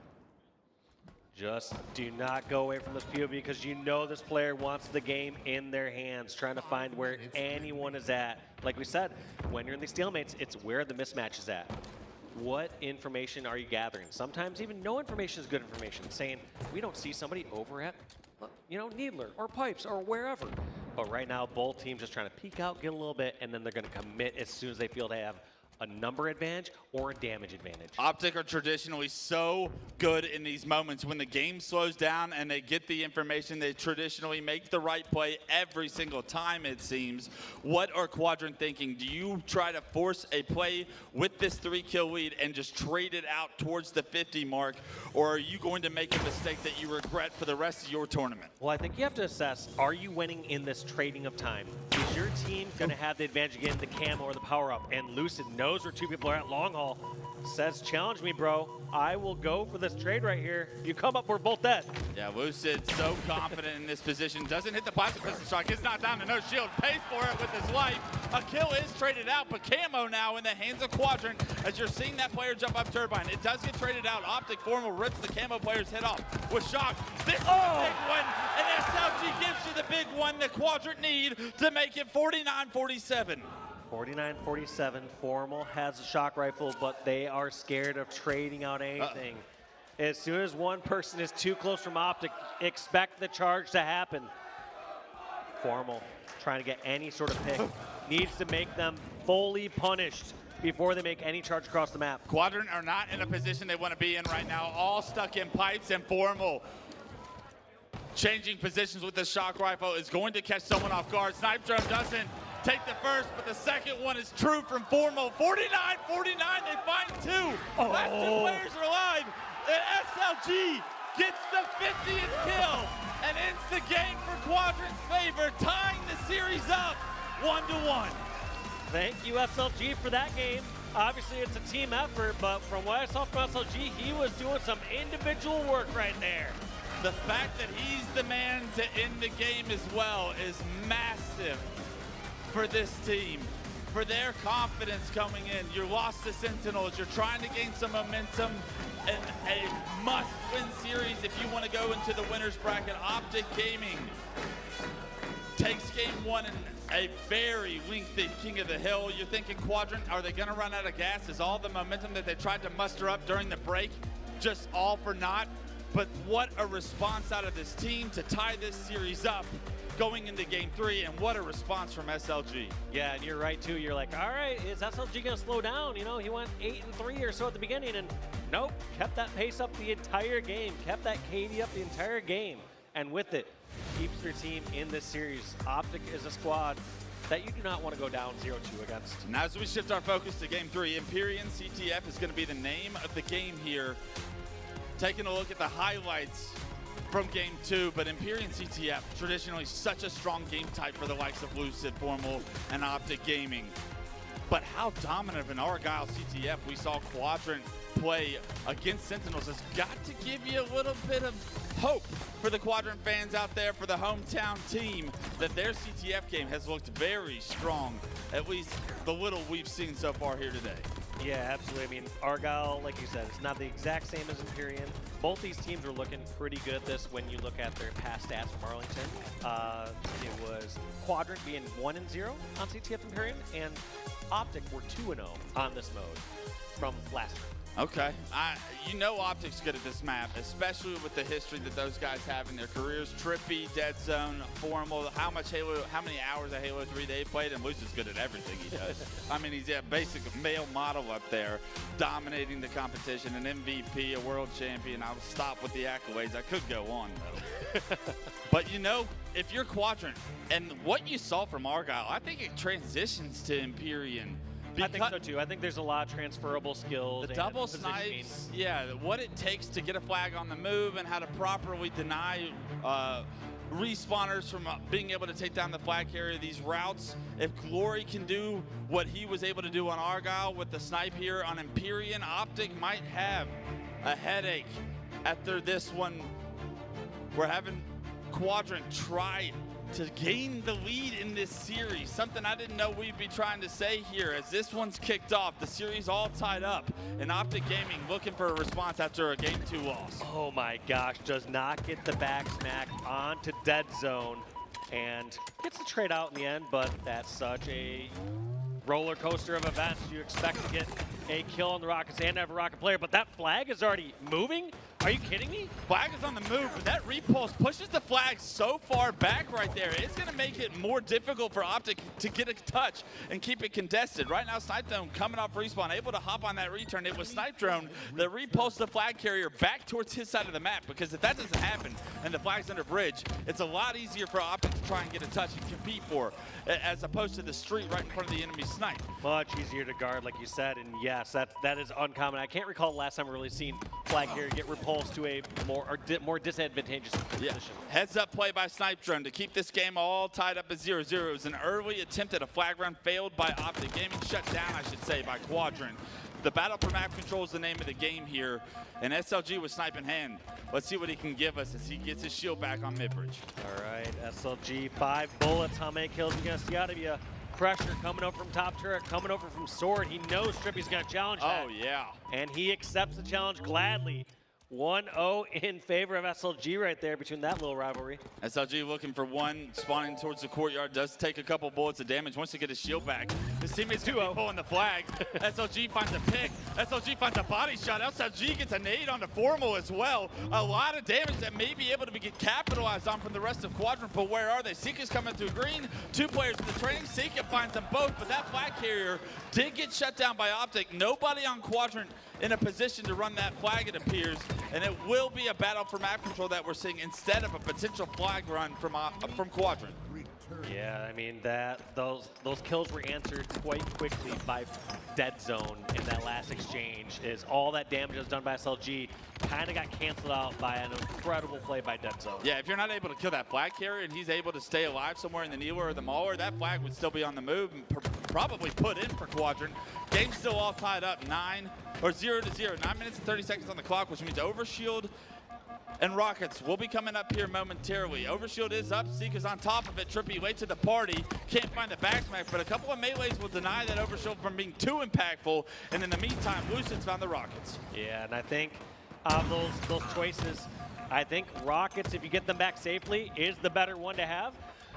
Just do not go away from this POV because you know this player wants the game in their hands, trying to find where anyone is at. Like we said, when you're in these stalemates, it's where the mismatch is at. What information are you gathering? Sometimes even no information is good information, saying we don't see somebody over at, you know, Needler or Pipes or wherever. But right now, both teams just trying to peek out, get a little bit, and then they're going to commit as soon as they feel they have a number advantage or a damage advantage. Optic are traditionally so good in these moments when the game slows down and they get the information. They traditionally make the right play every single time, it seems. What are Quadrant thinking? Do you try to force a play with this 3-kill lead and just trade it out towards the 50 mark, or are you going to make a mistake that you regret for the rest of your tournament? Well, I think you have to assess, are you winning in this trading of time? Is your team going to have the advantage again, the camo or the power-up? And Lucid knows where 2 people are at long haul, says, challenge me, bro. I will go for this trade right here. You come up, we're both dead. Yeah, Lucid so confident in this position. Doesn't hit the plastic pistol shot. Gets knocked down to no shield. Pays for it with his life. A kill is traded out, but camo now in the hands of Quadrant as you're seeing that player jump up Turbine. It does get traded out. Optic Formal rips the camo player's head off with shock. This is the big one, and SLG gives you the big one the Quadrant need to make it 49-47. 49-47, Formal has a shock rifle, but they are scared of trading out anything. As soon as one person is too close from Optic, expect the charge to happen. Formal trying to get any sort of pick, needs to make them fully punished before they make any charge across the map. Quadrant are not in a position they want to be in right now, all stuck in pipes, and Formal changing positions with the shock rifle is going to catch someone off guard. Snipe Drone doesn't take the first, but the second one is true from Formal. 49-49, they find 2. Last 2 players are alive. And SLG gets the 50th kill and ends the game for Quadrant's favor, tying the series up 1-1. Thank you, SLG, for that game. Obviously, it's a team effort, but from what I saw from SLG, he was doing some individual work right there. The fact that he's the man to end the game as well is massive for this team, for their confidence coming in. You're lost to Sentinels. You're trying to gain some momentum and a must-win series if you want to go into the winner's bracket. Optic Gaming takes game 1 in a very lengthy King of the Hill. You're thinking Quadrant, are they going to run out of gas? Is all the momentum that they tried to muster up during the break just all for naught? But what a response out of this team to tie this series up going into game 3, and what a response from SLG. Yeah, and you're right too. You're like, all right, is SLG gonna slow down? You know, he went 8-3 or so at the beginning, and nope, kept that pace up the entire game, kept that KD up the entire game, and with it, keeps their team in this series. Optic is a squad that you do not want to go down 0-2 against. Now as we shift our focus to game 3, Empyrean CTF is gonna be the name of the game here. Taking a look at the highlights from game 2, but Empyrean CTF, traditionally such a strong game type for the likes of Lucid, Formal, and Optic Gaming. But how dominant of an Argyle CTF we saw Quadrant play against Sentinels has got to give you a little bit of hope for the Quadrant fans out there, for the hometown team, that their CTF game has looked very strong, at least the little we've seen so far here today. Yeah, absolutely. I mean, Argyle, like you said, it's not the exact same as Empyrean. Both these teams were looking pretty good at this when you look at their past stats from Arlington. It was Quadrant being 1-0 on CTF Empyrean, and Optic were 2-0 on this mode from last week. Okay. You know Optic's good at this map, especially with the history that those guys have in their careers. Trippy, Dead Zone, Formal, how many hours of Halo 3 they played, and Luce is good at everything he does. I mean, he's a basic male model up there, dominating the competition, an MVP, a world champion. I'll stop with the accolades. I could go on, though. But, you know, if you're Quadrant, and what you saw from Argyle, I think it transitions to Empyrean. I think so too. I think there's a lot of transferable skills. The double snipes, yeah, what it takes to get a flag on the move and how to properly deny respawners from being able to take down the flag carrier. These routes, if Glory can do what he was able to do on Argyle with the snipe here on Empyrean, Optic might have a headache after this one. We're having Quadrant try to gain the lead in this series, something I didn't know we'd be trying to say here. As this one's kicked off, the series all tied up, and Optic Gaming looking for a response after a Game 2 loss. Oh my gosh, does not get the back smack onto Dead Zone, and gets the trade out in the end, but that's such a roller coaster of events. You expect to get a kill on the Rockets and have a Rocket player, but that flag is already moving? Are you kidding me? Flag is on the move, but that repulse pushes the flag so far back right there. It's going to make it more difficult for Optic to get a touch and keep it contested. Right now, Snipe Drone coming off respawn, able to hop on that return. It was Snipe Drone that repulsed the flag carrier back towards his side of the map, because if that doesn't happen and the flag's under bridge, it's a lot easier for Optic to try and get a touch and compete for, as opposed to the street right in front of the enemy snipe. Much easier to guard, like you said, and yes, that is uncommon. I can't recall the last time we've really seen flag carrier get repulsed to a more disadvantageous position. Heads up play by Snipe Drone to keep this game all tied up at 0-0. It was an early attempt at a flag run failed by Optic Gaming, shut down, I should say, by Quadrant. The battle for map control is the name of the game here, and SLG with snipe in hand. Let's see what he can give us as he gets his shield back on mid-bridge. All right, SLG, 5 bullets. How many kills are you going to see out of you? Pressure coming over from top turret, coming over from sword. He knows Trippy's going to challenge that. Oh, yeah. And he accepts the challenge gladly. 1-0 in favor of SLG right there between that little rivalry. SLG looking for one, spawning towards the courtyard. Does take a couple bullets of damage once to get his shield back. His teammates do pulling the flag. SLG finds a pick. SLG finds a body shot. SLG gets a nade onto Formal as well. A lot of damage that may be able to get capitalized on from the rest of Quadrant, but where are they? Seeka's coming through green. 2 players in the training. Seeka finds them both, but that flag carrier did get shut down by Optic. Nobody on Quadrant in a position to run that flag, it appears, and it will be a battle for map control that we're seeing instead of a potential flag run from Quadrant. Yeah, I mean those kills were answered quite quickly by Dead Zone in that last exchange. Is all that damage was done by SLG kind of got canceled out by an incredible play by Dead Zone. Yeah, if you're not able to kill that flag carrier and he's able to stay alive somewhere in the Needler or the Mauler, that flag would still be on the move and probably put in for Quadrant. Game's still all tied up, 0-0. 9 minutes and 30 seconds on the clock, which means Overshield and Rockets will be coming up here momentarily. Overshield is up, Seeka's on top of it. Trippy late to the party, can't find the backsmack, but a couple of melees will deny that Overshield from being too impactful, and in the meantime, Lucid's found the Rockets. Yeah, and I think those choices, I think Rockets, if you get them back safely, is the better one to have.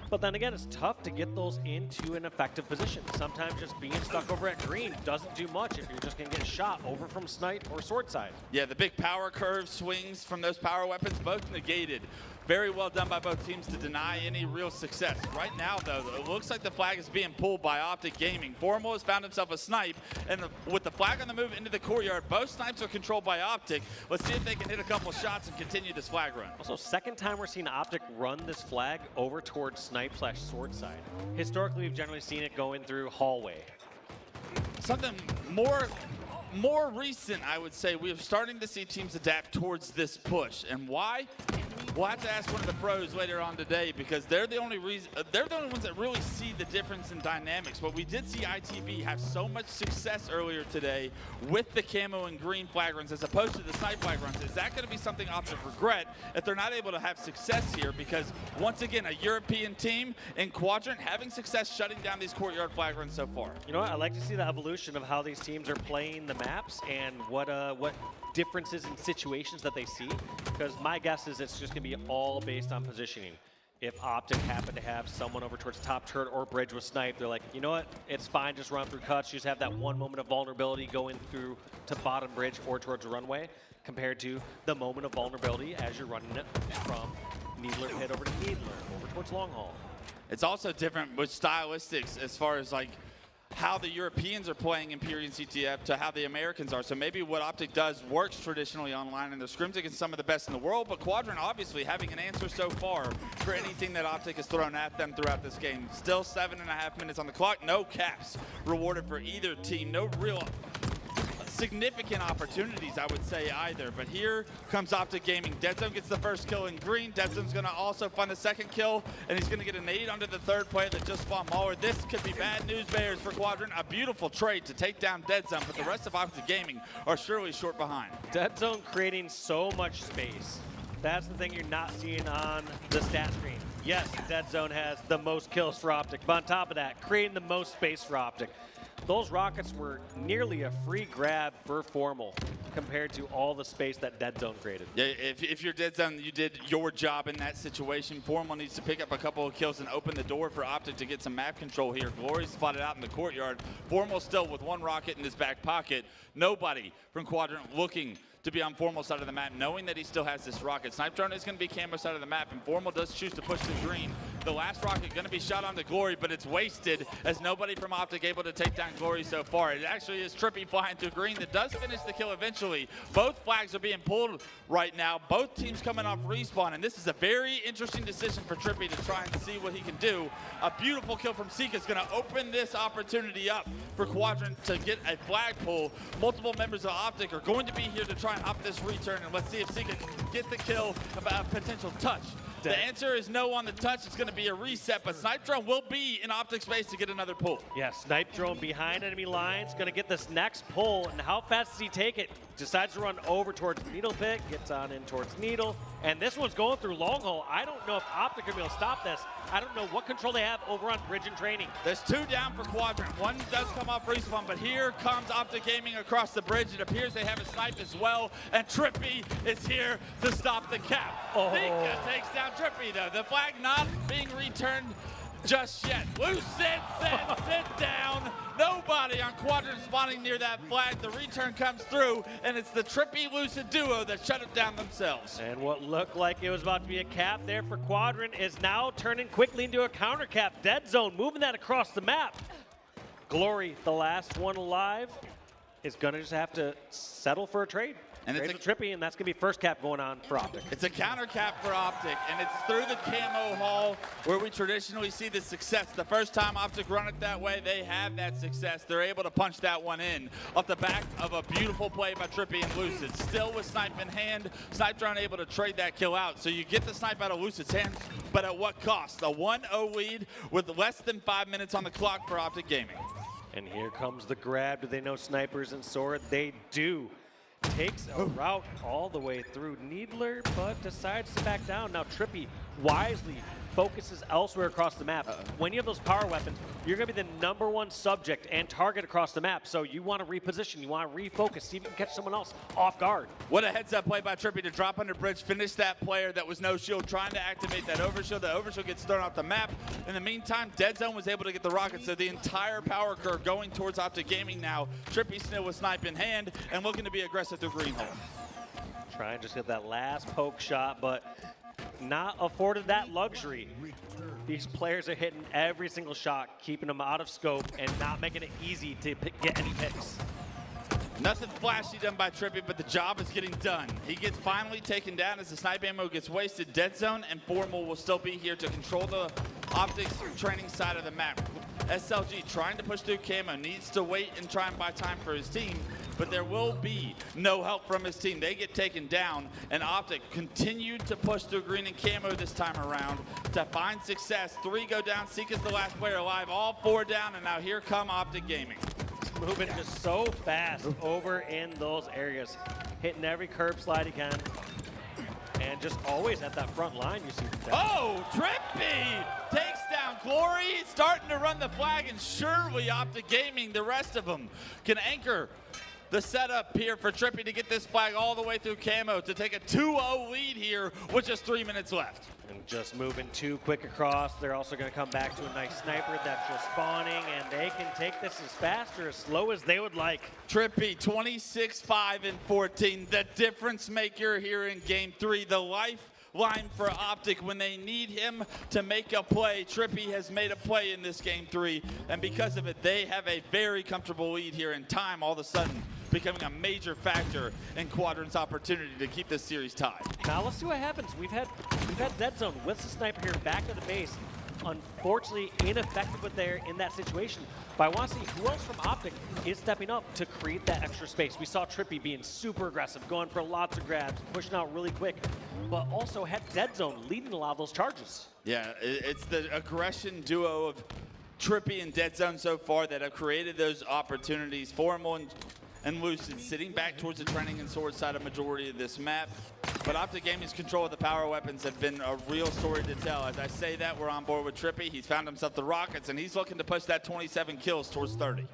But then again, it's tough to get those into an effective position. Sometimes just being stuck over at green doesn't do much if you're just going to get shot over from snipe or sword side. Yeah, the big power curve swings from those power weapons, both negated. Very well done by both teams to deny any real success. Right now, though, it looks like the flag is being pulled by Optic Gaming. Formal has found himself a snipe, and with the flag on the move into the courtyard, both snipes are controlled by Optic. Let's see if they can hit a couple shots and continue this flag run. Also, second time we're seeing Optic run this flag over towards snipe/sword side. Historically, we've generally seen it going through hallway. Something more recent, I would say, we're starting to see teams adapt towards this push. And why? We'll have to ask one of the pros later on today, because they're the only ones that really see the difference in dynamics. But we did see ITV have so much success earlier today with the camo and green flag runs as opposed to the snipe flag runs. Is that going to be something Optic regret if they're not able to have success here? Because once again, a European team in Quadrant having success shutting down these courtyard flag runs so far. You know what? I like to see the evolution of how these teams are playing the maps and what differences in situations that they see, because my guess is it's just going to be all based on positioning. if Optic happened to have someone over towards top turret or bridge with snipe, they're like, you know what, it's fine, just run through cuts. You just have that one moment of vulnerability going through to bottom bridge or towards the runway, compared to the moment of vulnerability as you're running it from Needler pit over to Needler, over towards long haul. It's also different with stylistics as far as like how the Europeans are playing Empyrean CTF to how the Americans are. So maybe what Optic does works traditionally online in the scrims against some of the best in the world, but Quadrant obviously having an answer so far for anything that Optic has thrown at them throughout this game. Still 7.5 minutes on the clock, no caps rewarded for either team, no real significant opportunities, I would say, either. But here comes Optic Gaming. Deadzone gets the first kill in green. Deadzone's going to also find the second kill, and he's going to get a nade onto the third player that just spawned Mauler. This could be bad news bears for Quadrant. A beautiful trade to take down Deadzone, but the rest of Optic Gaming are surely short behind. Deadzone creating so much space. That's the thing you're not seeing on the stat screen. Yes, Deadzone has the most kills for Optic, but on top of that, creating the most space for Optic. Those rockets were nearly a free grab for Formal compared to all the space that Deadzone created. Yeah, if you're Deadzone, you did your job in that situation. Formal needs to pick up a couple of kills and open the door for Optic to get some map control here. Glory spotted out in the courtyard. Formal still with one rocket in his back pocket. Nobody from Quadrant looking to be on Formal side of the map, knowing that he still has this rocket. Snipe drone is going to be camo side of the map, and Formal does choose to push the green. The last rocket going to be shot onto Glory, but it's wasted as nobody from Optic able to take down Glory so far. It actually is Trippy flying through green that does finish the kill eventually. Both flags are being pulled right now. Both teams coming off respawn, and this is a very interesting decision for Trippy to try and see what he can do. A beautiful kill from Sika is going to open this opportunity up for Quadrant to get a flag pull. Multiple members of Optic are going to be here to try and up this return, and let's see if Sika can get the kill about a potential touch. The answer is no on the touch. It's going to be a reset, but Snipe Drone will be in Optic space to get another pull. Yeah, Snipe Drone behind enemy lines, going to get this next pull, and how fast does he take it? Decides to run over towards Needle Pit, gets on in towards Needle, and this one's going through long haul. I don't know if Optic are going to be able to stop this. I don't know what control they have over on bridge and training. There's two down for Quadrant. One does come off respawn, but here comes Optic Gaming across the bridge. It appears they have a snipe as well, and Trippy is here to stop the cap. Sika takes down Trippy, though. The flag not being returned just yet. Lucid said sit down. Nobody on Quadrant spawning near that flag. The return comes through, and it's the Trippy Lucid duo that shut it down themselves. And what looked like it was about to be a cap there for Quadrant is now turning quickly into a counter cap. Deadzone moving that across the map. Glory, the last one alive, is going to just have to settle for a trade. And it's a Trippy, and that's going to be first cap going on for Optic. It's a counter cap for Optic, and it's through the camo hall where we traditionally see the success. The first time Optic run it that way, they have that success. They're able to punch that one in off the back of a beautiful play by Trippy and Lucid. Still with snipe in hand, Snipe Drone able to trade that kill out. So you get the snipe out of Lucid's hands, but at what cost? A 1-0 lead with less than 5 minutes on the clock for Optic Gaming. And here comes the grab. Do they know snipers and sword? They do. Takes a route all the way through Needler, but decides to back down. Now Trippy wisely focuses elsewhere across the map. When you have those power weapons, you're going to be the #1 subject and target across the map. So you want to reposition, you want to refocus, see if you can catch someone else off guard. What a heads-up play by Trippy to drop under bridge, finish that player that was no shield, trying to activate that overshield. The overshield gets thrown off the map. In the meantime, Deadzone was able to get the rocket, so the entire power curve going towards Optic Gaming now. Trippy still with snipe in hand and looking to be aggressive through green hole. Try and just get that last poke shot, but not afforded that luxury. These players are hitting every single shot, keeping them out of scope and not making it easy to get any picks. Nothing flashy done by Trippy, but the job is getting done. He gets finally taken down as the snipe ammo gets wasted. Deadzone and Formal will still be here to control the Optics training side of the map. SLG trying to push through camo, needs to wait and try and buy time for his team, but there will be no help from his team. They get taken down, and Optic continued to push through green and camo this time around to find success. 3 go down, Sika's the last player alive, all 4 down, and now here come Optic Gaming. Moving just so fast over in those areas, hitting every curb slide he can, and just always at that front line you see. Oh, Trippy takes down Glory, starting to run the flag, and surely Optic Gaming, the rest of them, can anchor The setup here for Trippy to get this flag all the way through camo to take a 2-0 lead here with just 3 minutes left. And just moving too quick across. They're also going to come back to a nice sniper that's just spawning, and they can take this as fast or as slow as they would like. Trippy, 26-5-14, the difference maker here in game 3. The lifeline for Optic when they need him to make a play. Trippy has made a play in this game 3, and because of it, they have a very comfortable lead here in time all of a sudden, becoming a major factor in Quadrant's opportunity to keep this series tied. Now let's see what happens. We've had Dead Zone with the sniper here back of the base. Unfortunately, ineffective with there in that situation. But I want to see who else from Optic is stepping up to create that extra space. We saw Trippy being super aggressive, going for lots of grabs, pushing out really quick, but also had Dead Zone leading a lot of those charges. Yeah, it's the aggression duo of Trippy and Dead Zone so far that have created those opportunities. Formal and Lucid sitting back towards the training and sword side of majority of this map. But Optic Gaming's control of the power weapons have been a real story to tell. As I say that, we're on board with Trippy. He's found himself the rockets, and he's looking to push that 27 kills towards 30.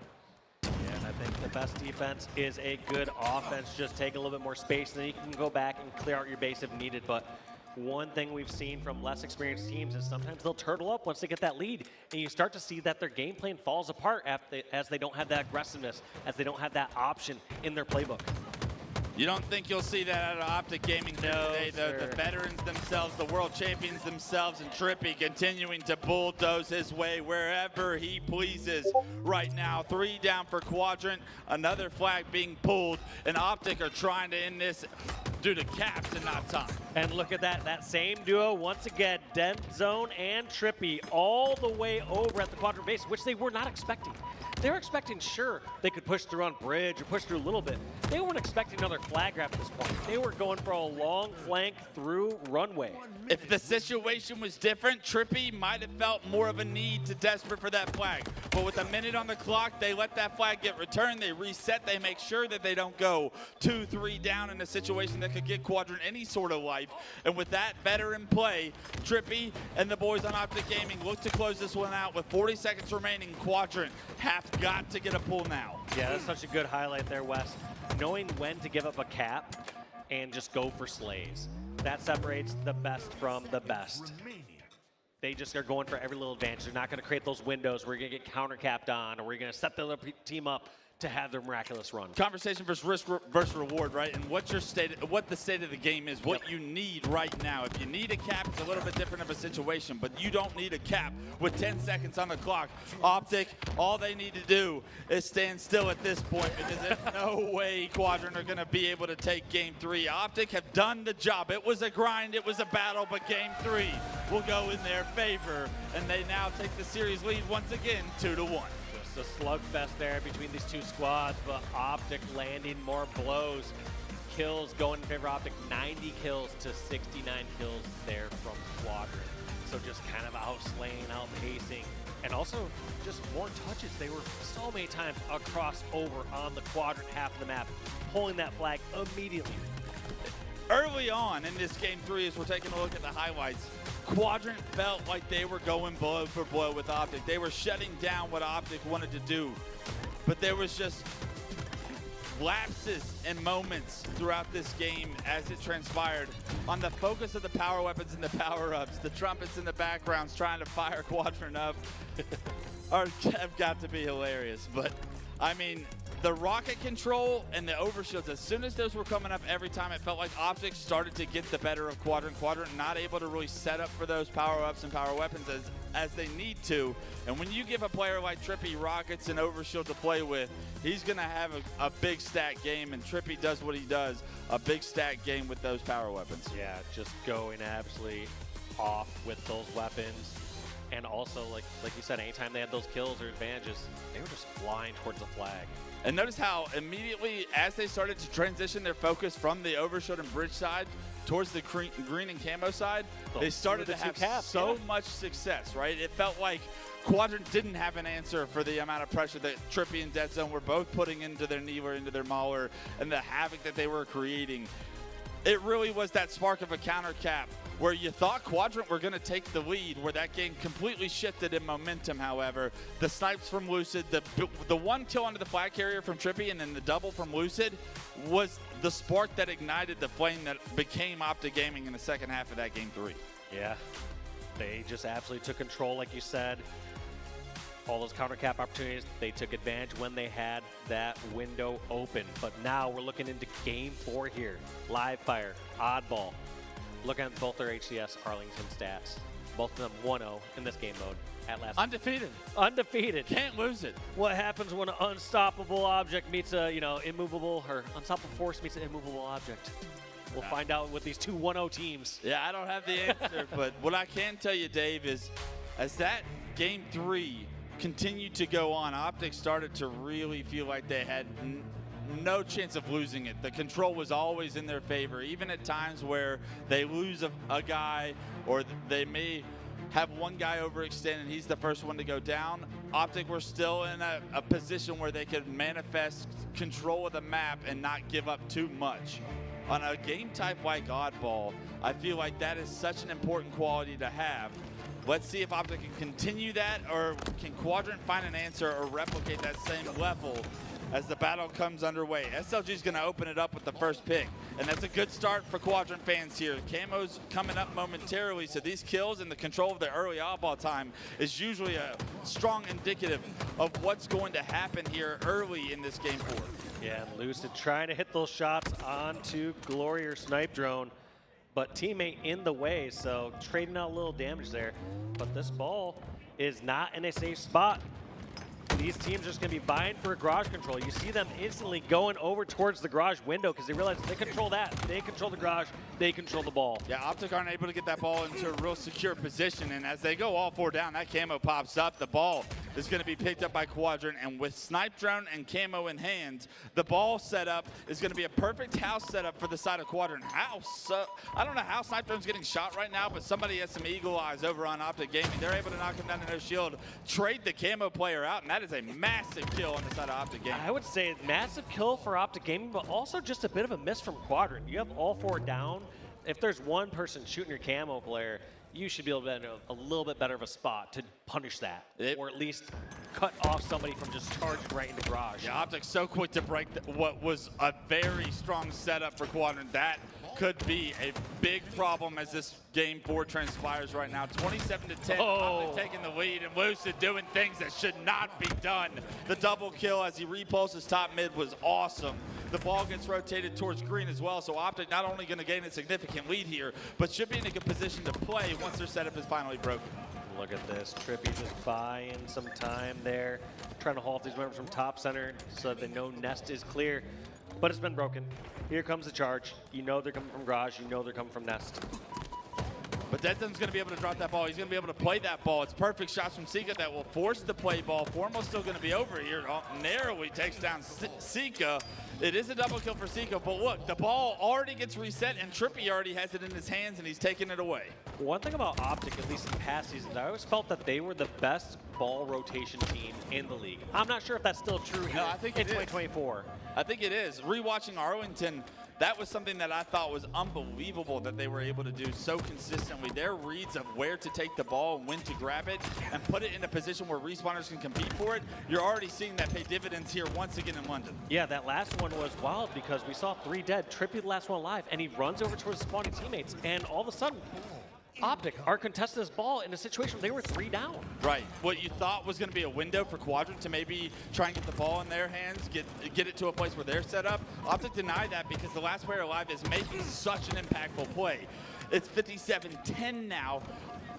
Yeah, and I think the best defense is a good offense. Just take a little bit more space, and then you can go back and clear out your base if needed. But one thing we've seen from less experienced teams is sometimes they'll turtle up once they get that lead, and you start to see that their game plan falls apart as they don't have that aggressiveness, as they don't have that option in their playbook. You don't think you'll see that out of Optic Gaming today? The veterans themselves, the world champions themselves, and Trippy continuing to bulldoze his way wherever he pleases right now. 3 down for Quadrant, another flag being pulled, and Optic are trying to end this due to caps and not time. And look at that same duo once again, Dead Zone and Trippy all the way over at the Quadrant base, which they were not expecting. They were expecting, sure, they could push through on bridge or push through a little bit. They weren't expecting another flag grab at this point. They were going for a long flank through runway. If the situation was different, Trippy might have felt more of a need to desperate for that flag. But with a minute on the clock, they let that flag get returned. They reset. They make sure that they don't go 2-3 down in a situation that could get Quadrant any sort of life. And with that veteran play, Trippy and the boys on Optic Gaming look to close this one out with 40 seconds remaining. Quadrant have got to get a pull now. Yeah, that's such a good highlight there, Wes. Knowing when to give up a cap and just go for slays. That separates the best from the best. They just are going for every little advantage. They're not going to create those windows where you're going to get counter-capped on, or we're going to set the other team up to have their miraculous run. Conversation versus risk versus reward, right? And what the state of the game is, what you need right now. If you need a cap, it's a little bit different of a situation, but you don't need a cap with 10 seconds on the clock. Optic, all they need to do is stand still at this point, because there's no way Quadrant are going to be able to take game 3. Optic have done the job. It was a grind, it was a battle, but game 3 will go in their favor, and they now take the series lead once again, 2-1. A slugfest there between these two squads, but Optic landing more blows. Kills going in favor of Optic, 90 kills to 69 kills there from Quadrant. So just kind of outslaying, outpacing, and also just more touches. They were so many times across over on the Quadrant half of the map, pulling that flag immediately. Early on in this game 3, as we're taking a look at the highlights, Quadrant felt like they were going blow for blow with Optic. They were shutting down what Optic wanted to do. But there was just lapses and moments throughout this game as it transpired on the focus of the power weapons and the power-ups. The trumpets in the backgrounds trying to fire Quadrant up have got to be hilarious. But, I mean, the rocket control and the overshields, as soon as those were coming up every time, it felt like Optic started to get the better of Quadrant. Quadrant not able to really set up for those power-ups and power weapons as they need to. And when you give a player like Trippy rockets and overshield to play with, he's going to have a big stack game, and Trippy does what he does, a big stack game with those power weapons. Yeah, just going absolutely off with those weapons. And also, like you said, anytime they had those kills or advantages, they were just flying towards the flag. And notice how immediately, as they started to transition their focus from the overshield and bridge side towards the green and camo side, they started to have so much success, right? It felt like Quadrant didn't have an answer for the amount of pressure that Trippy and Dead Zone were both putting into their Neeler, into their Mauler, and the havoc that they were creating. It really was that spark of a counter cap where you thought Quadrant were going to take the lead, where that game completely shifted in momentum, however. The snipes from Lucid, the one kill onto the flag carrier from Trippy, and then the double from Lucid was the spark that ignited the flame that became Optic Gaming in the second half of that game 3. Yeah, they just absolutely took control, like you said. All those counter cap opportunities, they took advantage when they had that window open. But now we're looking into game 4 here. Live fire, oddball. Looking at both their HCS Arlington stats. Both of them 1-0 in this game mode at last. Undefeated. Undefeated. Can't lose it. What happens when an unstoppable object meets a, immovable, or unstoppable force meets an immovable object? We'll find out with these two 1-0 teams. Yeah, I don't have the answer, but what I can tell you, Dave, is as that game 3 continued to go on, Optic started to really feel like they had no chance of losing it. The control was always in their favor, even at times where they lose a guy or they may have one guy overextend and he's the first one to go down. Optic were still in a position where they could manifest control of the map and not give up too much. On a game type like Oddball, I feel like that is such an important quality to have. Let's see if Optic can continue that, or can Quadrant find an answer or replicate that same level as the battle comes underway. SLG is going to open it up with the first pick, and that's a good start for Quadrant fans here. Camo's coming up momentarily, so these kills and the control of the early oddball time is usually a strong indicative of what's going to happen here early in this game 4. Yeah, Lucid trying to hit those shots onto Glory or Snipe Drone, but teammate in the way, so trading out a little damage there. But this ball is not in a safe spot. These teams are just going to be vying for a garage control. You see them instantly going over towards the garage window because they realize they control that. They control the garage. They control the ball. Yeah, Optic aren't able to get that ball into a real secure position, and as they go all 4 down, that camo pops up. The ball is going to be picked up by Quadrant, and with Snipe Drone and camo in hand, the ball setup is going to be a perfect house setup for the side of Quadrant. House, I don't know how Snipe Drone's getting shot right now, but somebody has some eagle eyes over on Optic Gaming. They're able to knock him down to no shield, trade the camo player out, and that is a massive kill on the side of Optic Gaming. I would say massive kill for Optic Gaming, but also just a bit of a miss from Quadrant. You have all 4 down. If there's one person shooting your camo player, you should be able to be in a little bit better of a spot to punish that, or at least cut off somebody from just charging right into garage. Yeah, Optic's so quick to break what was a very strong setup for Quadrant. That could be a big problem as this game 4 transpires right now. 27-10, Optic taking the lead, and Lucid doing things that should not be done. The double kill as he repulses top mid was awesome. The ball gets rotated towards green as well, so Optic not only going to gain a significant lead here, but should be in a good position to play once their setup is finally broken. Look at this, Trippy just buying some time there, trying to halt these members from top center so that they know Nest is clear, but it's been broken. Here comes the charge. You know they're coming from garage, you know they're coming from Nest. But Deadton's going to be able to drop that ball. He's going to be able to play that ball. It's perfect shots from Sika that will force the play ball. Formo's still going to be over here. Narrowly takes down Sika. It is a double kill for Sika, but look, the ball already gets reset, and Trippy already has it in his hands, and he's taking it away. One thing about Optic, at least in past seasons, I always felt that they were the best ball rotation team in the league. I'm not sure if that's still true here I think in 2024. I think it is. Rewatching Arlington, that was something that I thought was unbelievable that they were able to do so consistently. Their reads of where to take the ball and when to grab it and put it in a position where respawners can compete for it, you're already seeing that pay dividends here once again in London. Yeah, that last one was wild because we saw 3 dead, Trippy the last one alive, and he runs over towards the spawning teammates, and all of a sudden, Optic are contesting this ball in a situation where they were 3 down. Right. What you thought was going to be a window for Quadrant to maybe try and get the ball in their hands, get it to a place where they're set up. Optic denied that because the last player alive is making such an impactful play. It's 57-10 now.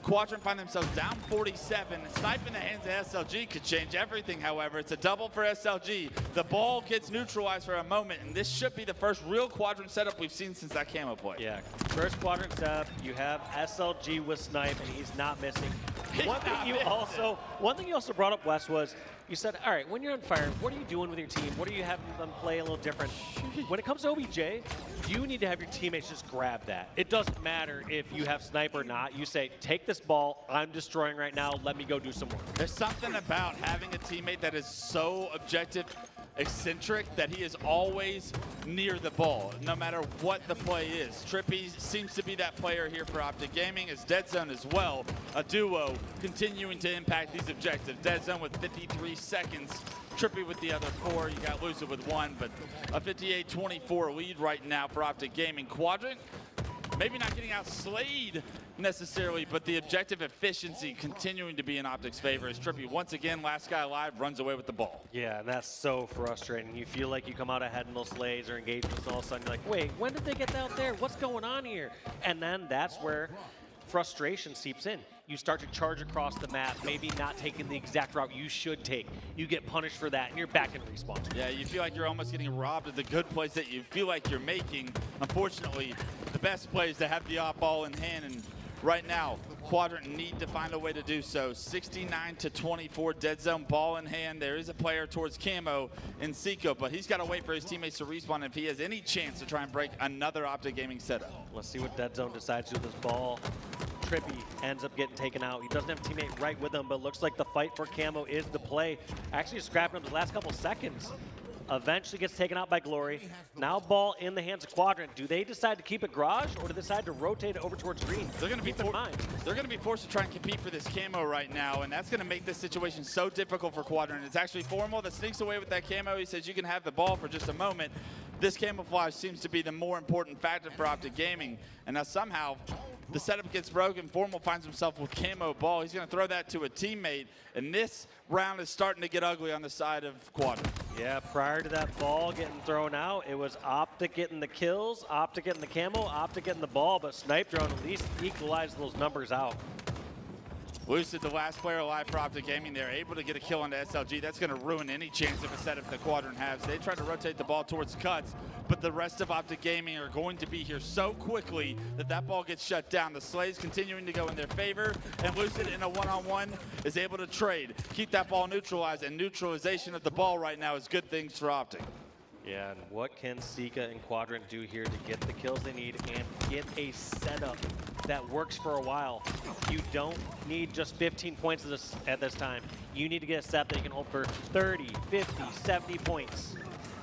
Quadrant find themselves down 47. Snipe in the hands of SLG could change everything, however. It's a double for SLG. The ball gets neutralized for a moment, and this should be the first real Quadrant setup we've seen since that camo play. Yeah, first Quadrant setup, you have SLG with Snipe, and he's not missing. One thing you also brought up, Wes, was you said, all right, when you're on fire, what are you doing with your team? What are you having them play a little different? When it comes to OBJ, you need to have your teammates just grab that. It doesn't matter if you have Snipe or not. You say, take this ball, I'm destroying right now, let me go do some work. There's something about having a teammate that is so objective eccentric that he is always near the ball, no matter what the play is. Trippy seems to be that player here for Optic Gaming, as Dead Zone as well, a duo continuing to impact these objectives. Dead Zone with 53 seconds, Trippy with the other 4, you got Lucid with 1, but a 58-24 lead right now for Optic Gaming. Quadrant, maybe not getting outslayed necessarily, but the objective efficiency continuing to be in Optic's favor as Trippy once again, last guy alive, runs away with the ball. Yeah, and that's so frustrating. You feel like you come out ahead in those slays or engagements, and all of a sudden you're like, wait, when did they get out there? What's going on here? And then that's where frustration seeps in. You start to charge across the map, maybe not taking the exact route you should take. You get punished for that, and you're back in respawn. Yeah, you feel like you're almost getting robbed of the good plays that you feel like you're making. Unfortunately, the best plays that have the op ball in hand, and right now, Quadrant need to find a way to do so. 69-24, Dead Zone ball in hand. There is a player towards Camo in Seiko, but he's got to wait for his teammates to respawn if he has any chance to try and break another Optic Gaming setup. Let's see what Dead Zone decides to do with this ball. Trippy ends up getting taken out. He doesn't have a teammate right with him, but looks like the fight for Camo is the play. Actually scrapping up the last couple seconds. Eventually gets taken out by Glory. Now ball in the hands of Quadrant. Do they decide to keep it garage, or do they decide to rotate it over towards green? They're going to be forced to try and compete for this camo right now, and that's going to make this situation so difficult for Quadrant. It's actually Formal that sneaks away with that camo. He says you can have the ball for just a moment. This camouflage seems to be the more important factor for Optic Gaming, and now somehow the setup gets broken. Formal finds himself with camo ball. He's going to throw that to a teammate, and this round is starting to get ugly on the side of Quadrant. Yeah, prior to that ball getting thrown out, it was Optic getting the kills, Optic getting the camo, Optic getting the ball, but Snipe Drone at least equalized those numbers out. Lucid, the last player alive for Optic Gaming, they're able to get a kill onto SLG. That's going to ruin any chance of a setup the Quadrant has. They try to rotate the ball towards Cuts, but the rest of Optic Gaming are going to be here so quickly that that ball gets shut down. The Slays continuing to go in their favor, and Lucid in a one-on-one is able to trade, keep that ball neutralized, and neutralization of the ball right now is good things for Optic. Yeah, and what can Sika and Quadrant do here to get the kills they need and get a setup that works for a while? You don't need just 15 points at this time. You need to get a setup that you can hold for 30, 50, 70 points.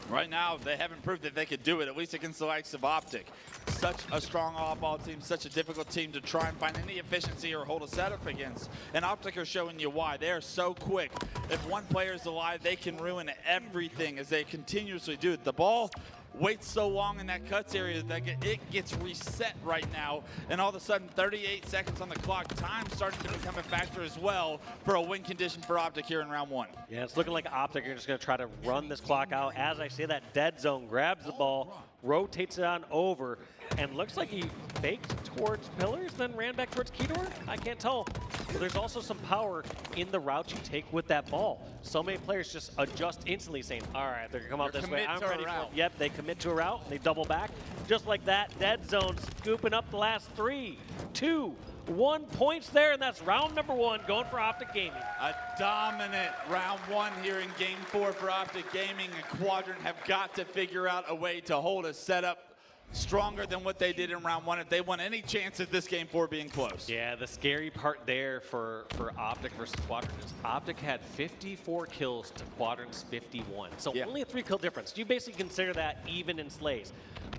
Right now, they haven't proved that they could do it, at least against the likes of Optic. Such a strong off-ball team, such a difficult team to try and find any efficiency or hold a setup against. And Optic are showing you why. They are so quick. If one player is alive, they can ruin everything as they continuously do it. The ball waits so long in that cuts area that it gets reset right now, and all of a sudden 38 seconds on the clock. Time starting to become a factor as well for a win condition for Optic here in round 1. Yeah, it's looking like Optic are just going to try to run this clock out. As I say that, Dead Zone grabs the ball, rotates it on over, and looks like he faked towards pillars, then ran back towards Keydor? I can't tell. But there's also some power in the route you take with that ball. So many players just adjust instantly, saying, all right, they're going to come out this way. I'm ready for it. Yep, they commit to a route, and they double back. Just like that, Dead Zone scooping up the last 3, 2, 1 points there, and that's round number 1 going for Optic Gaming. A dominant round 1 here in game 4 for Optic Gaming, and Quadrant have got to figure out a way to hold a setup stronger than what they did in round 1 if they want any chance of this game 4 being close. Yeah, the scary part there for Optic versus Quadrant is Optic had 54 kills to Quadrant's 51. So only a 3 kill difference. You basically consider that even in slays.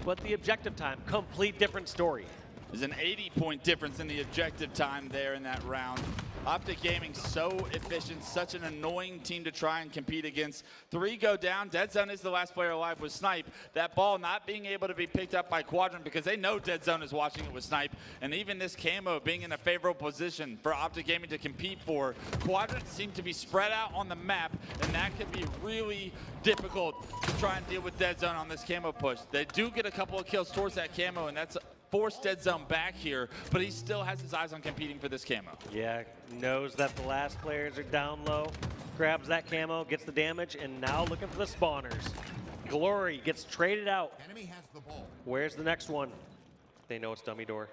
But the objective time, complete different story. There's an 80-point difference in the objective time there in that round. Optic Gaming so efficient, such an annoying team to try and compete against. 3 go down. Dead Zone is the last player alive with Snipe. That ball not being able to be picked up by Quadrant because they know Dead Zone is watching it with Snipe. And even this camo being in a favorable position for Optic Gaming to compete for. Quadrant seem to be spread out on the map, and that could be really difficult to try and deal with Dead Zone on this camo push. They do get a couple of kills towards that camo, and that's forced Dead Zone back here, but he still has his eyes on competing for this camo. Yeah, knows that the last players are down low, grabs that camo, gets the damage, and now looking for the spawners. Glory gets traded out. Enemy has the ball. Where's the next one? They know it's dummy door.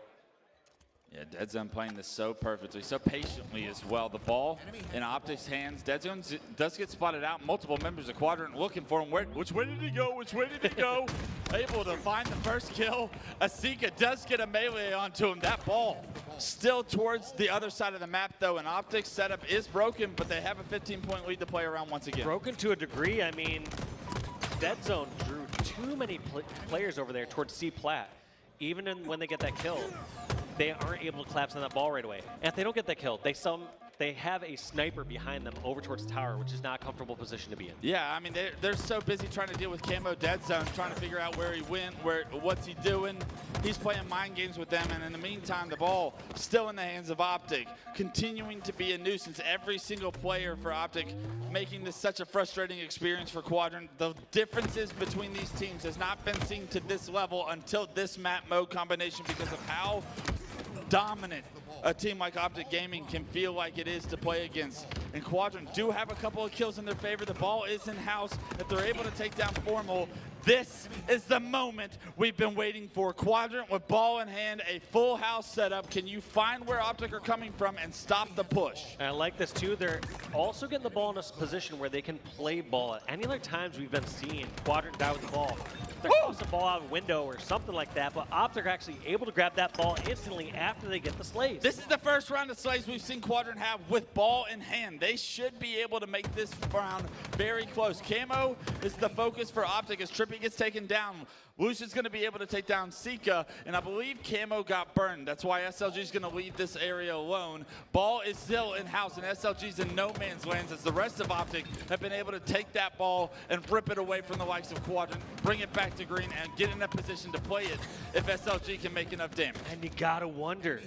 Yeah, Dead Zone playing this so perfectly, so patiently as well. The ball in Optic's hands. Dead Zone does get spotted out. Multiple members of Quadrant looking for him. Which way did he go? Which way did he go? Able to find the first kill. Asika does get a melee onto him. That ball still towards the other side of the map, though, and Optic's setup is broken, but they have a 15-point lead to play around once again. Broken to a degree. I mean, Dead Zone drew too many players over there towards C plat. Even when they get that kill, they aren't able to collapse on that ball right away. And if they don't get that kill, they have a sniper behind them over towards the tower, which is not a comfortable position to be in. Yeah, I mean, they're so busy trying to deal with Camo Dead Zone, trying to figure out where he went, what's he doing. He's playing mind games with them, and in the meantime, the ball still in the hands of Optic, continuing to be a nuisance. Every single player for Optic making this such a frustrating experience for Quadrant. The differences between these teams has not been seen to this level until this map mode combination because of how dominant a team like Optic Gaming can feel like it is to play against. And Quadrant do have a couple of kills in their favor. The ball is in-house. If they're able to take down Formal, this is the moment we've been waiting for. Quadrant with ball in hand, a full house setup. Can you find where Optic are coming from and stop the push? And I like this too. They're also getting the ball in a position where they can play ball. At any other times we've been seeing Quadrant die with the ball, they're tossing the ball out of a window or something like that, but Optic are actually able to grab that ball instantly after they get the slays. This is the first round of slays we've seen Quadrant have with ball in hand. They should be able to make this round very close. Camo is the focus for Optic as Trippy gets taken down. Lucian's going to be able to take down Sika, and I believe Camo got burned. That's why SLG is going to leave this area alone. Ball is still in-house, and SLG's in no man's land as the rest of Optic have been able to take that ball and rip it away from the likes of Quadrant, bring it back to green, and get in a position to play it if SLG can make enough damage. And you got to wonder,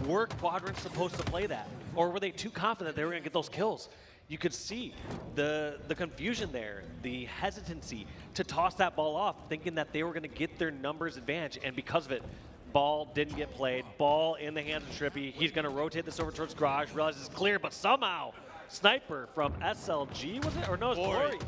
were Quadrant supposed to play that? Or were they too confident they were going to get those kills? You could see the confusion there, the hesitancy to toss that ball off, thinking that they were going to get their numbers advantage, and because of it, ball didn't get played. Ball in the hands of Trippy. He's going to rotate this over towards Garage, realizes it's clear, but somehow, sniper from SLG, was it? Or no, it's Glory.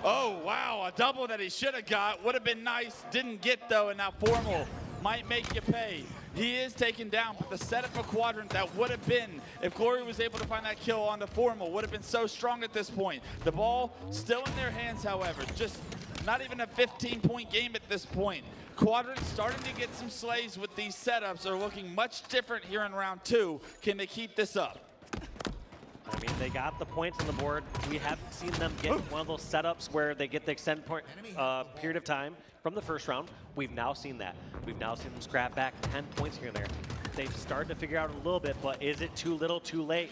Oh, wow, a double that he should have got. Would have been nice, didn't get though, and now Formal might make you pay. He is taken down, but the setup for Quadrant that would have been, if Glory was able to find that kill on the Formal, would have been so strong at this point. The ball still in their hands, however, just not even a 15-point game at this point. Quadrant starting to get some slays with these setups are looking much different here in round 2. Can they keep this up? I mean, they got the points on the board. We haven't seen them get one of those setups where they get the extended period of time from the first round. We've now seen that. We've now seen them scrap back 10 points here and there. They've started to figure out a little bit, but is it too little, too late?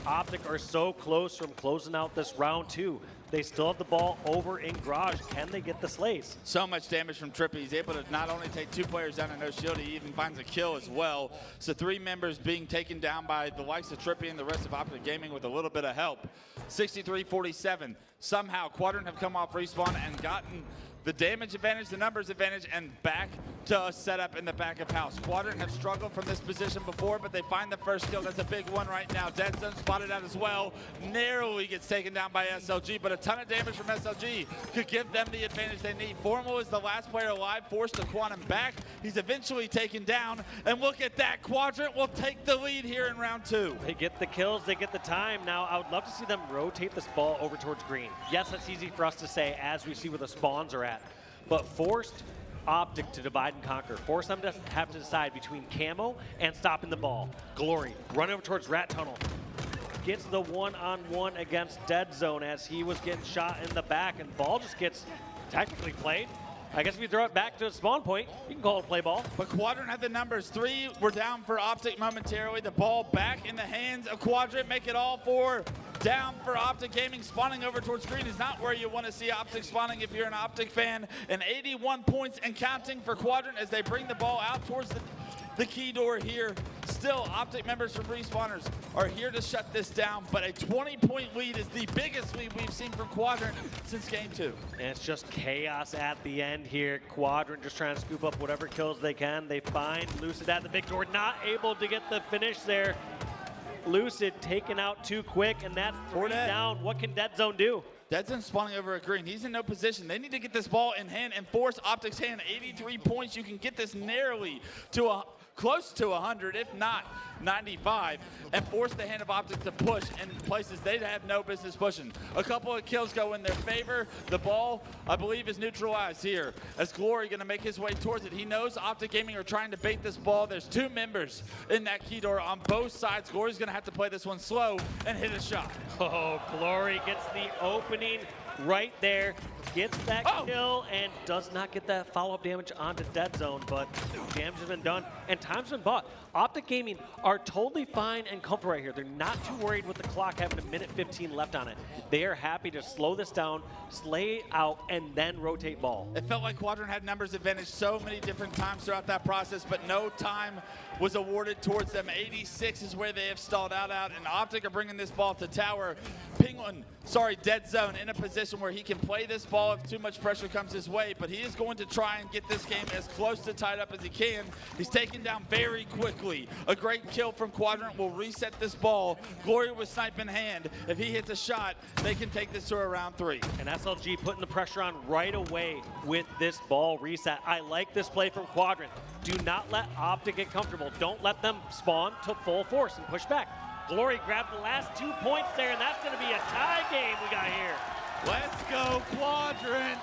Optic are so close from closing out this round 2. They still have the ball over in Garage. Can they get the slays? So much damage from Trippy. He's able to not only take 2 players down and no shield, he even finds a kill as well. So 3 members being taken down by the likes of Trippy and the rest of Optic Gaming with a little bit of help. 63-47. Somehow Quadrant have come off respawn and gotten the damage advantage, the numbers advantage, and back to a setup in the back of house. Quadrant have struggled from this position before, but they find the first kill. That's a big one right now. Dead Zone spotted out as well. Narrowly gets taken down by SLG, but a ton of damage from SLG could give them the advantage they need. Formal is the last player alive, forced to Quantum back. He's eventually taken down, and look at that. Quadrant will take the lead here in round 2. They get the kills, they get the time. Now, I would love to see them rotate this ball over towards green. Yes, that's easy for us to say as we see where the spawns are at, but forced Optic to divide and conquer. Force them to have to decide between Camo and stopping the ball. Glory, run over towards Rat Tunnel. Gets the one-on-one against Dead Zone as he was getting shot in the back, and ball just gets technically played. I guess if you throw it back to a spawn point, you can call it play ball. But Quadrant had the numbers. 3 were down for Optic momentarily. The ball back in the hands of Quadrant. Make it all 4 down for Optic Gaming. Spawning over towards green is not where you want to see Optic spawning if you're an Optic fan. And 81 points and counting for Quadrant as they bring the ball out towards the key door here. Still, Optic members from Respawners are here to shut this down, but a 20-point lead is the biggest lead we've seen from Quadrant since game 2. And it's just chaos at the end here. Quadrant just trying to scoop up whatever kills they can. They find Lucid at the big door, not able to get the finish there. Lucid taken out too quick, and that's 3 down. What can Dead Zone do? Dead Zone spawning over at green. He's in no position. They need to get this ball in hand and force Optic's hand. 83 points. You can get this narrowly to close to 100, if not 95, and force the hand of Optic to push in places they have no business pushing. A couple of kills go in their favor. The ball, I believe, is neutralized here as Glory going to make his way towards it. He knows Optic Gaming are trying to bait this ball. There's 2 members in that key door on both sides. Glory's going to have to play this one slow and hit a shot. Oh, Glory gets the opening right there, gets that kill, and does not get that follow-up damage onto Dead Zone, but damage has been done, and time's been bought. Optic Gaming are totally fine and comfortable right here. They're not too worried with the clock having 1:15 left on it. They are happy to slow this down, slay out, and then rotate ball. It felt like Quadrant had numbers advantage so many different times throughout that process, but no time was awarded towards them. 86 is where they have stalled out, and Optic are bringing this ball to tower. Dead Zone in a position where he can play this ball if too much pressure comes his way, but he is going to try and get this game as close to tied up as he can. He's taken down very quickly. A great kill from Quadrant will reset this ball. Glory with snipe in hand. If he hits a shot, they can take this to a round 3. And SLG putting the pressure on right away with this ball reset. I like this play from Quadrant. Do not let Optic get comfortable. Don't let them spawn to full force and push back. Glory grabbed the last 2 points there, and that's going to be a tie game we got here. Let's go, Quadrant.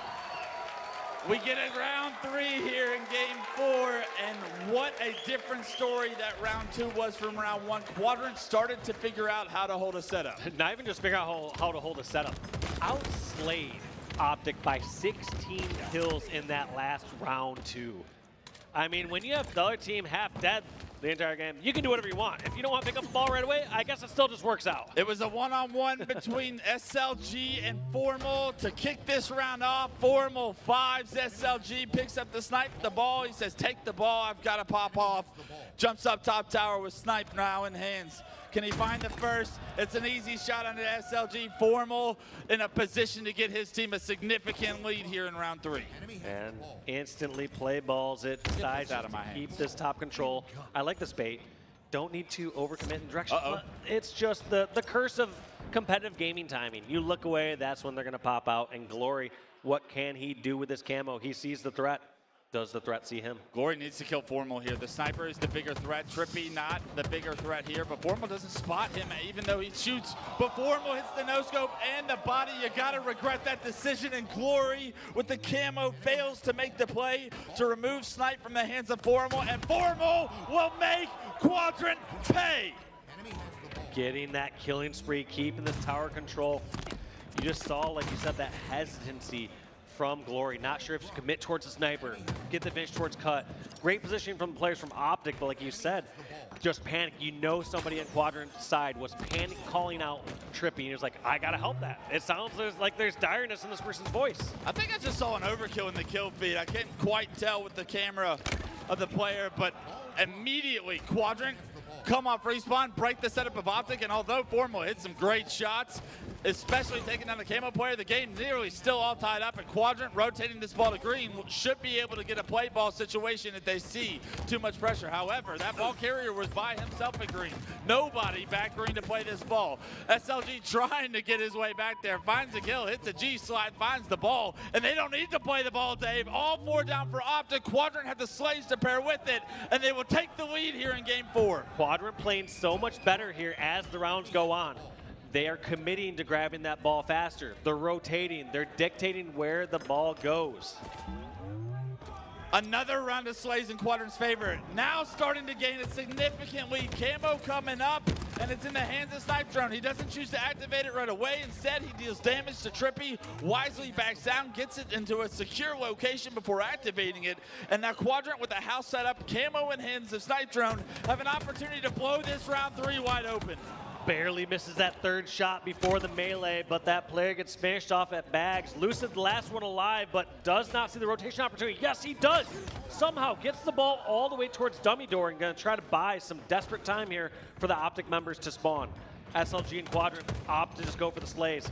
We get a round 3 here in game 4, and what a different story that round 2 was from round 1. Quadrant started to figure out how to hold a setup. Not even just figure out how to hold a setup. Outslayed Optic by 16 kills in that last round 2. I mean, when you have the other team half dead the entire game, you can do whatever you want. If you don't want to pick up the ball right away, I guess it still just works out. It was a one-on-one between SLG and Formal to kick this round off. Formal 5s SLG, picks up the snipe, the ball. He says, take the ball, I've got to pop off. Jumps up top tower with snipe now in hands. Can he find the first? It's an easy shot on the SLG. Formal in a position to get his team a significant lead here in round 3. And instantly play balls it, decides to keep this top control. I like this bait. Don't need to overcommit in direction. But it's just the curse of competitive gaming timing. You look away, that's when they're going to pop out. And Glory, what can he do with this camo? He sees the threat. Does the threat see him? Glory needs to kill Formal here. The sniper is the bigger threat. Trippy not the bigger threat here, but Formal doesn't spot him even though he shoots. But Formal hits the no-scope and the body. You gotta regret that decision, and Glory with the camo fails to make the play to remove snipe from the hands of Formal, and Formal will make Quadrant pay. Getting that killing spree, keeping this tower control. You just saw, like you said, that hesitancy from Glory, not sure if to commit towards the sniper, get the finish towards cut. Great positioning from the players from Optic, but like you said, just panic. You know somebody in Quadrant's side was panic calling out Trippy, and he was like, I gotta help that. It sounds like there's direness in this person's voice. I think I just saw an overkill in the kill feed. I can't quite tell with the camera of the player, but immediately Quadrant come off respawn, break the setup of Optic, and although Formal hit some great shots, especially taking down the camo player, the game nearly still all tied up, and Quadrant rotating this ball to green should be able to get a play ball situation if they see too much pressure. However, that ball carrier was by himself at green. Nobody back green to play this ball. SLG trying to get his way back there, finds a kill, hits a G slide, finds the ball, and they don't need to play the ball, Dave. All 4 down for Optic. Quadrant had the slays to pair with it, and they will take the lead here in game 4. Quadrant playing so much better here as the rounds go on. They are committing to grabbing that ball faster. They're rotating. They're dictating where the ball goes. Another round of slays in Quadrant's favor. Now starting to gain a significant lead. Camo coming up, and it's in the hands of Snipe Drone. He doesn't choose to activate it right away. Instead, he deals damage to Trippy, wisely backs down, gets it into a secure location before activating it. And now Quadrant with the house set up, camo in hands of Snipe Drone, have an opportunity to blow this round 3 wide open. Barely misses that third shot before the melee, but that player gets finished off at bags. Lucid, the last one alive, but does not see the rotation opportunity. Yes, he does. Somehow gets the ball all the way towards dummy door and gonna try to buy some desperate time here for the Optic members to spawn. SLG and Quadrant opt to just go for the slays.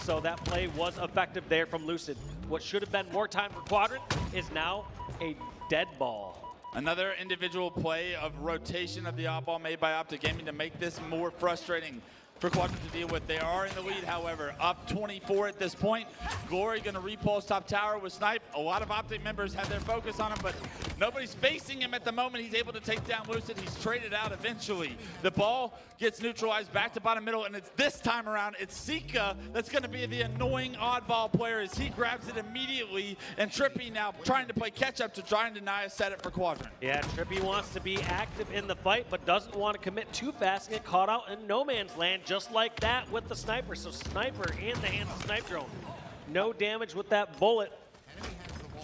So that play was effective there from Lucid. What should have been more time for Quadrant is now a dead ball. Another individual play of rotation of the odd ball made by Optic Gaming to make this more frustrating for Quadrant to deal with. They are in the lead, however, up 24 at this point. Glory gonna repulse top tower with Snipe. A lot of Optic members have their focus on him, but nobody's facing him at the moment. He's able to take down Lucid. He's traded out eventually. The ball gets neutralized back to bottom middle, and it's this time around, it's Sika that's gonna be the annoying oddball player as he grabs it immediately, and Trippy now trying to play catch up to try and deny a setup for Quadrant. Yeah, Trippy wants to be active in the fight, but doesn't want to commit too fast and get caught out in no man's land, just like that with the sniper. So sniper in the hands of Snipe Drone. No damage with that bullet,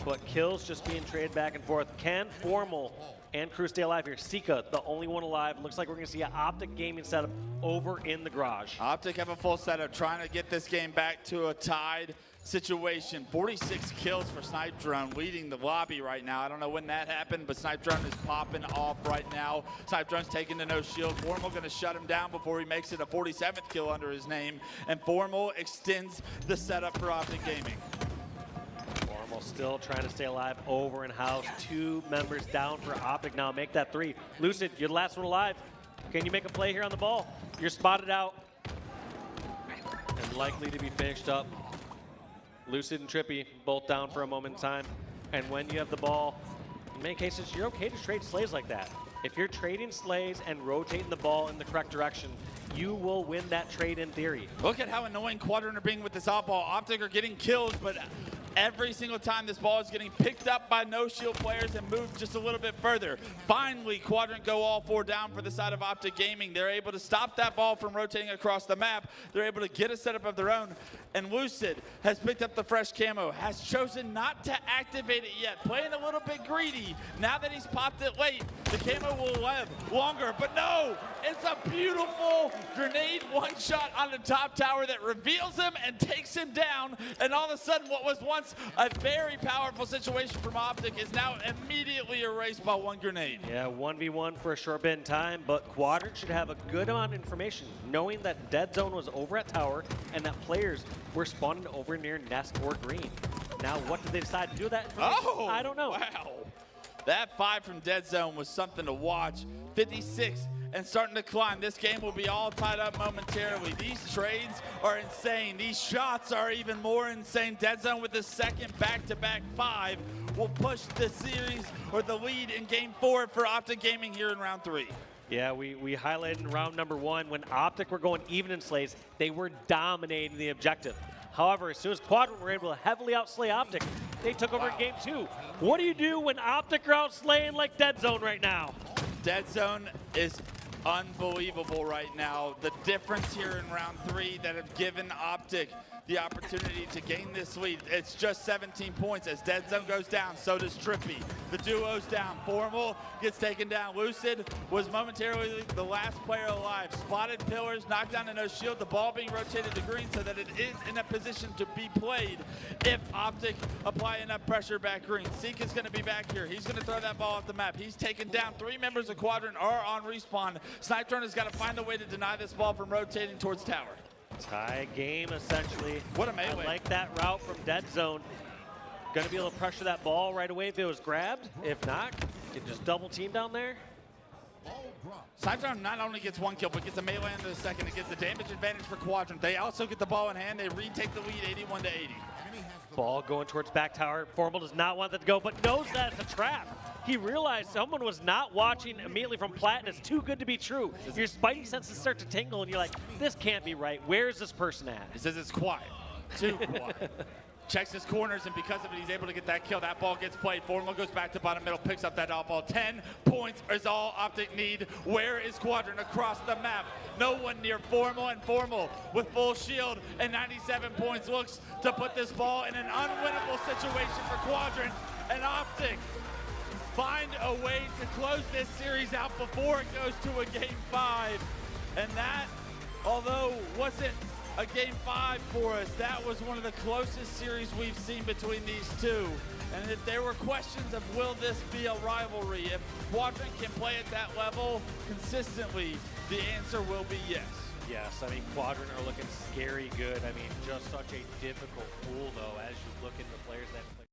but kills just being traded back and forth. Can Formal and Crew stay alive here? Sika, the only one alive. Looks like we're going to see an Optic gaming setup over in the garage. Optic have a full setup, trying to get this game back to a tied situation. 46 kills for Snipe Drone, leading the lobby right now. I don't know when that happened, but Snipe Drone is popping off right now. Snipe Drone's taking the no shield. Formal going to shut him down before he makes it a 47th kill under his name, and Formal extends the setup for Optic Gaming. Formal still trying to stay alive over in house. 2 members down for Optic now. Make that 3. Lucid, you're the last one alive. Can you make a play here on the ball? You're spotted out and likely to be finished up. Lucid and Trippy both down for a moment in time. And when you have the ball, in many cases, you're okay to trade slays like that. If you're trading slays and rotating the ball in the correct direction, you will win that trade in theory. Look at how annoying Quadrant are being with this off ball. Optic are getting kills, but every single time this ball is getting picked up by no shield players and moved just a little bit further. Finally, Quadrant go all 4 down for the side of Optic Gaming. They're able to stop that ball from rotating across the map. They're able to get a setup of their own. And Lucid has picked up the fresh camo, has chosen not to activate it yet, playing a little bit greedy. Now that he's popped it late, the camo will live longer, but no, it's a beautiful grenade one-shot on the top tower that reveals him and takes him down, and all of a sudden what was once a very powerful situation from Optic is now immediately erased by 1 grenade. Yeah, 1v1 for a short bit in time, but Quadrant should have a good amount of information, knowing that Dead Zone was over at tower and that players were spawning over near Nest or Green. Now, what did they decide to do with that information? Oh, I don't know. Wow. That 5 from Dead Zone was something to watch. 56 and starting to climb. This game will be all tied up momentarily. These trades are insane. These shots are even more insane. Dead Zone with the second back-to-back 5 will push the series or the lead in game 4 for Optic Gaming here in round 3. Yeah, we highlighted in round number 1 when Optic were going even in slays, they were dominating the objective. However, as soon as Quadrant were able to heavily outslay Optic, they took over in game 2. What do you do when Optic are outslaying like Dead Zone right now? Dead Zone is unbelievable right now. The difference here in round 3 that have given Optic the opportunity to gain this lead. It's just 17 points. As Dead Zone goes down, so does Trippy. The duo's down. Formal gets taken down. Lucid was momentarily the last player alive. Spotted pillars, knocked down to no shield. The ball being rotated to green so that it is in a position to be played if Optic apply enough pressure back green. Seek is going to be back here. He's going to throw that ball off the map. He's taken down. 3 members of Quadrant are on respawn. Snipe Drone has got to find a way to deny this ball from rotating towards tower. Tie game, essentially. What a melee. I like that route from Dead Zone. Gonna be able to pressure that ball right away if it was grabbed. If not, you can just double team down there. Snipe Drone not only gets 1 kill, but gets a melee into the second. It gives the damage advantage for Quadrant. They also get the ball in hand. They retake the lead 81 to 80. Ball going towards back tower. Formal does not want that to go, but knows that it's a trap. He realized someone was not watching immediately from Plat, and it's too good to be true. Your spidey senses start to tingle, and you're like, this can't be right. Where is this person at? He says it's quiet. Too quiet. Checks his corners, and because of it, he's able to get that kill. That ball gets played. Formal goes back to bottom middle, picks up that off ball. 10 points is all Optic need. Where is Quadrant across the map? No one near Formal, and Formal with full shield and 97 points looks to put this ball in an unwinnable situation for Quadrant. And Optic find a way to close this series out before it goes to a game 5. And that, although wasn't a game 5 for us, that was one of the closest series we've seen between these two. And if there were questions of will this be a rivalry, if Quadrant can play at that level consistently, the answer will be yes. Yes, I mean, Quadrant are looking scary good. I mean, just such a difficult pool, though, as you look into players that play.